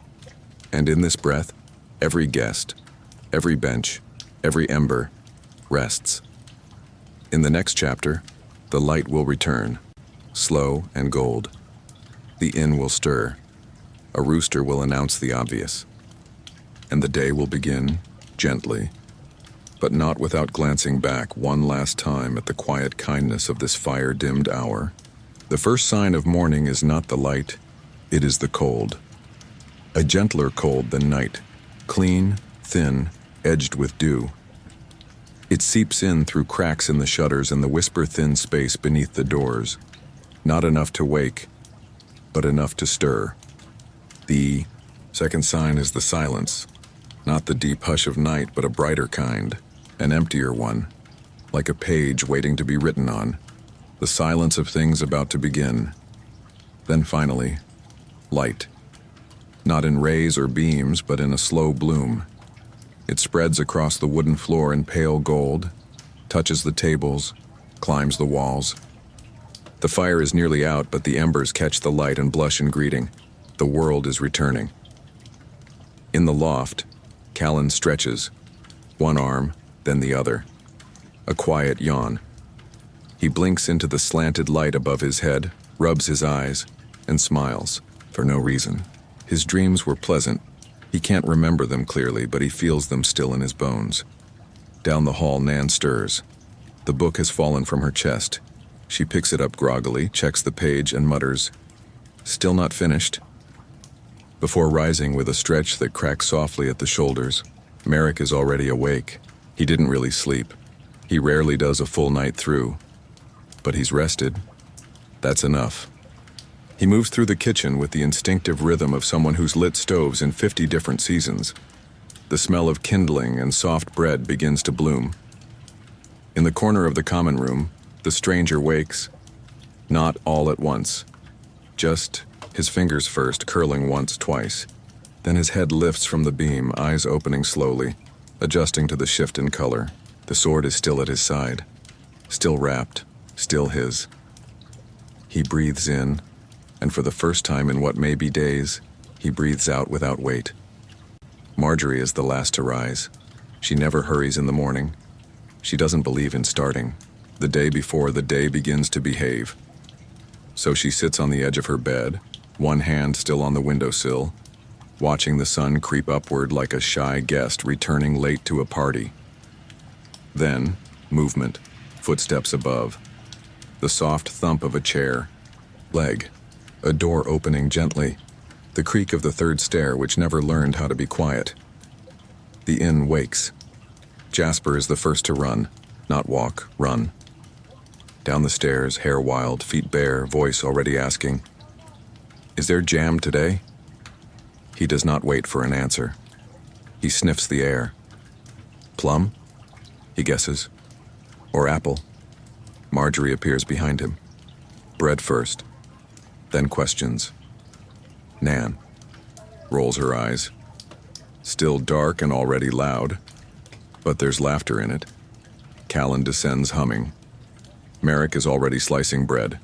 And in this breath, every guest, every bench, every ember, rests. In the next chapter, the light will return, slow and gold. The inn will stir. A rooster will announce the obvious. And the day will begin, gently, but not without glancing back one last time at the quiet kindness of this fire-dimmed hour. The first sign of morning is not the light, it is the cold. A gentler cold than night, clean, thin, edged with dew. It seeps in through cracks in the shutters and the whisper-thin space beneath the doors. Not enough to wake, but enough to stir. The second sign is the silence, not the deep hush of night, but a brighter kind, an emptier one, like a page waiting to be written on, the silence of things about to begin. Then finally, light. Not in rays or beams, but in a slow bloom. It spreads across the wooden floor in pale gold, touches the tables, climbs the walls. The fire is nearly out, but the embers catch the light and blush in greeting. The world is returning. In the loft, Callan stretches, one arm, then the other. A quiet yawn. He blinks into the slanted light above his head, rubs his eyes, and smiles, for no reason. His dreams were pleasant. He can't remember them clearly, but he feels them still in his bones. Down the hall, Nan stirs. The book has fallen from her chest. She picks it up groggily, checks the page, and mutters, "Still not finished?" Before rising with a stretch that cracks softly at the shoulders, Merrick is already awake. He didn't really sleep. He rarely does a full night through. But he's rested. That's enough. He moves through the kitchen with the instinctive rhythm of someone who's lit stoves in 50 different seasons. The smell of kindling and soft bread begins to bloom. In the corner of the common room, the stranger wakes. Not all at once. Just his fingers first, curling once, twice. Then his head lifts from the beam, eyes opening slowly, adjusting to the shift in color. The sword is still at his side. Still wrapped, still his. He breathes in, and for the first time in what may be days, he breathes out without weight. Marjorie is the last to rise. She never hurries in the morning. She doesn't believe in starting, the day before the day begins to behave. So she sits on the edge of her bed, one hand still on the windowsill, watching the sun creep upward like a shy guest returning late to a party. Then, movement, footsteps above, the soft thump of a chair, leg, a door opening gently, the creak of the third stair which never learned how to be quiet. The inn wakes. Jasper is the first to run, not walk, run. Down the stairs, hair wild, feet bare, voice already asking, "Is there jam today?" He does not wait for an answer. He sniffs the air. Plum? He guesses. Or apple. Marjorie appears behind him. Bread first. Then questions. Nan. Rolls her eyes. Still dark and already loud. But there's laughter in it. Callan descends humming. Merrick is already slicing bread.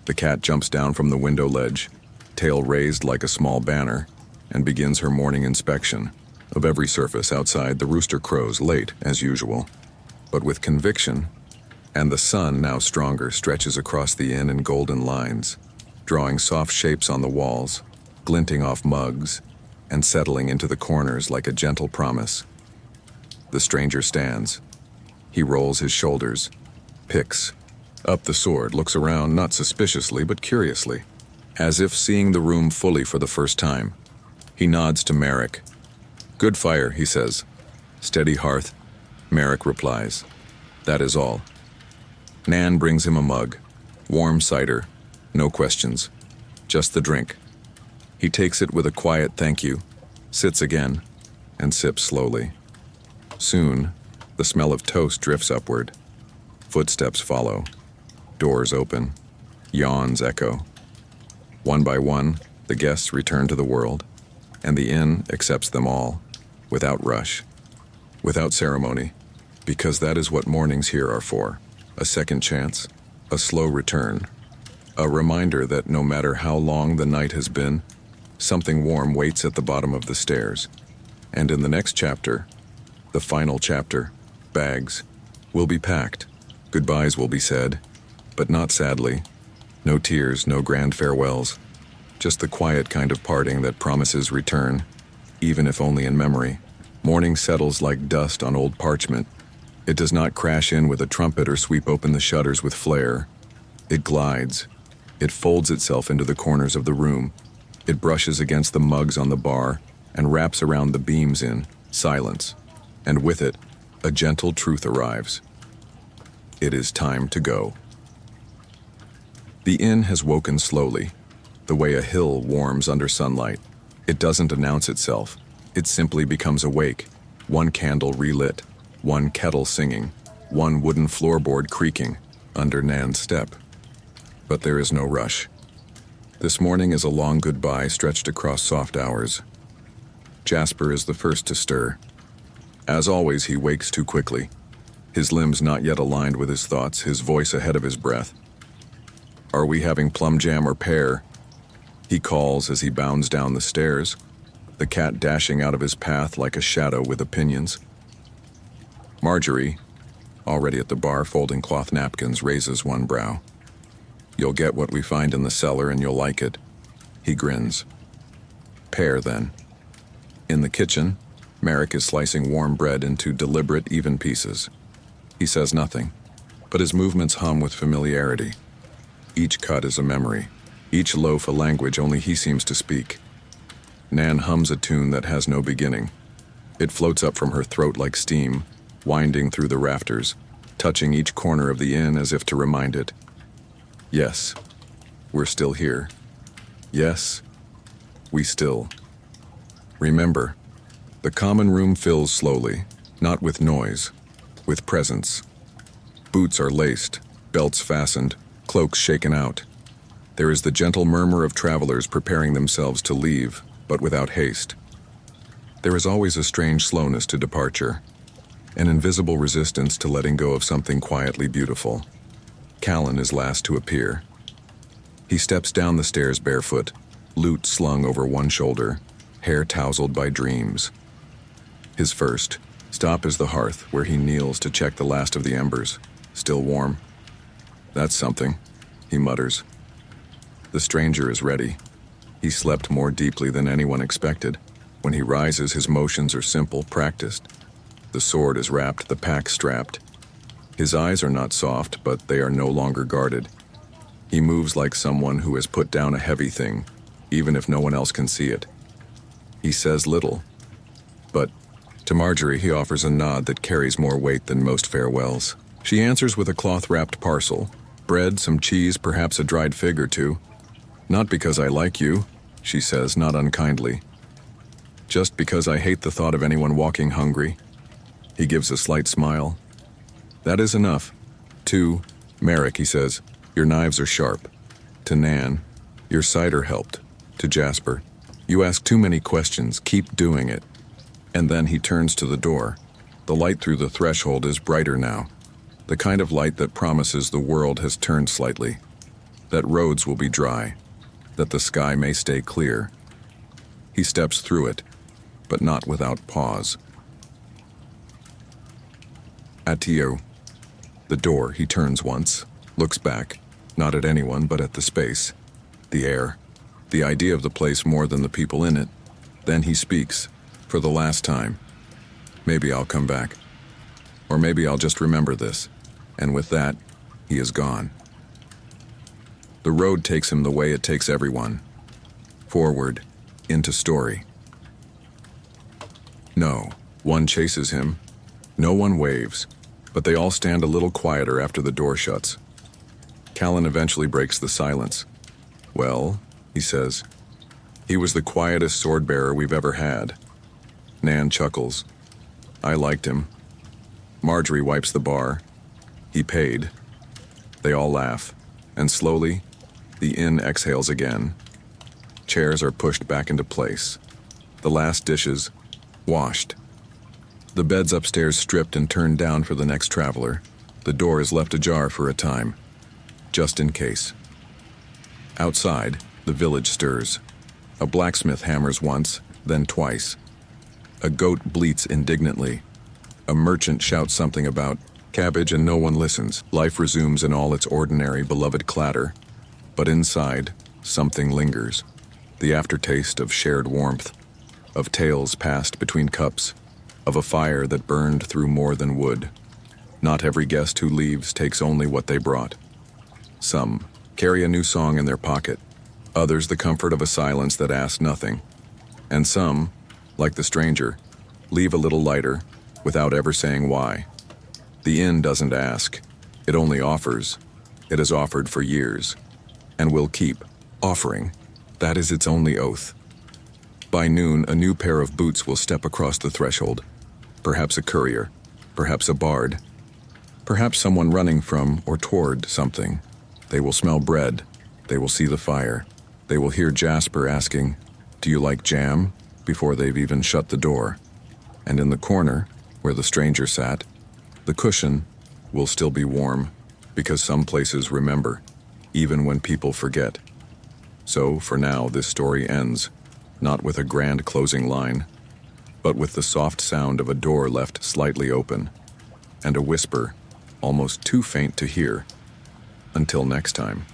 The cat jumps down from the window ledge, tail raised like a small banner, and begins her morning inspection of every surface outside. The rooster crows late, as usual, but with conviction, and the sun, now stronger, stretches across the inn in golden lines, drawing soft shapes on the walls, glinting off mugs, and settling into the corners like a gentle promise. The stranger stands. He rolls his shoulders, picks up the sword, looks around not suspiciously but curiously, as if seeing the room fully for the first time. He nods to Merrick. "Good fire," he says. "Steady hearth," Merrick replies. That is all. Nan brings him a mug. Warm cider. No questions. Just the drink. He takes it with a quiet thank you, sits again, and sips slowly. Soon, the smell of toast drifts upward. Footsteps follow. Doors open. Yawns echo. One by one, the guests return to the world, and the inn accepts them all, without rush, without ceremony, because that is what mornings here are for. A second chance, a slow return, a reminder that no matter how long the night has been, something warm waits at the bottom of the stairs. And in the next chapter, the final chapter, bags will be packed, goodbyes will be said, but not sadly. No tears, no grand farewells, just the quiet kind of parting that promises return, even if only in memory. Morning settles like dust on old parchment. It does not crash in with a trumpet or sweep open the shutters with flair. It glides. It folds itself into the corners of the room. It brushes against the mugs on the bar and wraps around the beams in silence. And with it, a gentle truth arrives. It is time to go. The inn has woken slowly, the way a hill warms under sunlight. It doesn't announce itself. It simply becomes awake, one candle relit, one kettle singing, one wooden floorboard creaking under Nan's step. But there is no rush. This morning is a long goodbye stretched across soft hours. Jasper is the first to stir. As always, he wakes too quickly, his limbs not yet aligned with his thoughts, his voice ahead of his breath. Are we having plum jam or pear? He calls as he bounds down the stairs, the cat dashing out of his path like a shadow with opinions. Marjorie, already at the bar folding cloth napkins, raises one brow. You'll get what we find in the cellar and you'll like it. He grins. Pear, then. In the kitchen, Merrick is slicing warm bread into deliberate, even pieces. He says nothing, but his movements hum with familiarity. Each cut is a memory, each loaf a language only he seems to speak. Nan hums a tune that has no beginning. It floats up from her throat like steam, winding through the rafters, touching each corner of the inn as if to remind it. Yes, we're still here. Yes, we still. Remember, the common room fills slowly, not with noise, with presence. Boots are laced, belts fastened, cloaks shaken out. There is the gentle murmur of travelers preparing themselves to leave, but without haste. There is always a strange slowness to departure, an invisible resistance to letting go of something quietly beautiful. Callan is last to appear. He steps down the stairs barefoot, lute slung over one shoulder, hair tousled by dreams. His first stop is the hearth, where he kneels to check the last of the embers. Still warm. That's something, he mutters. The stranger is ready. He slept more deeply than anyone expected. When he rises, his motions are simple, practiced. The sword is wrapped, the pack strapped. His eyes are not soft, but they are no longer guarded. He moves like someone who has put down a heavy thing, even if no one else can see it. He says little, but to Marjorie he offers a nod that carries more weight than most farewells. She answers with a cloth-wrapped parcel, bread, some cheese, perhaps a dried fig or two. Not because I like you, she says, not unkindly. Just because I hate the thought of anyone walking hungry. He gives a slight smile. That is enough. To Merrick, he says, your knives are sharp. To Nan, your cider helped. To Jasper, you ask too many questions, keep doing it. And then he turns to the door. The light through the threshold is brighter now. The kind of light that promises the world has turned slightly. That roads will be dry. That the sky may stay clear. He steps through it, but not without pause. Adieu. The door, he turns once, looks back, not at anyone but at the space, the air, the idea of the place more than the people in it. Then he speaks, for the last time. Maybe I'll come back. Or maybe I'll just remember this. And with that, he is gone. The road takes him the way it takes everyone. Forward, into story. No one chases him. No one waves, but they all stand a little quieter after the door shuts. Callan eventually breaks the silence. Well, he says, he was the quietest sword-bearer we've ever had. Nan chuckles. I liked him. Marjorie wipes the bar. He paid. They all laugh, and slowly, the inn exhales again. Chairs are pushed back into place. The last dishes, washed. The beds upstairs stripped and turned down for the next traveler. The door is left ajar for a time, just in case. Outside, the village stirs. A blacksmith hammers once, then twice. A goat bleats indignantly. A merchant shouts something about cabbage and no one listens. Life resumes in all its ordinary, beloved clatter. But inside, something lingers. The aftertaste of shared warmth, of tales passed between cups, of a fire that burned through more than wood. Not every guest who leaves takes only what they brought. Some carry a new song in their pocket, others the comfort of a silence that asks nothing. And some, like the stranger, leave a little lighter, without ever saying why. The inn doesn't ask, it only offers. It has offered for years, and will keep offering. That is its only oath. By noon, a new pair of boots will step across the threshold. Perhaps a courier, perhaps a bard, perhaps someone running from or toward something. They will smell bread, they will see the fire, they will hear Jasper asking, "Do you like jam?" before they've even shut the door. And in the corner, where the stranger sat, the cushion will still be warm, because some places remember, even when people forget. So, for now, this story ends, not with a grand closing line, but with the soft sound of a door left slightly open, and a whisper, almost too faint to hear. Until next time.